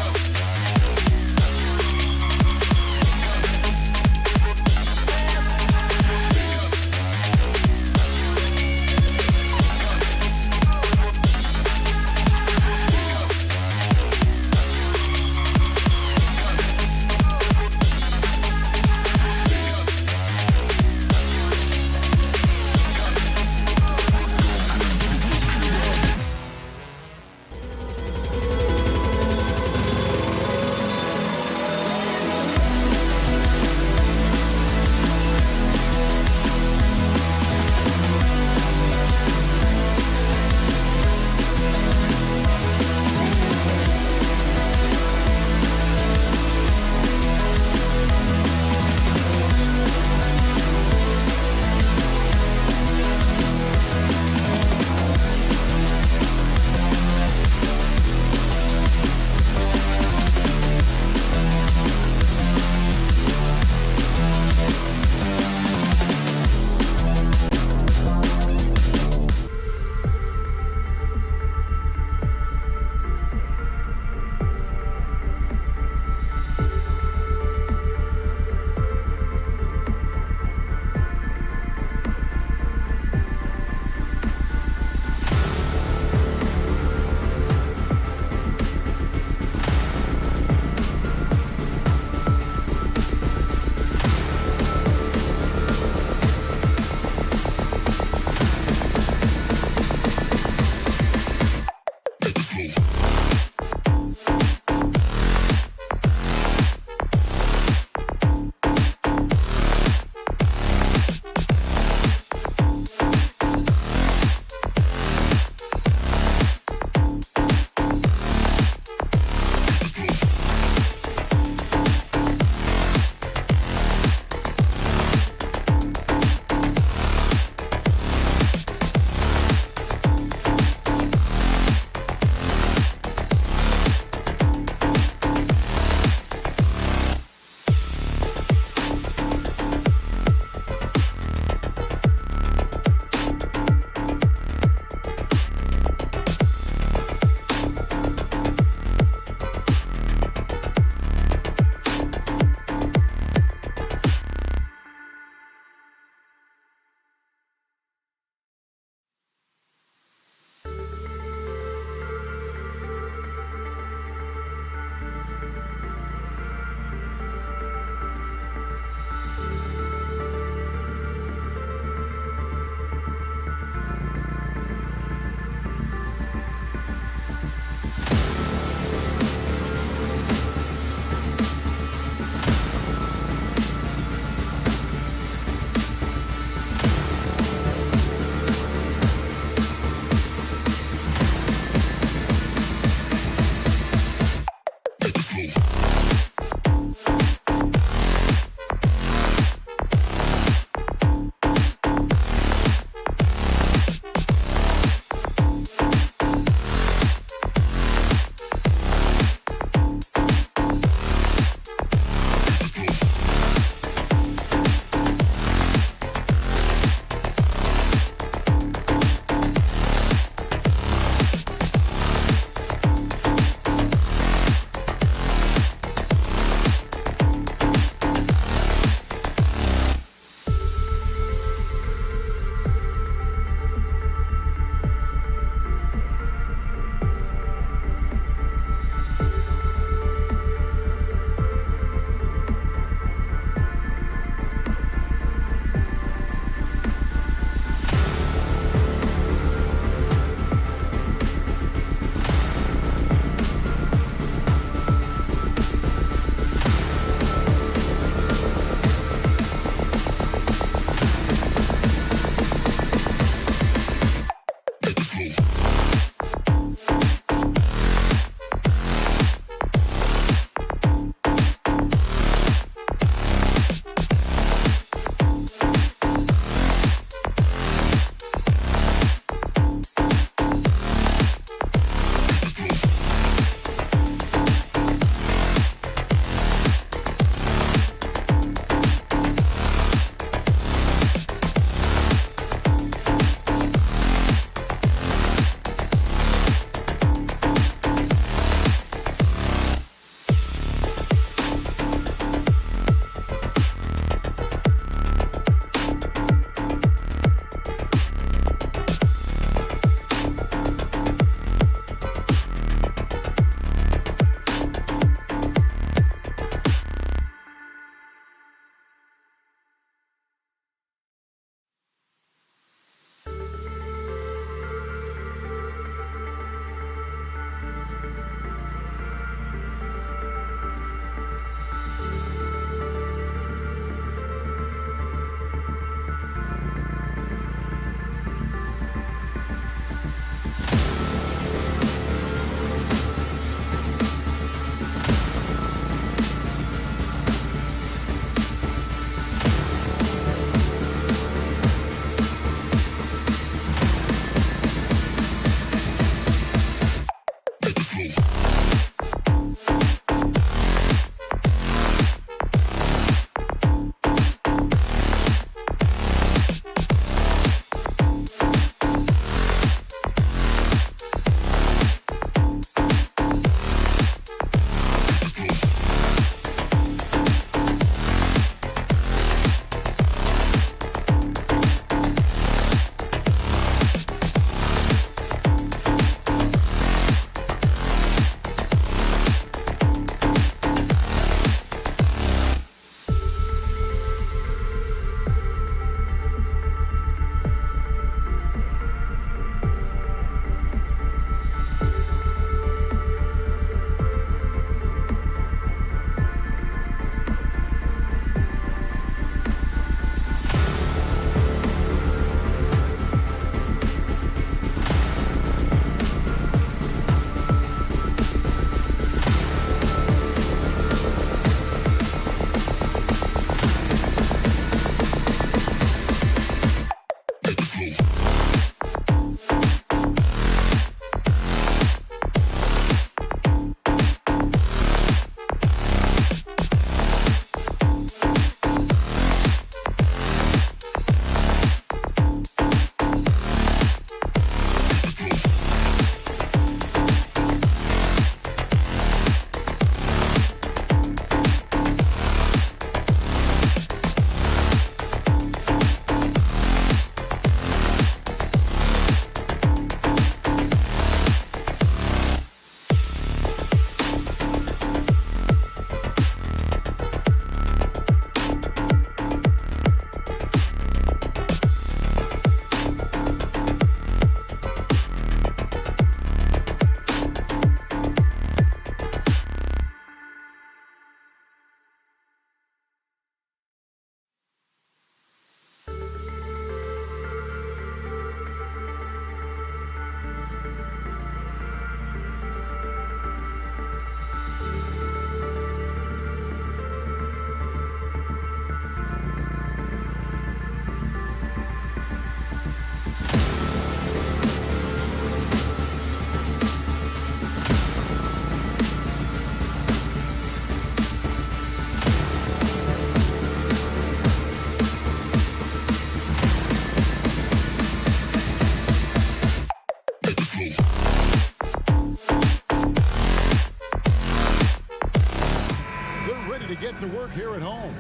[SPEAKER 1] get to work here at home.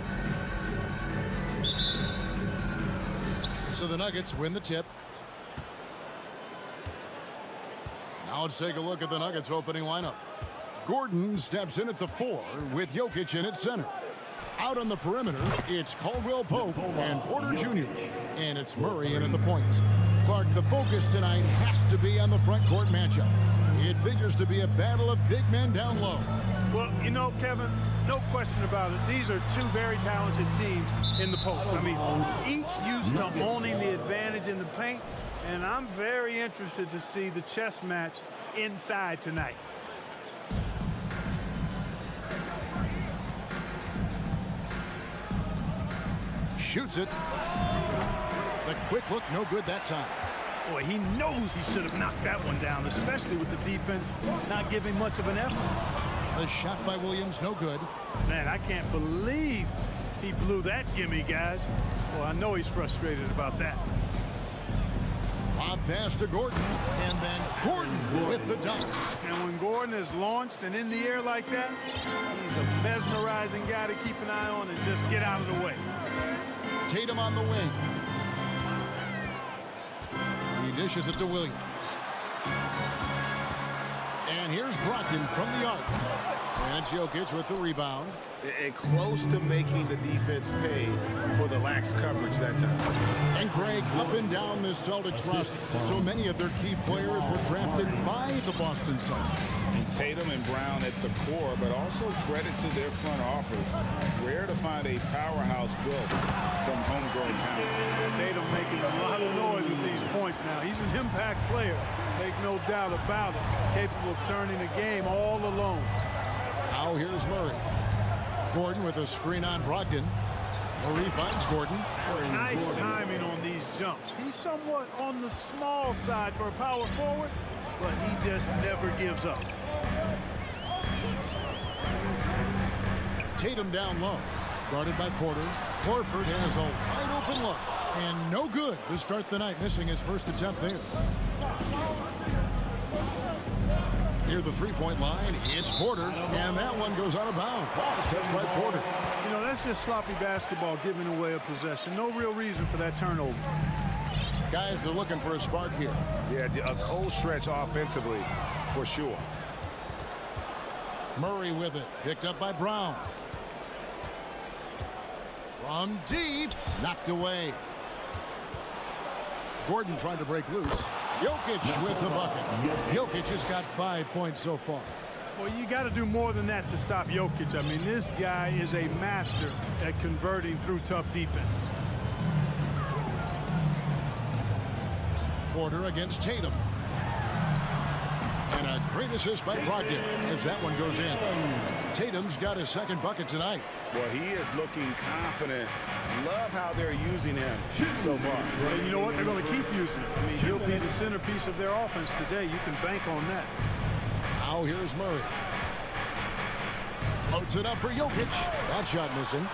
[SPEAKER 1] So the Nuggets win the tip. Now let's take a look at the Nuggets opening lineup. Gordon steps in at the 4 with Jokic in at center. Out on the perimeter, it's Caldwell Pope and Porter Jr. And it's Murray in at the points. Clark, the focus tonight has to be on the front court matchup. It figures to be a battle of big men down low.
[SPEAKER 3] Well, you know, Kevin, no question about it. These are two very talented teams in the post. I mean, each used to owning the advantage in the paint, and I'm very interested to see the chess match inside tonight.
[SPEAKER 1] Shoots it. The quick look, no good that time.
[SPEAKER 3] Boy, he knows he should have knocked that one down, especially with the defense not giving much of an effort.
[SPEAKER 1] The shot by Williams, no good.
[SPEAKER 3] Man, I can't believe he blew that gimme, guys. Well, I know he's frustrated about that.
[SPEAKER 1] Lob pass to Gordon, and then Gordon with the dunk.
[SPEAKER 3] And when Gordon is launched and in the air like that, he's a mesmerizing guy to keep an eye on and just get out of the way.
[SPEAKER 1] Tatum on the wing. He dishes it to Williams. And here's Brogdon from the arc. And Jokic with the rebound.
[SPEAKER 4] And close to making the defense pay for the lax coverage that time.
[SPEAKER 1] And Greg, up and down this Celtics roster, so many of their key players were drafted by the Boston Celtics.
[SPEAKER 2] And Tatum and Brown at the core, but also credit to their front office. Rare to find a powerhouse built from homegrown talent.
[SPEAKER 3] Tatum making a lot of noise with these points now. He's an impact player, make no doubt about it. Capable of turning the game all alone.
[SPEAKER 1] Now here's Murray. Gordon with a screen on Brogdon. Murray finds Gordon.
[SPEAKER 3] Nice timing on these jumps. He's somewhat on the small side for a power forward, but he just never gives up.
[SPEAKER 1] Tatum down low. Guarded by Porter. Horford has a wide open look. And no good to start the night, missing his first attempt there. Near the three-point line, it's Porter, and that one goes out of bounds. It's touched by Porter.
[SPEAKER 3] You know, that's just sloppy basketball, giving away a possession. No real reason for that turnover.
[SPEAKER 1] Guys are looking for a spark here.
[SPEAKER 4] Yeah, a cold stretch offensively, for sure.
[SPEAKER 1] Murray with it, picked up by Brown. From deep, knocked away. Gordon trying to break loose. Jokic with the bucket. Jokic has got 5 points so far.
[SPEAKER 3] Well, you got to do more than that to stop Jokic. I mean, this guy is a master at converting through tough defense.
[SPEAKER 1] Porter against Tatum. And a great assist by Brogdon as that one goes in. Tatum's got his second bucket tonight.
[SPEAKER 4] Well, he is looking confident. Love how they're using him so far.
[SPEAKER 3] Well, you know what? They're going to keep using him. I mean, he'll be the centerpiece of their offense today. You can bank on that.
[SPEAKER 1] Now here's Murray. Floats it up for Jokic. That shot missing.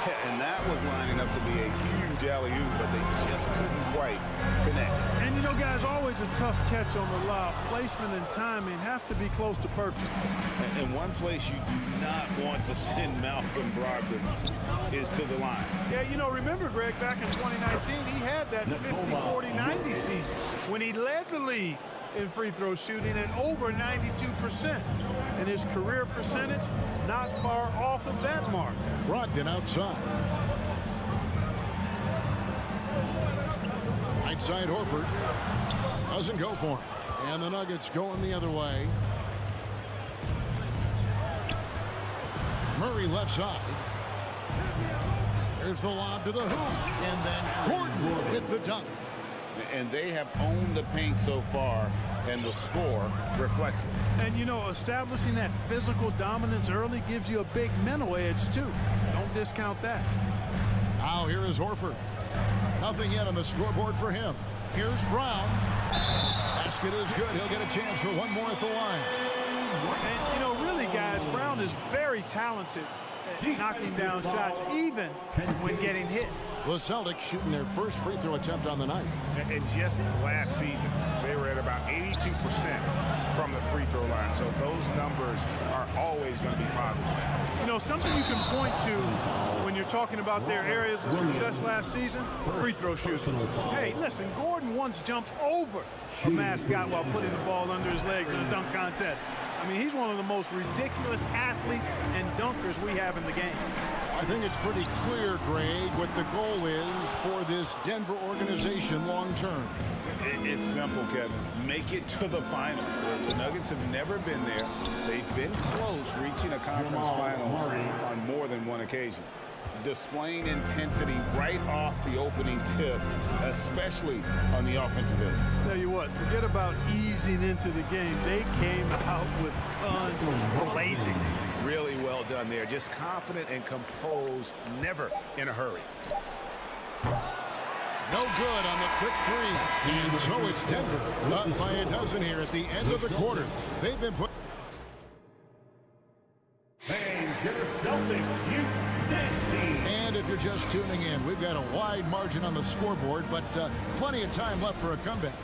[SPEAKER 4] Yeah, and that was lining up to be a huge alley-oop, but they just couldn't quite connect.
[SPEAKER 3] And, you know, guys, always a tough catch on the lob. Placement and timing have to be close to perfect.
[SPEAKER 4] And one place you do not want to send Malcolm Brogdon is to the line.
[SPEAKER 3] Yeah, you know, remember, Greg, back in 2019, he had that 50-40-90 season when he led the league in free throw shooting at over 92%. And his career percentage not far off of that mark.
[SPEAKER 1] Brogdon outside. Right side Horford. Doesn't go for him. And the Nuggets going the other way. Murray left side. There's the lob to the hoop. And then Gordon with the dunk.
[SPEAKER 4] And they have owned the paint so far, and the score reflects it.
[SPEAKER 3] And, you know, establishing that physical dominance early gives you a big mental edge, too. Don't discount that.
[SPEAKER 1] Now here is Horford. Nothing yet on the scoreboard for him. Here's Brown. Basket is good. He'll get a chance for one more at the line.
[SPEAKER 3] And, you know, really, guys, Brown is very talented at knocking down shots, even when getting hit.
[SPEAKER 1] The Celtics shooting their first free throw attempt on the night.
[SPEAKER 4] And just last season, they were at about 82% from the free throw line. So those numbers are always going to be positive.
[SPEAKER 3] You know, something you can point to when you're talking about their areas of success last season, free throw shooting. Hey, listen, Gordon once jumped over a mascot while putting the ball under his legs in a dunk contest. I mean, he's one of the most ridiculous athletes and dunkers we have in the game.
[SPEAKER 1] I think it's pretty clear, Greg, what the goal is for this Denver organization long term.
[SPEAKER 4] It's simple, Kevin. Make it to the finals. The Nuggets have never been there. They've been close reaching a conference finals on more than one occasion. Displaying intensity right off the opening tip, especially on the offensive end.
[SPEAKER 3] Tell you what, forget about easing into the game. They came out with guns blazing.
[SPEAKER 4] Really well done there. Just confident and composed, never in a hurry.
[SPEAKER 1] No good on the quick three. And so it's Denver up by a dozen here at the end of the quarter. They've been put. And if you're just tuning in, we've got a wide margin on the scoreboard, but plenty of time left for a comeback.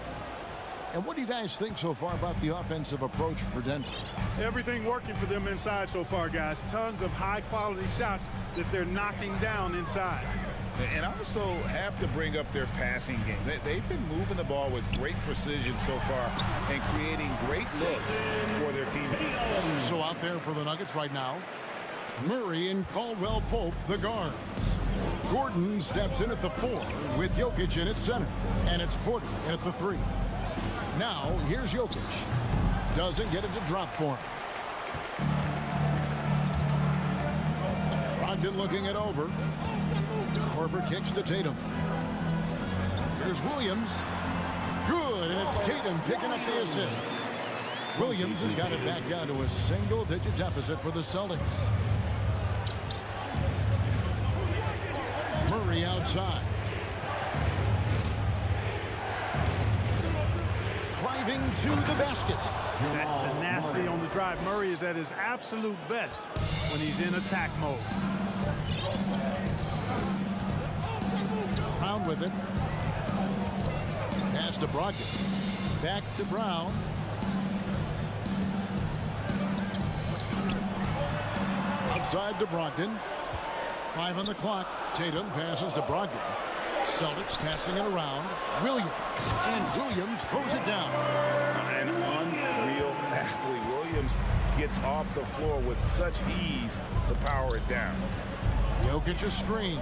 [SPEAKER 1] And what do you guys think so far about the offensive approach for Denver?
[SPEAKER 3] Everything working for them inside so far, guys. Tons of high-quality shots that they're knocking down inside.
[SPEAKER 4] And also have to bring up their passing game. They've been moving the ball with great precision so far and creating great looks for their teammates.
[SPEAKER 1] So out there for the Nuggets right now, Murray and Caldwell Pope, the guards. Gordon steps in at the 4 with Jokic in at center. And it's Porter in at the 3. Now, here's Jokic. Doesn't get it to drop for him. Brogdon looking it over. Horford kicks to Tatum. Here's Williams. Good, and it's Tatum picking up the assist. Williams has got it back down to a single-digit deficit for the Celtics. Murray outside. Driving to the basket.
[SPEAKER 3] That tenacity on the drive. Murray is at his absolute best when he's in attack mode.
[SPEAKER 1] Brown with it. Pass to Brogdon. Back to Brown. Outside to Brogdon. 5 on the clock. Tatum passes to Brogdon. Celtics passing it around. Williams. And Williams throws it down.
[SPEAKER 4] An unreal athlete. Williams gets off the floor with such ease to power it down.
[SPEAKER 1] Jokic a screen.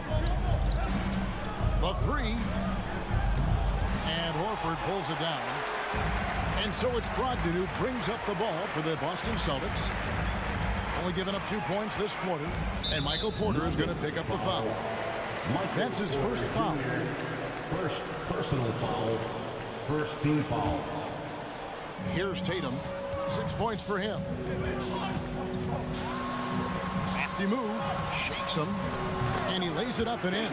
[SPEAKER 1] The 3. And Horford pulls it down. And so it's Brogdon who brings up the ball for the Boston Celtics. Only giving up 2 points this quarter. And Michael Porter is going to pick up the foul. That's his first foul.
[SPEAKER 6] First personal foul. First team foul.
[SPEAKER 1] Here's Tatum. 6 points for him. Crafty move. Shakes him. And he lays it up and in.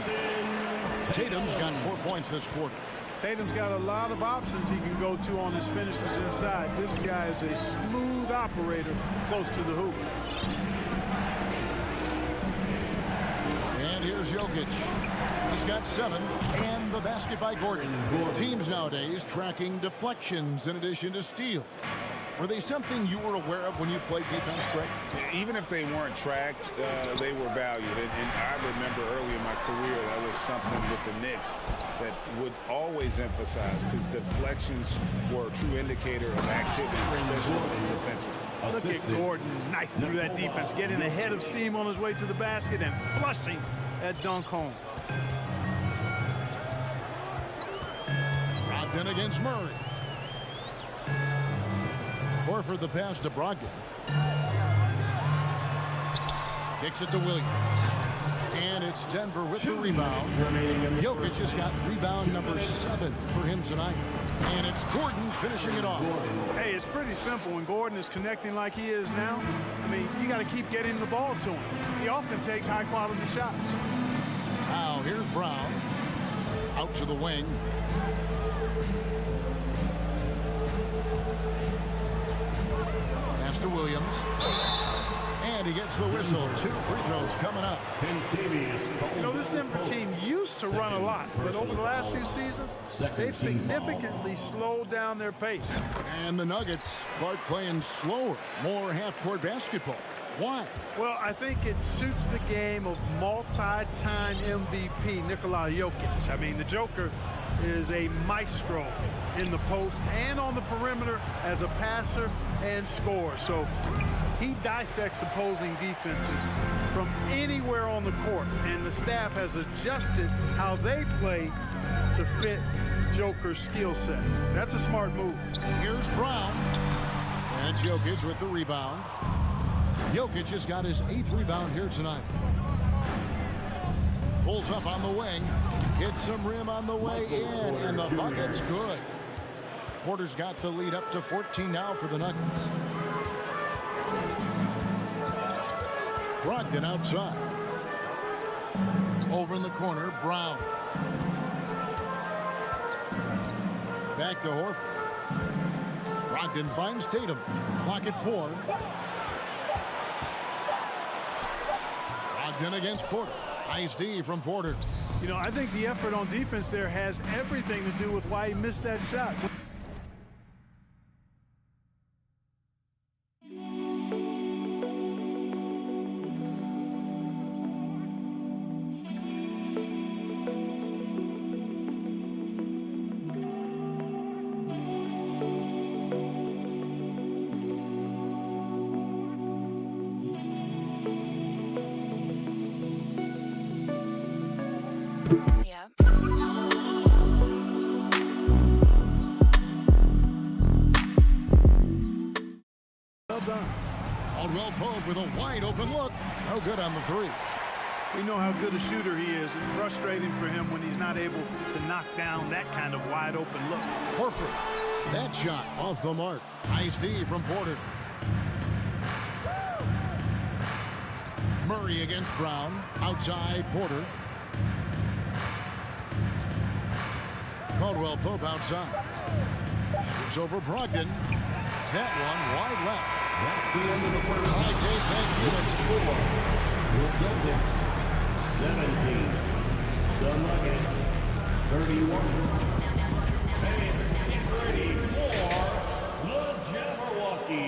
[SPEAKER 1] Tatum's got 4 points this quarter.
[SPEAKER 3] Tatum's got a lot of options he can go to on his finishes inside. This guy is a smooth operator close to the hoop.
[SPEAKER 1] And here's Jokic. He's got 7. And the basket by Gordon. Teams nowadays tracking deflections in addition to steal. Were they something you were aware of when you played defense, Greg?
[SPEAKER 4] Even if they weren't tracked, they were valued. And I remember early in my career, that was something with the Knicks that would always emphasize, because deflections were a true indicator of activity, especially defensively.
[SPEAKER 3] Look at Gordon knife through that defense, getting ahead of steam on his way to the basket and flushing that dunk home.
[SPEAKER 1] Brogdon against Murray. Horford the pass to Brogdon. Kicks it to Williams. And it's Denver with the rebound. Jokic just got rebound number 7 for him tonight. And it's Gordon finishing it off.
[SPEAKER 3] Hey, it's pretty simple. When Gordon is connecting like he is now, I mean, you got to keep getting the ball to him. He often takes high-quality shots.
[SPEAKER 1] Now, here's Brown. Out to the wing. Pass to Williams. And he gets the whistle. 2 free throws coming up.
[SPEAKER 3] You know, this Denver team used to run a lot, but over the last few seasons, they've significantly slowed down their pace.
[SPEAKER 1] And the Nuggets, Clark, playing slower, more half-court basketball. Why?
[SPEAKER 3] Well, I think it suits the game of multi-time MVP Nikola Jokic. I mean, the Joker is a maestro in the post and on the perimeter as a passer and scorer. So he dissects opposing defenses from anywhere on the court, and the staff has adjusted how they play to fit Joker's skill set. That's a smart move.
[SPEAKER 1] Here's Brown. And Jokic with the rebound. Jokic has got his 8th rebound here tonight. Pulls up on the wing. Hits some rim on the way in, and the bucket's good. Porter's got the lead up to 14 now for the Nuggets. Brogdon outside. Over in the corner, Brown. Back to Horford. Brogdon finds Tatum. Clock at 4. Brogdon against Porter. Nice D from Porter.
[SPEAKER 3] You know, I think the effort on defense there has everything to do with why he missed that shot.
[SPEAKER 1] Caldwell Pope with a wide open look. No good on the 3.
[SPEAKER 3] We know how good a shooter he is. It's frustrating for him when he's not able to knock down that kind of wide open look.
[SPEAKER 1] Horford. That shot off the mark. Nice D from Porter. Murray against Brown. Outside Porter. Caldwell Pope outside. Shoots over Brogdon. That one wide left.
[SPEAKER 6] That's the end of the first.
[SPEAKER 1] All right, Dave, thank you. It's
[SPEAKER 6] The Celtics 17. The Nuggets 31. And get ready for the Jabberwocky.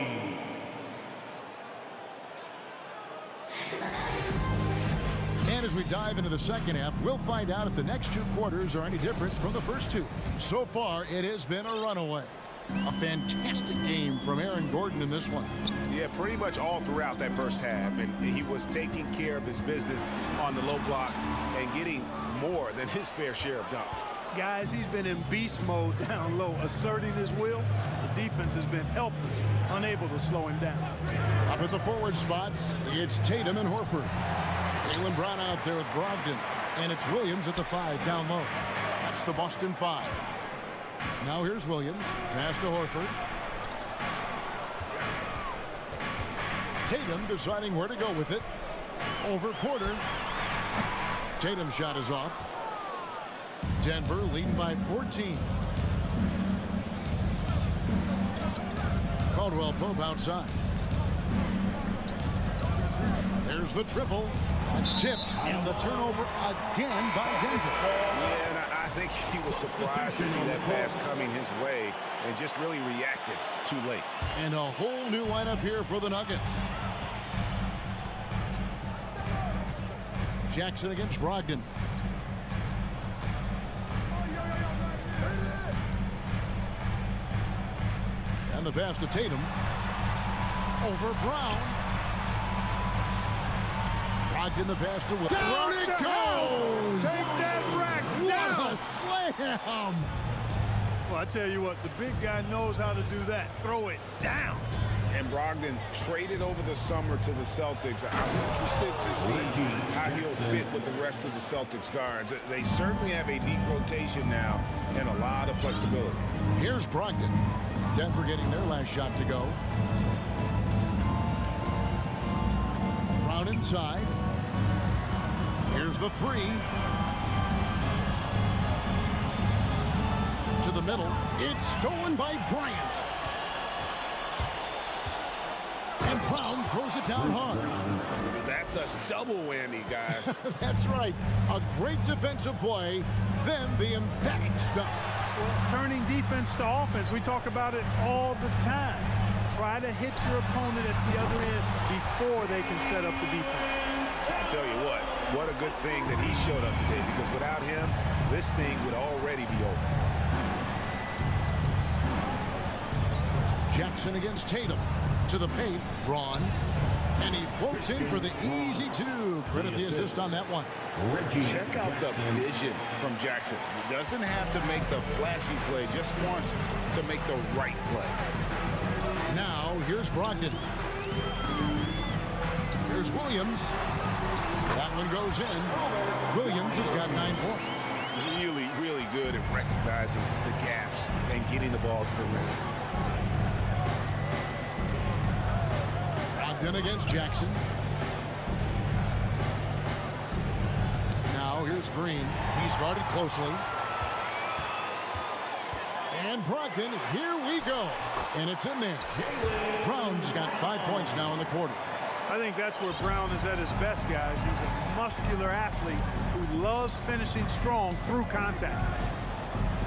[SPEAKER 1] And as we dive into the second half, we'll find out if the next two quarters are any different from the first two. So far, it has been a runaway. A fantastic game from Aaron Gordon in this one.
[SPEAKER 4] Yeah, pretty much all throughout that first half. And he was taking care of his business on the low blocks and getting more than his fair share of dunks.
[SPEAKER 3] Guys, he's been in beast mode down low, asserting his will. The defense has been helpless, unable to slow him down.
[SPEAKER 1] Up at the forward spots, it's Tatum and Horford. Jaylen Brown out there with Brogdon. And it's Williams at the 5 down low. That's the Boston 5. Now here's Williams. Pass to Horford. Tatum deciding where to go with it. Over Porter. Tatum's shot is off. Denver leading by 14. Caldwell Pope outside. There's the triple. It's tipped, and the turnover again by Denver.
[SPEAKER 4] Yeah, and I think he was surprised to see that pass coming his way and just really reacted too late.
[SPEAKER 1] And a whole new lineup here for the Nuggets. Jackson against Brogdon. And the pass to Tatum. Over Brown. Brogdon the pass to Will. Down it goes!
[SPEAKER 3] Take that rack down!
[SPEAKER 1] What a slam!
[SPEAKER 3] Well, I tell you what, the big guy knows how to do that. Throw it down.
[SPEAKER 4] And Brogdon traded over the summer to the Celtics. I'm interested to see how he'll fit with the rest of the Celtics guards. They certainly have a deep rotation now and a lot of flexibility.
[SPEAKER 1] Here's Brogdon. Denver getting their last shot to go. Brown inside. Here's the 3. To the middle. It's stolen by Bryant. And Brown throws it down hard.
[SPEAKER 4] That's a double whammy, guys.
[SPEAKER 1] That's right. A great defensive play, then the emphatic stuff.
[SPEAKER 3] Well, turning defense to offense, we talk about it all the time. Try to hit your opponent at the other end before they can set up the defense.
[SPEAKER 4] I'll tell you what a good thing that he showed up today, because without him, this thing would already be over.
[SPEAKER 1] Jackson against Tatum. To the paint, Braun. And he floats in for the easy 2. Credit the assist on that one.
[SPEAKER 4] Check out the vision from Jackson. He doesn't have to make the flashy play, just wants to make the right play.
[SPEAKER 1] Now, here's Brogdon. Here's Williams. That one goes in. Williams has got 9 points.
[SPEAKER 4] Really, really good at recognizing the gaps and getting the ball to the rim.
[SPEAKER 1] Brogdon against Jackson. Now here's Green. He's guarded closely. And Brogdon, here we go. And it's in there. Brown's got 5 points now in the quarter.
[SPEAKER 3] I think that's where Brown is at his best, guys. He's a muscular athlete who loves finishing strong through contact.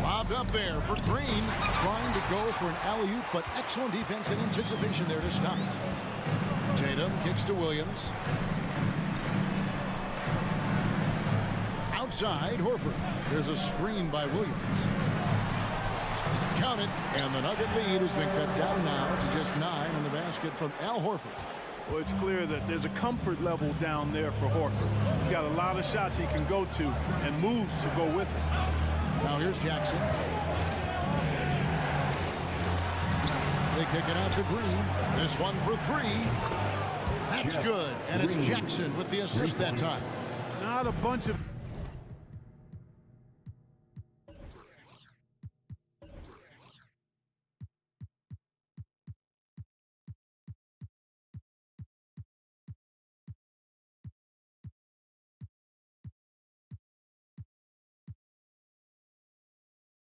[SPEAKER 1] Lobbed up there for Green, trying to go for an alley-oop, but excellent defense and anticipation there to stop it. Tatum kicks to Williams. Outside, Horford. There's a screen by Williams. Count it, and the Nugget lead has been cut down now to just 9 on the basket from Al Horford.
[SPEAKER 3] Well, it's clear that there's a comfort level down there for Horford. He's got a lot of shots he can go to and moves to go with it.
[SPEAKER 1] Now here's Jackson. They kick it out to Green. This one for 3. That's good, and it's Jackson with the assist that time.
[SPEAKER 3] Not a bunch of...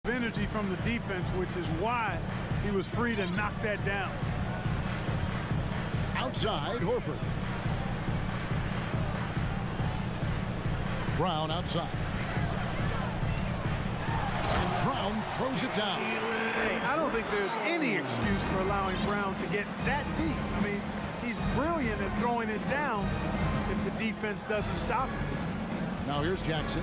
[SPEAKER 3] energy from the defense, which is why he was free to knock that down.
[SPEAKER 1] outside, Horford. Brown outside. And Brown throws it down.
[SPEAKER 3] Hey, I don't think there's any excuse for allowing Brown to get that deep. I mean, he's brilliant at throwing it down if the defense doesn't stop him.
[SPEAKER 1] Now here's Jackson.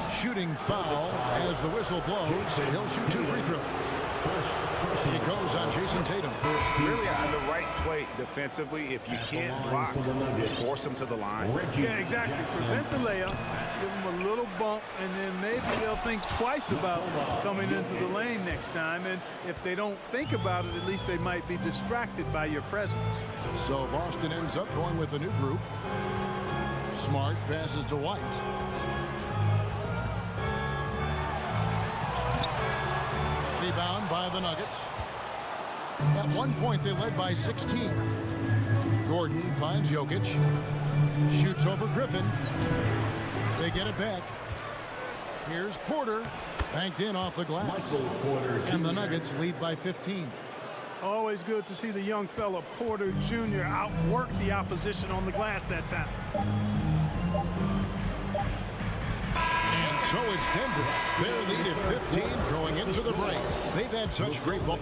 [SPEAKER 1] Shooting foul as the whistle blows. He'll shoot 2 free throws. It goes on Jason Tatum.
[SPEAKER 4] Really on the right play defensively. If you can't block, force them to the line.
[SPEAKER 3] Yeah, exactly. Prevent the layup, give them a little bump, and then maybe they'll think twice about coming into the lane next time. And if they don't think about it, at least they might be distracted by your presence.
[SPEAKER 1] So Boston ends up going with a new group. Smart passes to White. Rebound by the Nuggets. At one point, they led by 16. Gordon finds Jokic. Shoots over Griffin. They get it back. Here's Porter. Banked in off the glass. And the Nuggets lead by 15.
[SPEAKER 3] Always good to see the young fella Porter Jr. outwork the opposition on the glass that time.
[SPEAKER 1] And so is Denver. Their lead at 15 going into the break. They've had such great ball.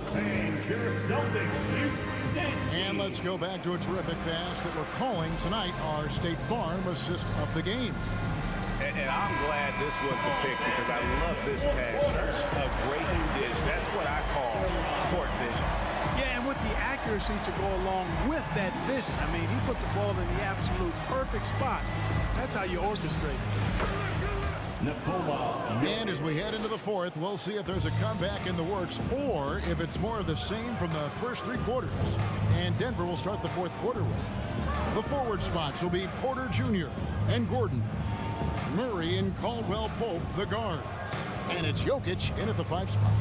[SPEAKER 1] And let's go back to a terrific pass that we're calling tonight our State Farm assist of the game.
[SPEAKER 4] And I'm glad this was the pick because I love this pass. Such a great dish. That's what I call court vision.
[SPEAKER 3] Yeah, and with the accuracy to go along with that vision. I mean, he put the ball in the absolute perfect spot. That's how you orchestrate.
[SPEAKER 1] And as we head into the fourth, we'll see if there's a comeback in the works or if it's more of the same from the first 3 quarters. And Denver will start the fourth quarter with. The forward spots will be Porter Jr. and Gordon. Murray and Caldwell Pope, the guards. And it's Jokic in at the 5 spot.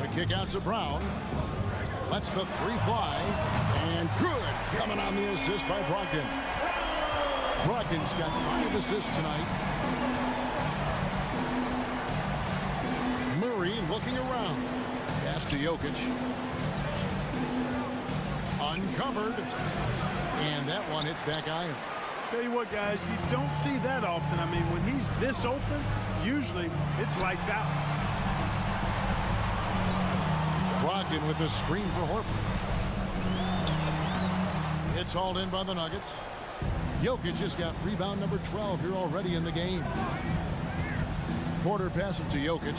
[SPEAKER 1] The kick out to Brown. Lets the 3 fly. And good. Coming on the assist by Brogdon. Brogdon's got 5 assists tonight. Murray looking around. Pass to Jokic. Uncovered. And that one hits back iron.
[SPEAKER 3] Tell you what, guys, you don't see that often. I mean, when he's this open, usually it's lights out.
[SPEAKER 1] Brogdon with a screen for Horford. It's hauled in by the Nuggets. Jokic has got rebound number 12 here already in the game. Porter passes to Jokic.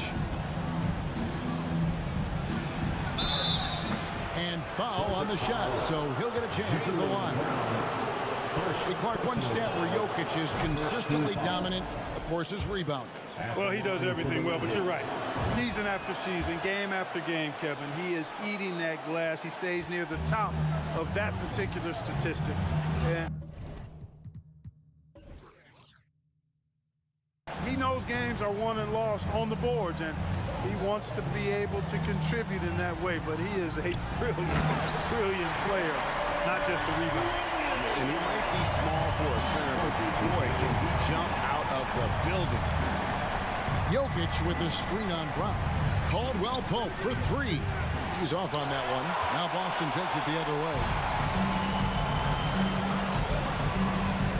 [SPEAKER 1] And foul on the shot, so he'll get a chance at the line. Hey, Clark, one stat where Jokic is consistently dominant, of course, is rebound.
[SPEAKER 3] Well, he does everything well, but you're right. Season after season, game after game, Kevin, he is eating that glass. He stays near the top of that particular statistic. And he knows games are won and lost on the boards, and he wants to be able to contribute in that way, but he is a brilliant player, not just a rebounder.
[SPEAKER 4] And he might be small for a center, but boy, can he jump out of the building.
[SPEAKER 1] Jokic with a screen on Brown. Caldwell Pope for 3. He's off on that one. Now Boston takes it the other way.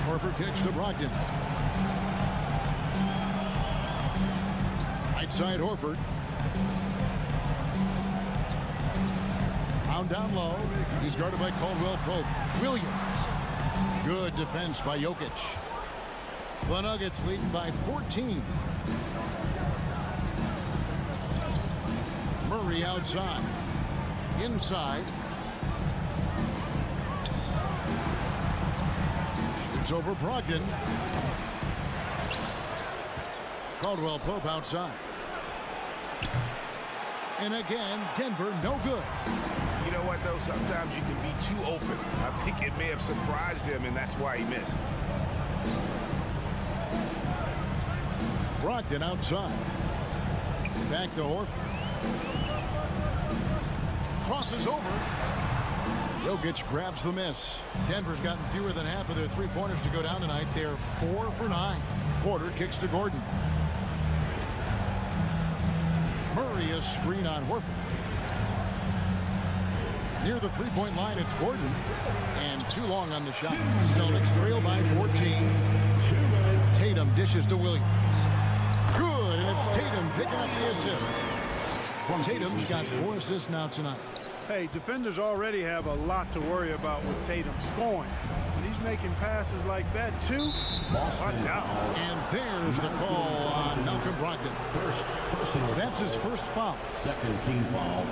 [SPEAKER 1] Horford kicks to Brogdon. Right side Horford. Brown down low. He's guarded by Caldwell Pope. Williams. Good defense by Jokic. The Nuggets leading by 14. Murray outside. Inside. Shoots over Brogdon. Caldwell Pope outside. And again, Denver no good.
[SPEAKER 4] You know what, though? Sometimes you can be too open. I think it may have surprised him, and that's why he missed.
[SPEAKER 1] Brogdon outside. Back to Horford. Crosses over. Jokic grabs the miss. Denver's gotten fewer than half of their 3-pointers to go down tonight. They're 4 for 9. Porter kicks to Gordon. Murray a screen on Horford. Near the three-point line, it's Gordon. And too long on the shot. Celtics trail by 14. Tatum dishes to Williams. Good, and it's Tatum picking up the assist. Tatum's got 4 assists now tonight.
[SPEAKER 3] Hey, defenders already have a lot to worry about with Tatum scoring. When he's making passes like that, too, watch out.
[SPEAKER 1] And there's the call on Malcolm Brogdon. That's his first foul.
[SPEAKER 6] Second team foul.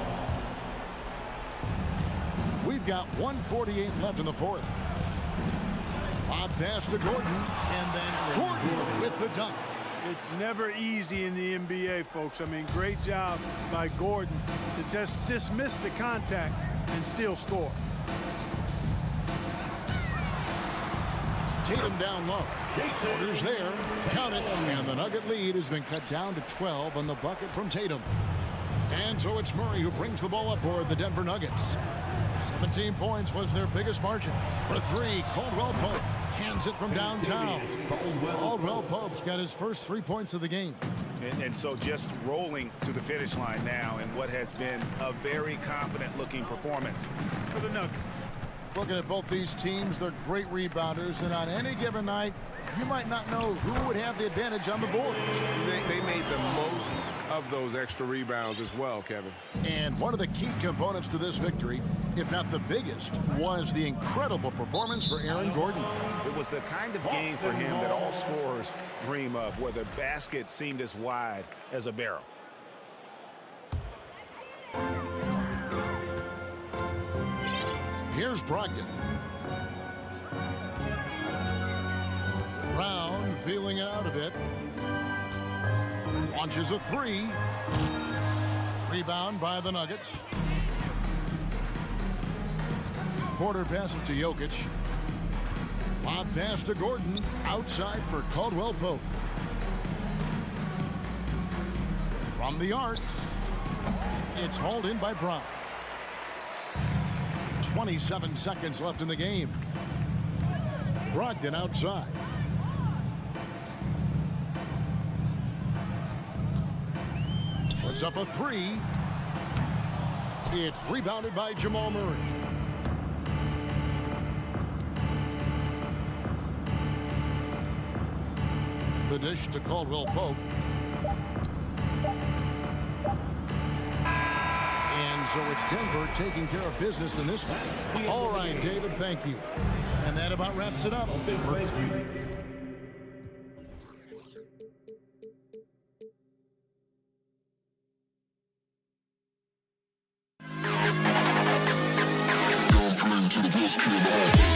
[SPEAKER 1] We've got 1:48 left in the fourth. Lob pass to Gordon, and then Gordon with the dunk.
[SPEAKER 3] It's never easy in the NBA, folks. I mean, great job by Gordon to just dismiss the contact and still score.
[SPEAKER 1] Tatum down low. Porter's there. Count it. And the Nugget lead has been cut down to 12 on the bucket from Tatum. And so it's Murray who brings the ball up for the Denver Nuggets. 17 points was their biggest margin. For 3, Caldwell Pope cans it from downtown. Caldwell Pope's got his first 3 points of the game.
[SPEAKER 4] And so just rolling to the finish line now in what has been a very confident-looking performance for the Nuggets.
[SPEAKER 1] Looking at both these teams, they're great rebounders, and on any given night, you might not know who would have the advantage on the board.
[SPEAKER 12] They made the most of those extra rebounds as well, Kevin.
[SPEAKER 1] And one of the key components to this victory, if not the biggest, was the incredible performance for Aaron Gordon.
[SPEAKER 4] It was the kind of game for him that all scorers dream of, where the basket seemed as wide as a barrel.
[SPEAKER 1] Here's Brogdon. Brown feeling it out a bit. Launches a 3. Rebound by the Nuggets. Porter passes to Jokic. Lob pass to Gordon. Outside for Caldwell Pope. From the arc. It's hauled in by Brown. 27 seconds left in the game. Brogdon outside. Puts up a 3. It's rebounded by Jamal Murray. The dish to Caldwell Pope. And so it's Denver taking care of business in this one. All right, David, thank you. And that about wraps it up.
[SPEAKER 7] To the best kid in the hall.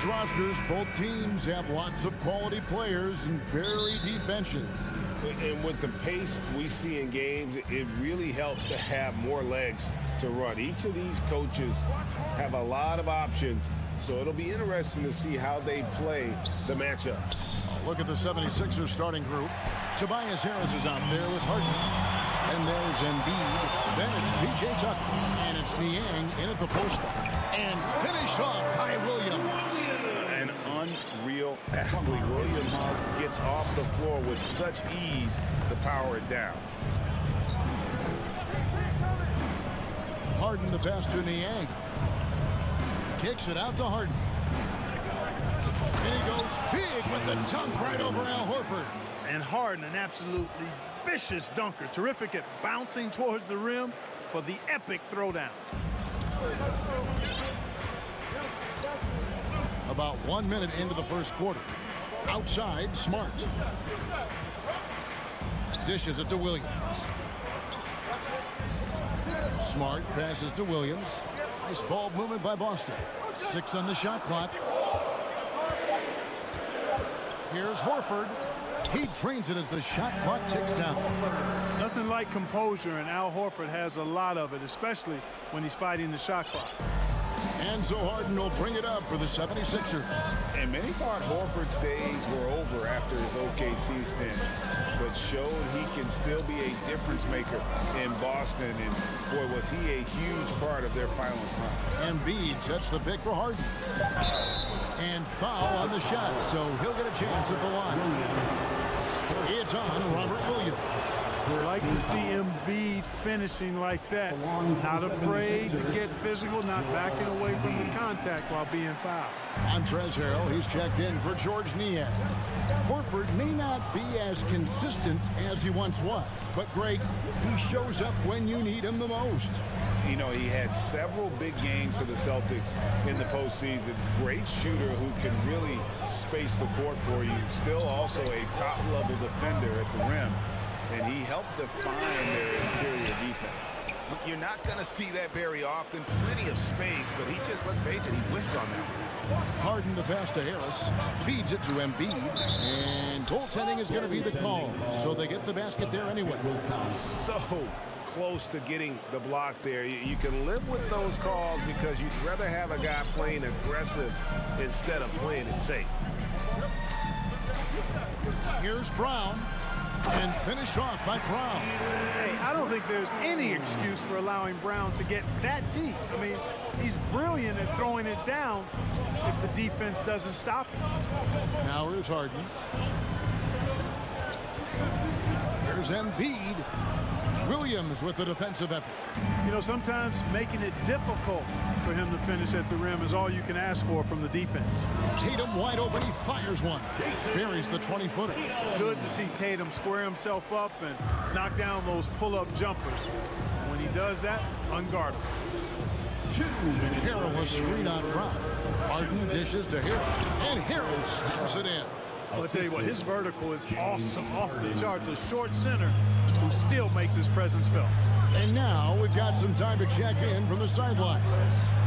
[SPEAKER 1] these rosters, both teams have lots of quality players and very deep benches.
[SPEAKER 4] And with the pace we see in games, it really helps to have more legs to run. Each of these coaches have a lot of options, so it'll be interesting to see how they play the matchups.
[SPEAKER 1] Look at the 76ers starting group. Tobias Harris is out there with Harden. And there's Embiid. Then it's P.J. Tucker. And it's Niang in at the 4 spot. And finished off by Williams.
[SPEAKER 4] An unreal athlete. Williams gets off the floor with such ease to power it down.
[SPEAKER 1] Harden the pass to Niang. Kicks it out to Harden. And he goes big with the dunk right over Al Horford.
[SPEAKER 3] And Harden, an absolutely vicious dunker. Terrific at bouncing towards the rim for the epic throwdown.
[SPEAKER 1] About 1 minute into the first quarter. Outside, Smart. Dishes it to Williams. Smart passes to Williams. Nice ball movement by Boston. 6 on the shot clock. Here's Horford. He drains it as the shot clock ticks down.
[SPEAKER 3] Nothing like composure, and Al Horford has a lot of it, especially when he's fighting the shot clock.
[SPEAKER 1] And so Harden will bring it up for the 76ers.
[SPEAKER 4] And many thought Horford's days were over after his OKC stint, but showed he can still be a difference maker in Boston. And boy, was he a huge part of their finals run.
[SPEAKER 1] Embiid sets the pick for Harden. And foul on the shot, so he'll get a chance at the line. It's on Robert Williams.
[SPEAKER 3] We'd like to see Embiid finishing like that. Not afraid to get physical, not backing away from the contact while being fouled.
[SPEAKER 1] Montrezl Harrell, he's checked in for George Niang. Horford may not be as consistent as he once was, but Greg, he shows up when you need him the most.
[SPEAKER 4] You know, he had several big games for the Celtics in the postseason. Great shooter who can really space the court for you. Still also a top-level defender at the rim. And he helped define their interior defense.
[SPEAKER 12] You're not going to see that very often. Plenty of space, but he just, let's face it, he whiffs on that.
[SPEAKER 1] Harden the pass to Harris. Feeds it to Embiid. And goaltending is going to be the call. So they get the basket there anyway.
[SPEAKER 4] So close to getting the block there. You can live with those calls because you'd rather have a guy playing aggressive instead of playing it safe.
[SPEAKER 1] Here's Brown. And finished off by Brown.
[SPEAKER 3] Hey, I don't think there's any excuse for allowing Brown to get that deep. I mean, he's brilliant at throwing it down if the defense doesn't stop him.
[SPEAKER 1] Now here's Harden. Here's Embiid. Williams with the defensive effort.
[SPEAKER 3] You know, sometimes making it difficult for him to finish at the rim is all you can ask for from the defense.
[SPEAKER 1] Tatum wide open. He fires one. Buries the 20-footer.
[SPEAKER 3] Good to see Tatum square himself up and knock down those pull-up jumpers. When he does that, unguardable.
[SPEAKER 1] Harrell was screen on Brown. Harden dishes to Harrell. And Harrell snaps it in.
[SPEAKER 3] I'll tell you what, his vertical is awesome, off the charts. A short center who still makes his presence felt.
[SPEAKER 1] And now we've got some time to check in from the sidelines.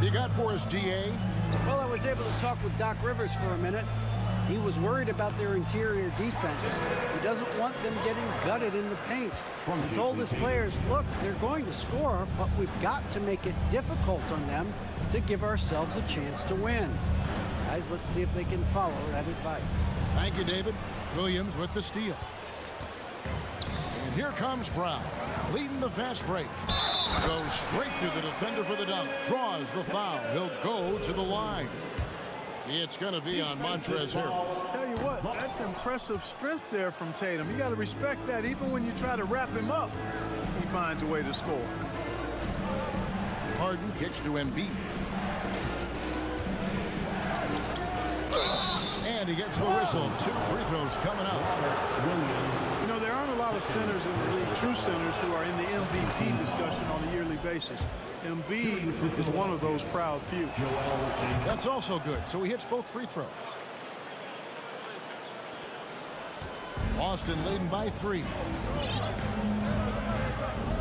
[SPEAKER 1] You got for us, DA?
[SPEAKER 5] Well, I was able to talk with Doc Rivers for a minute. He was worried about their interior defense. He doesn't want them getting gutted in the paint. He told his players, look, they're going to score, but we've got to make it difficult on them to give ourselves a chance to win. Guys, let's see if they can follow that advice.
[SPEAKER 1] Thank you, David. Williams with the steal. And here comes Brown, leading the fast break. Goes straight through the defender for the dunk. Draws the foul. He'll go to the line. It's going to be on Montrezl Harrell.
[SPEAKER 3] Tell you what, that's impressive strength there from Tatum. You got to respect that. Even when you try to wrap him up, he finds a way to score.
[SPEAKER 1] Harden kicks to Embiid. And he gets the whistle. 2 free throws coming up.
[SPEAKER 3] You know, there aren't a lot of centers in the league, true centers, who are in the MVP discussion on a yearly basis. Embiid is one of those proud few.
[SPEAKER 1] That's also good. So he hits both free throws. Boston leading by 3.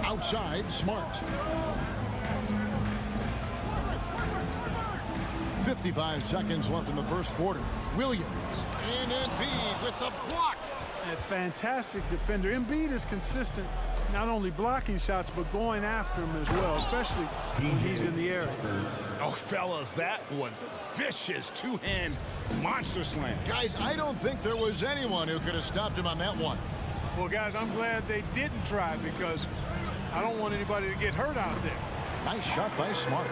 [SPEAKER 1] Outside, Smart. 55 seconds left in the first quarter. Williams and Embiid with the block.
[SPEAKER 3] A fantastic defender. Embiid is consistent, not only blocking shots, but going after them as well, especially when he's in the area.
[SPEAKER 4] Oh, fellas, that was a vicious two-hand monster slam.
[SPEAKER 1] Guys, I don't think there was anyone who could have stopped him on that one.
[SPEAKER 3] Well, guys, I'm glad they didn't try because I don't want anybody to get hurt out there.
[SPEAKER 1] Nice shot by Smart.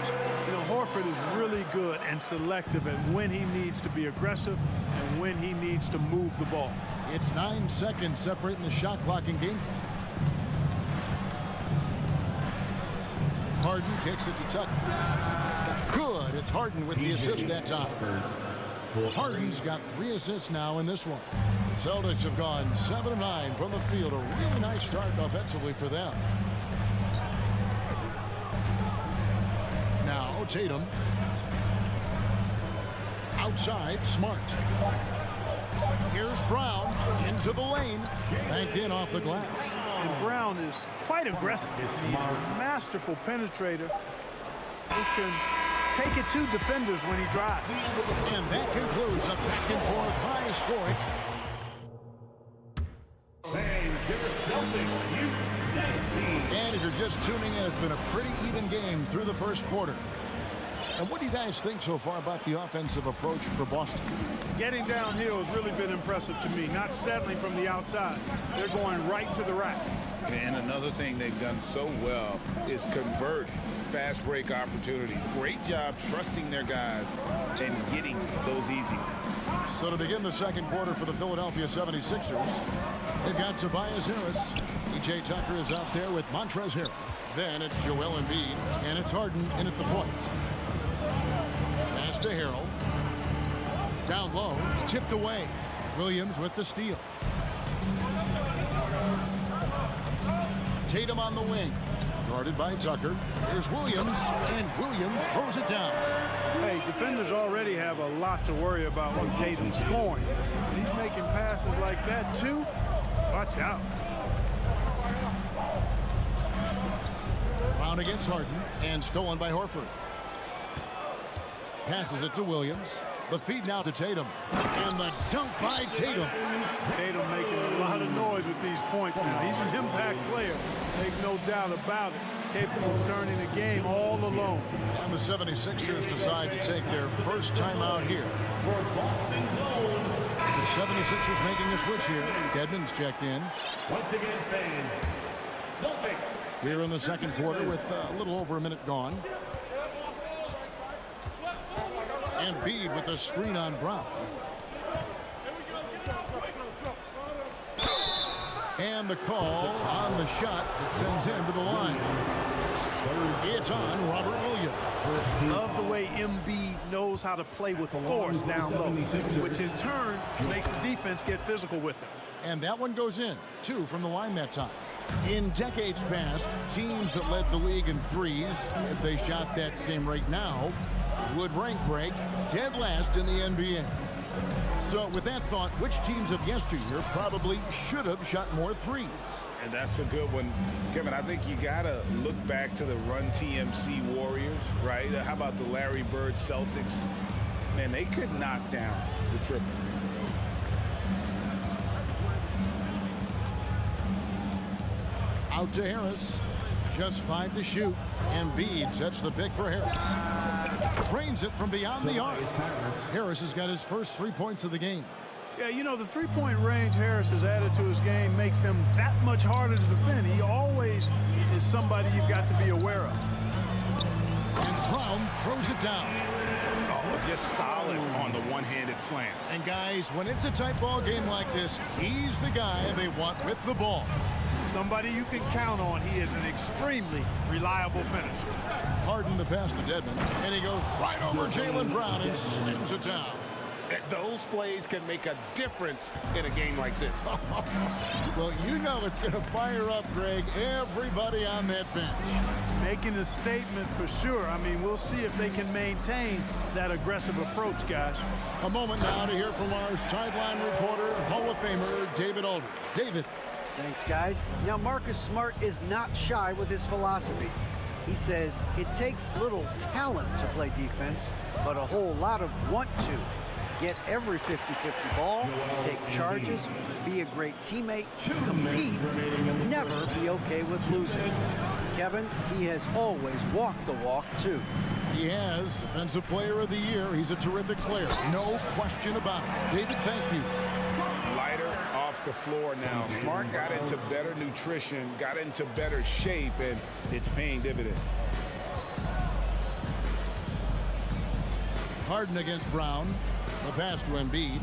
[SPEAKER 3] You know, Horford is really good and selective at when he needs to be aggressive and when he needs to move the ball.
[SPEAKER 1] It's 9 seconds separating the shot clock and game clock. Harden kicks it to Tucker. Good. It's Harden with the assist that time. Harden's got 3 assists now in this one. Celtics have gone 7 of 9 from the field. A really nice start offensively for them. Now Tatum. Outside, Smart. Here's Brown into the lane. Banked in off the glass.
[SPEAKER 3] And Brown is quite aggressive. He's a masterful penetrator who can take it to defenders when he drives.
[SPEAKER 1] And that concludes a back-and-forth high scoring. And if you're just tuning in, it's been a pretty even game through the first quarter. And what do you guys think so far about the offensive approach for Boston?
[SPEAKER 3] Getting downhill has really been impressive to me, not settling from the outside. They're going right to the rack.
[SPEAKER 4] And another thing they've done so well is convert fast break opportunities. Great job trusting their guys and getting those easy ones.
[SPEAKER 1] So to begin the second quarter for the Philadelphia 76ers, they've got Tobias Harris. P.J. Tucker is out there with Montrezl Harrell. Then it's Joel Embiid, and it's Harden in at the point. Pass to Harrell. Down low, tipped away. Williams with the steal. Tatum on the wing. Guarded by Tucker. Here's Williams, and Williams throws it down.
[SPEAKER 3] Hey, defenders already have a lot to worry about when Tatum's scoring. When he's making passes like that, too, watch out.
[SPEAKER 1] Brown against Harden, and stolen by Horford. Passes it to Williams. The feed now to Tatum. And the dunk by Tatum.
[SPEAKER 3] Tatum making a lot of noise with these points now. He's an impact player. Make no doubt about it. Capable of turning the game all alone.
[SPEAKER 1] And the 76ers decide to take their first time out here. The 76ers making a switch here. Dedmon's checked in.
[SPEAKER 6] Once again, fans, Celtics.
[SPEAKER 1] Here in the second quarter with a little over a minute gone. Embiid with a screen on Brown. And the call on the shot that sends him to the line. It's on Robert Williams.
[SPEAKER 3] Love the way Embiid knows how to play with force down low, which in turn makes the defense get physical with him.
[SPEAKER 1] And that one goes in. 2 from the line that time. In decades past, teams that led the league in threes, if they shot that same rate now, would rank break dead last in the NBA. So with that thought, which teams of yesteryear probably should have shot more threes?
[SPEAKER 4] And that's a good one. Kevin, I think you got to look back to the Run TMC Warriors, right? How about the Larry Bird Celtics? Man, they could knock down the triple.
[SPEAKER 1] Out to Harris. Just 5 to shoot. Embiid sets the pick for Harris. Trains it from beyond the arc. Harris has got his first 3 points of the game.
[SPEAKER 3] Yeah, you know, the three-point range Harris has added to his game makes him that much harder to defend. He always is somebody you've got to be aware of.
[SPEAKER 1] And Brown throws it down.
[SPEAKER 4] Oh, just solid on the one-handed slam.
[SPEAKER 1] And guys, when it's a tight ball game like this, he's the guy they want with the ball.
[SPEAKER 3] Somebody you can count on. He is an extremely reliable finisher.
[SPEAKER 1] Harden the pass to Dedmon, and he goes right over Jaylen Brown and slams it down.
[SPEAKER 4] Those plays can make a difference in a game like this.
[SPEAKER 1] Well, you know it's going to fire up, Greg, everybody on that bench.
[SPEAKER 3] Making a statement for sure. I mean, we'll see if they can maintain that aggressive approach, guys.
[SPEAKER 1] A moment now to hear from our sideline reporter, Hall of Famer David Aldridge. David.
[SPEAKER 5] Thanks, guys. Now, Marcus Smart is not shy with his philosophy. He says it takes little talent to play defense, but a whole lot of want to. Get every 50-50 ball, take charges, be a great teammate, compete, never be okay with losing. Kevin, he has always walked the walk, too.
[SPEAKER 1] He has Defensive Player of the Year. He's a terrific player. No question about it. David, thank you.
[SPEAKER 4] Lighter off the floor now. Smart got into better nutrition, got into better shape, and it's paying dividends.
[SPEAKER 1] Harden against Brown. The pass to Embiid.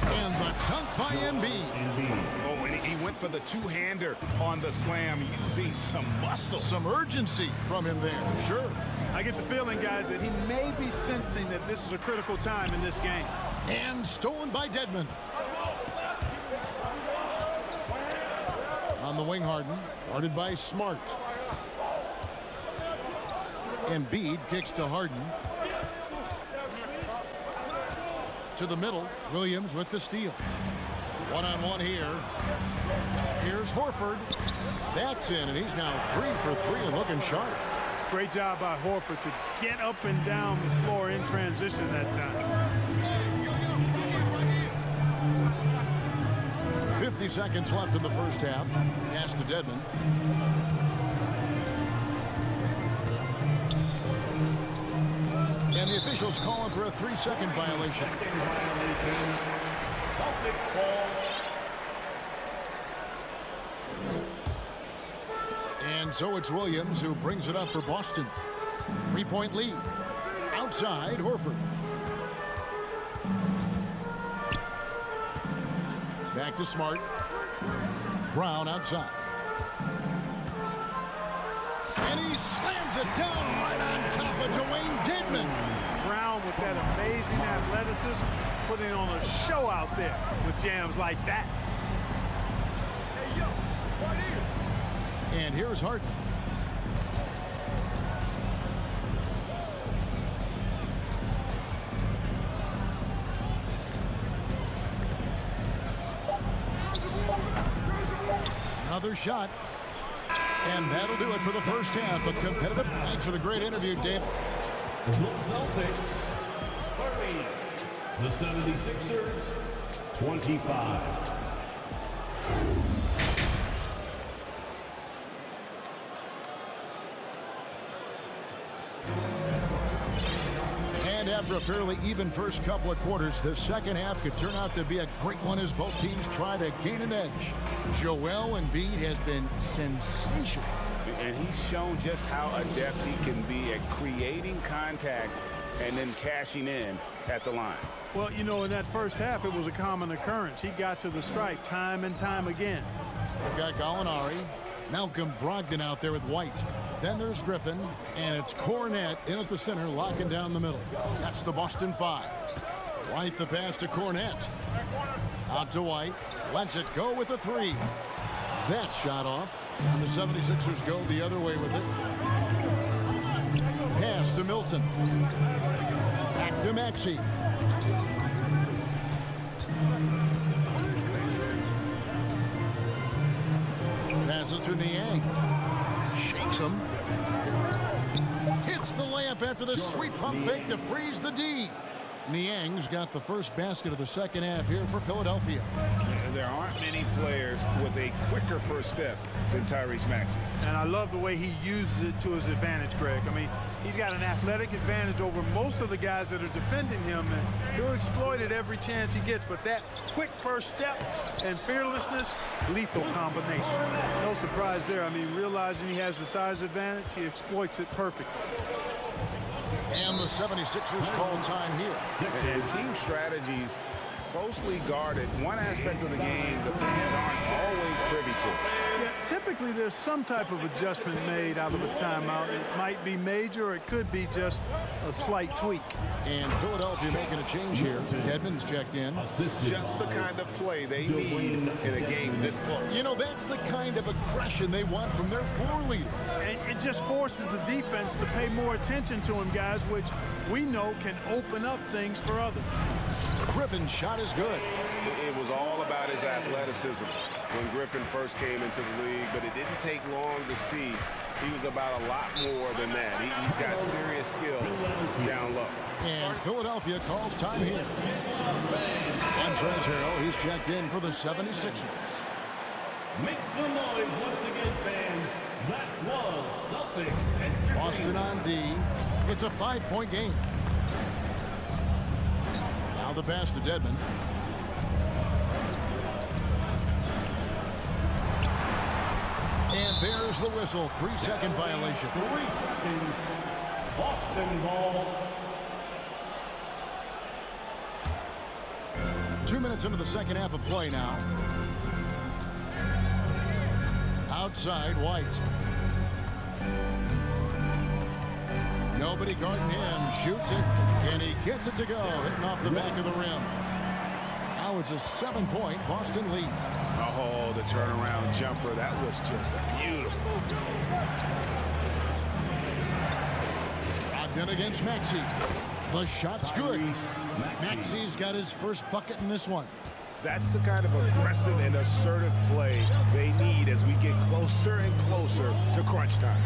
[SPEAKER 1] And the dunk by Embiid.
[SPEAKER 4] Oh, and he went for the two-hander on the slam, using some muscle.
[SPEAKER 1] Some urgency from him there, sure.
[SPEAKER 3] I get the feeling, guys, that he may be sensing that this is a critical time in this game.
[SPEAKER 1] And stolen by Dedmon. On the wing, Harden, guarded by Smart. Embiid kicks to Harden. To the middle, Williams with the steal. One-on-one here. Here's Horford. That's in, and he's now 3 for 3 and looking sharp.
[SPEAKER 3] Great job by Horford to get up and down the floor in transition that time.
[SPEAKER 1] 50 seconds left in the first half. Pass to Dedmon. And the officials calling for a 3-second violation. And so it's Williams who brings it up for Boston. 3-point lead. Outside, Horford. Back to Smart. Brown outside. And he slams it down right on top of Dwayne Dedmon.
[SPEAKER 3] Brown with that amazing athleticism, putting on a show out there with jams like that.
[SPEAKER 1] And here's Harden. Another shot. And that'll do it for the first half. A competitive. Thanks for the great interview, Dave.
[SPEAKER 6] The Celtics 30. The 76ers 25.
[SPEAKER 1] And after a fairly even first couple of quarters, the second half could turn out to be a great one as both teams try to gain an edge. Joel Embiid has been sensational.
[SPEAKER 4] And he's shown just how adept he can be at creating contact and then cashing in at the line.
[SPEAKER 3] Well, you know, in that first half, it was a common occurrence. He got to the stripe time and time again.
[SPEAKER 1] We've got Gallinari, Malcolm Brogdon out there with White. Then there's Griffin, and it's Cornette in at the center, locking down the middle. That's the Boston 5. White the pass to Cornette. Out to White. Lets it go with a 3. That shot off. And the 76ers go the other way with it. Pass to Milton. Back to Maxey. Passes to Niang. Shakes him. Hits the layup after the sweet pump fake to freeze the D. Niang's got the first basket of the second half here for Philadelphia.
[SPEAKER 4] There aren't many players with a quicker first step than Tyrese Maxey.
[SPEAKER 3] And I love the way he uses it to his advantage, Greg. I mean, he's got an athletic advantage over most of the guys that are defending him, and he'll exploit it every chance he gets. But that quick first step and fearlessness, lethal combination. No surprise there. I mean, realizing he has the size advantage, he exploits it perfectly.
[SPEAKER 1] And the 76ers call time here.
[SPEAKER 4] And team strategies closely guarded. One aspect of the game the fans aren't always privy to.
[SPEAKER 3] Yeah, typically there's some type of adjustment made out of a timeout. It might be major, or it could be just a slight tweak.
[SPEAKER 1] And Philadelphia making a change here. Edmonds checked in.
[SPEAKER 4] Just the kind of play they need in a game this close.
[SPEAKER 1] You know, that's the kind of aggression they want from their floor leader.
[SPEAKER 3] And it just forces the defense to pay more attention to him, guys, which we know can open up things for others.
[SPEAKER 1] Griffin's shot is good.
[SPEAKER 4] It was all about his athleticism when Griffin first came into the league, but it didn't take long to see he was about a lot more than that. He's got serious skills down low.
[SPEAKER 1] And Philadelphia calls time here. Montrezl Harrell, he's checked in for the 76ers.
[SPEAKER 6] Make some noise once again, fans. That was Celtics.
[SPEAKER 1] Boston on D. It's a 5-point game. Now the pass to Dedmon. And there's the whistle. 3-second violation.
[SPEAKER 6] 3 seconds. Boston ball.
[SPEAKER 1] 2 minutes into the second half of play now. Outside, White. Nobody guarding him. Shoots it, and he gets it to go. Hitting off the back of the rim. Now it's a 7-point Boston lead.
[SPEAKER 4] Oh, the turnaround jumper. That was just beautiful.
[SPEAKER 1] Brogdon against Maxey. The shot's good. Maxey's got his first bucket in this one.
[SPEAKER 4] That's the kind of aggressive and assertive play they need as we get closer and closer to crunch time.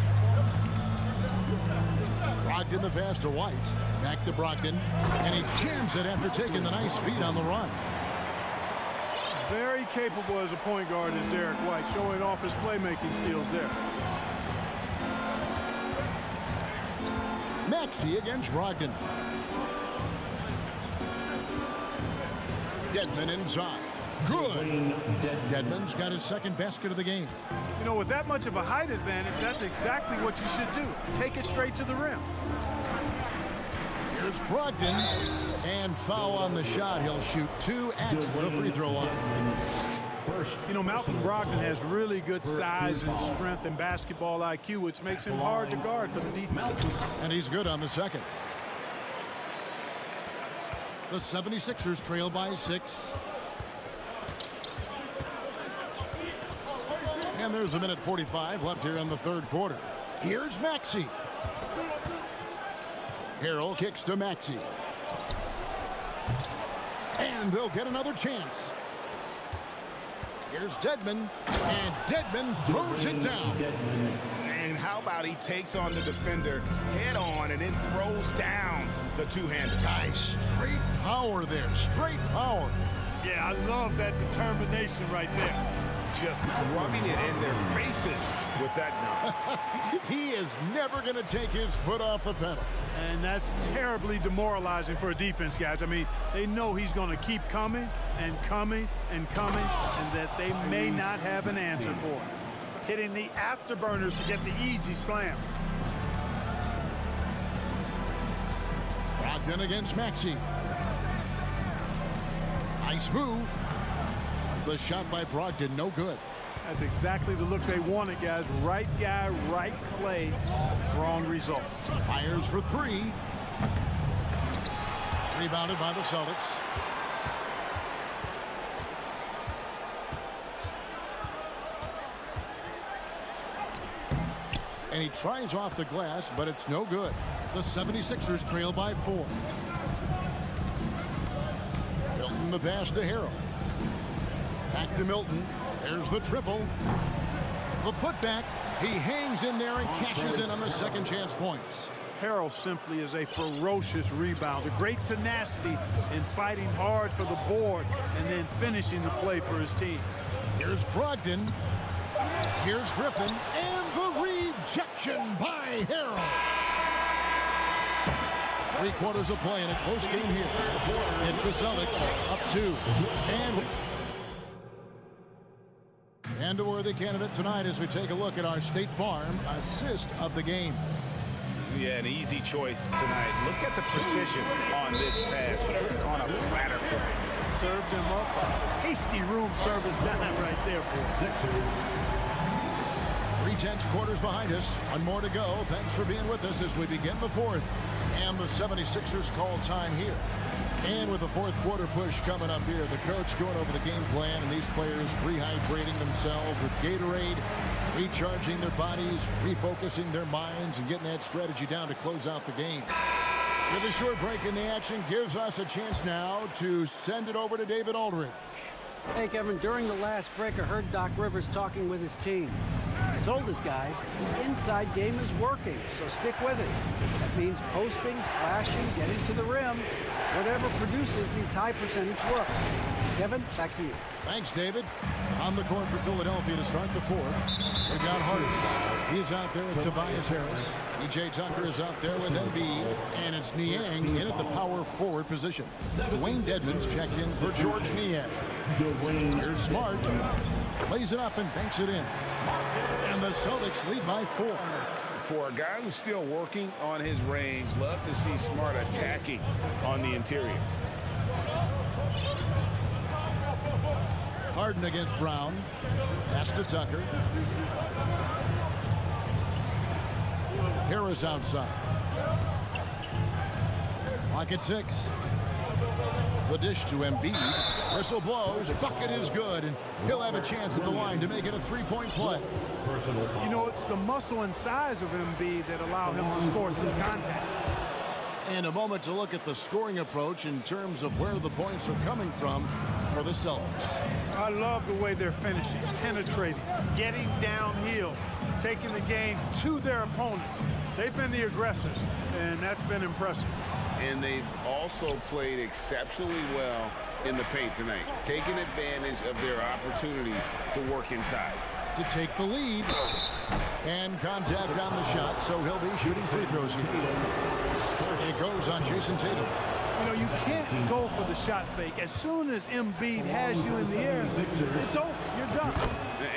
[SPEAKER 1] Brogdon the pass to White. Back to Brogdon. And he jams it after taking the nice feed on the run.
[SPEAKER 3] Very capable as a point guard is Derek White, showing off his playmaking skills there.
[SPEAKER 1] Maxey against Brogdon. Dedmon inside. Good. Dedmon's got his second basket of the game.
[SPEAKER 3] You know, with that much of a height advantage, that's exactly what you should do. Take it straight to the rim.
[SPEAKER 1] Here's Brogdon. And foul on the shot. He'll shoot 2 at the free throw line.
[SPEAKER 3] You know, Malcolm Brogdon has really good size and strength and basketball IQ, which makes him hard to guard for the defense.
[SPEAKER 1] And he's good on the second. The 76ers trail by 6. And there's a minute 45 left here in the third quarter. Here's Maxey. Harrell kicks to Maxey. And they'll get another chance. Here's Dedmon. And Dedmon throws it down.
[SPEAKER 4] And how about he takes on the defender head on and then throws down the two-handed.
[SPEAKER 1] Guys, straight power there. Straight power.
[SPEAKER 3] Yeah, I love that determination right there.
[SPEAKER 4] Just rubbing it in their faces with that number.
[SPEAKER 1] He is never going to take his foot off the pedal.
[SPEAKER 3] And that's terribly demoralizing for a defense, guys. I mean, they know he's going to keep coming and coming and coming, and that they may not have an answer for it. Hitting the afterburners to get the easy slam.
[SPEAKER 1] Brogdon against Maxey. Nice move. The shot by Brogdon, no good.
[SPEAKER 3] That's exactly the look they wanted, guys. Right guy, right play, wrong result.
[SPEAKER 1] Fires for 3. Rebounded by the Celtics. And he tries off the glass, but it's no good. The 76ers trail by 4. Milton the pass to Harrell. Back to Milton. There's the triple. The putback. He hangs in there and cashes in on the second chance points.
[SPEAKER 3] Harrell simply is a ferocious rebounder. Great tenacity in fighting hard for the board and then finishing the play for his team.
[SPEAKER 1] Here's Brogdon. Here's Griffin. And the rejection by Harrell. 3 quarters of play in a close game here. It's the Celtics up 2. And a worthy candidate tonight as we take a look at our State Farm assist of the game.
[SPEAKER 4] Yeah, an easy choice tonight. Look at the precision on this pass. Put it on a platter for him.
[SPEAKER 3] Served him up. Tasty room service down right there, boy.
[SPEAKER 1] 3/10 quarters behind us. 1 more to go. Thanks for being with us as we begin the 4th. And the 76ers call time here. And with the 4th quarter push coming up here, the coach going over the game plan and these players rehydrating themselves with Gatorade, recharging their bodies, refocusing their minds, and getting that strategy down to close out the game. With a short break in the action gives us a chance now to send it over to David Aldridge.
[SPEAKER 5] Hey, Kevin, during the last break, I heard Doc Rivers talking with his team. told his guys the inside game is working, so stick with it. That means posting, slashing, getting to the rim, whatever produces these high percentage looks. Kevin, back to you.
[SPEAKER 1] Thanks, David. On the court for Philadelphia to start the fourth. They've got Harden. He's out there with Tobias Harris. E.J. Tucker is out there with Embiid. And it's Niang in at the power forward position. Dwayne Dedmon's checked in for George Niang. Here's Smart. Plays it up and banks it in. And the Celtics lead by 4.
[SPEAKER 4] For a guy who's still working on his range, love to see Smart attacking on the interior.
[SPEAKER 1] Harden against Brown. Pass to Tucker. Harris outside. Clock at 6. The dish to Embiid. Whistle blows. Bucket is good. And he'll have a chance at the line to make it a three-point play.
[SPEAKER 3] You know, it's the muscle and size of Embiid that allow him to score through contact.
[SPEAKER 1] And a moment to look at the scoring approach in terms of where the points are coming from for the Celtics.
[SPEAKER 3] I love the way they're finishing, penetrating, getting downhill, taking the game to their opponents. They've been the aggressors, and that's been impressive.
[SPEAKER 4] And they've also played exceptionally well in the paint tonight, taking advantage of their opportunity to work inside.
[SPEAKER 1] To take the lead. And contact on the shot, so he'll be shooting free throws here. It goes on Jason Tatum.
[SPEAKER 3] You know, you can't go for the shot fake. As soon as Embiid has you in the air, it's over. You're done.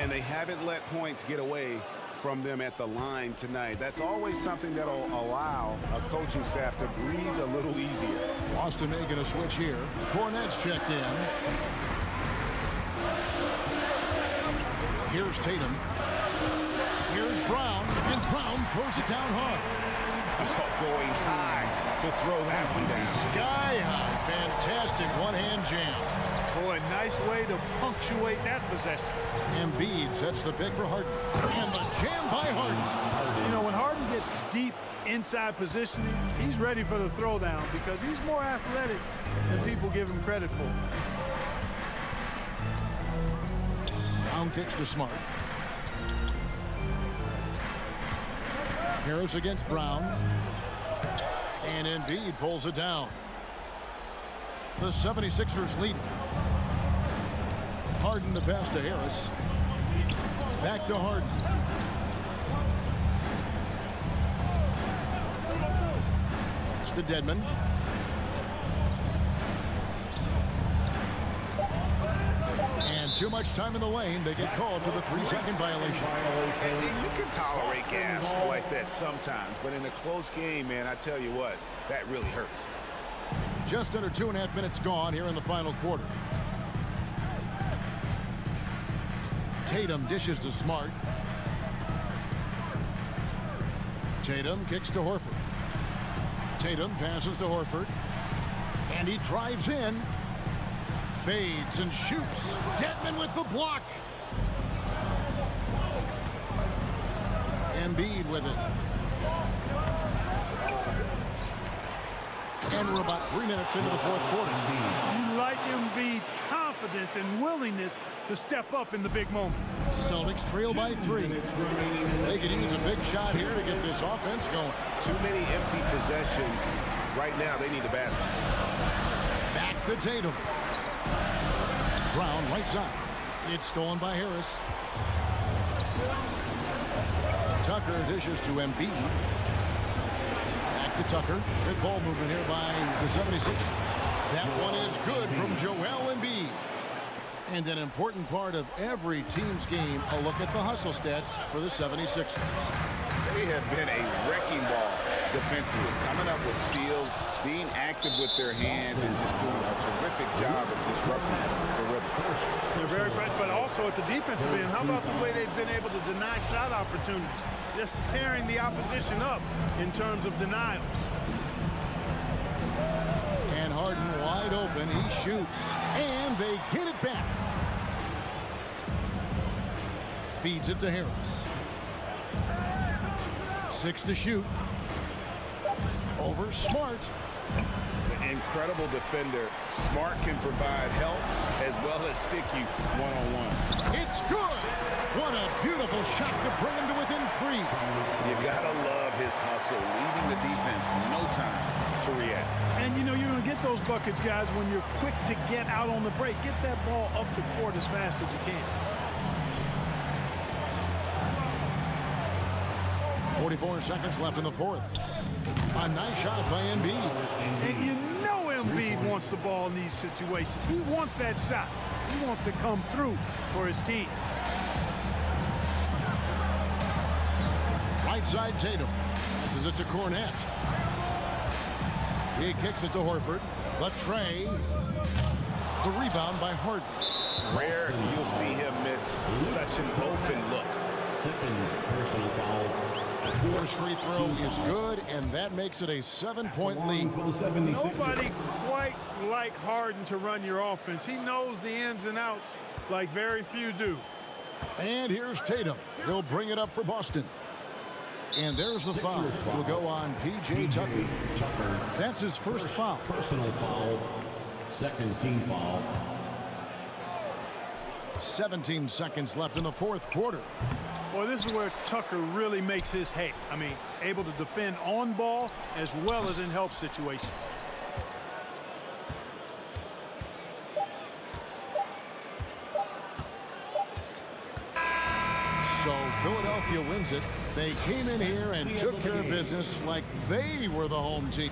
[SPEAKER 4] And they haven't let points get away from them at the line tonight. That's always something that'll allow a coaching staff to breathe a little easier.
[SPEAKER 1] Boston making a switch here. Cornette's checked in. Here's Tatum. Here's Brown. And Brown throws it down hard.
[SPEAKER 4] Going high to throw that one down.
[SPEAKER 1] Sky high. Fantastic one-hand jam.
[SPEAKER 3] Boy, nice way to punctuate that possession.
[SPEAKER 1] Embiid sets the pick for Harden. And the jam by Harden.
[SPEAKER 3] You know, when Harden gets deep inside positioning, he's ready for the throwdown because he's more athletic than people give him credit for.
[SPEAKER 1] Brown kicks to Smart. Harris against Brown. And Embiid pulls it down. The 76ers lead. Harden the pass to Harris. Back to Harden. It's to Dedmon. And too much time in the lane. They get called for the 3-second violation.
[SPEAKER 4] And you can tolerate gas like that sometimes, but in a close game, man, I tell you what, that really hurts.
[SPEAKER 1] Just under 2.5 minutes gone here in the final quarter. Tatum dishes to Smart. Tatum kicks to Horford. Tatum passes to Horford. And he drives in. Fades and shoots. Dedmon with the block. Embiid with it. And we're about 3 minutes into the fourth quarter.
[SPEAKER 3] You like Embiid's confidence and willingness to step up in the big moment.
[SPEAKER 1] Celtics trail by 3. They could use a big shot here to get this offense going.
[SPEAKER 4] Too many empty possessions. Right now, they need a basket.
[SPEAKER 1] Back to Tatum. Brown right side. It's stolen by Harris. Tucker dishes to Embiid. Back to Tucker. Good ball movement here by the 76ers. That one is good from Joel Embiid. And an important part of every team's game, a look at the hustle stats for the 76ers.
[SPEAKER 4] They have been a wrecking ball defensively, coming up with steals, being active with their hands, and just doing a terrific job of disrupting the rhythm.
[SPEAKER 3] They're very fresh, but also at the defensive end. How about the way they've been able to deny shot opportunities? Just tearing the opposition up in terms of denials.
[SPEAKER 1] And Harden wide open. He shoots. And they get it back. Feeds it to Harris. 6 to shoot. Over Smart.
[SPEAKER 4] Incredible defender. Smart can provide help as well as stick you one-on-one.
[SPEAKER 1] It's good. What a beautiful shot to bring him to within 3.
[SPEAKER 4] You gotta love his hustle, leaving the defense no time to react.
[SPEAKER 3] And you know you're going to get those buckets, guys, when you're quick to get out on the break. Get that ball up the court as fast as you can.
[SPEAKER 1] 44 seconds left in the fourth. A nice shot by Embiid.
[SPEAKER 3] And you know Embiid wants the ball in these situations. He wants that shot. He wants to come through for his team.
[SPEAKER 1] Right side Tatum. Passes it to Cornette. He kicks it to Horford. The tray. The rebound by Harden.
[SPEAKER 4] Rare you'll see him miss such an open look.
[SPEAKER 6] Second personal foul.
[SPEAKER 1] First free throw is good, and that makes it a 7-point lead.
[SPEAKER 3] Nobody quite like Harden to run your offense. He knows the ins and outs like very few do.
[SPEAKER 1] And here's Tatum. He'll bring it up for Boston. And there's the foul. Will go on P.J. Tucker. That's his first foul.
[SPEAKER 6] Personal foul. Second team foul.
[SPEAKER 1] 17 seconds left in the fourth quarter.
[SPEAKER 3] Well, this is where Tucker really makes his hay. I mean, able to defend on ball as well as in help situations.
[SPEAKER 1] So Philadelphia wins it. They came in here and took care of business like they were the home team.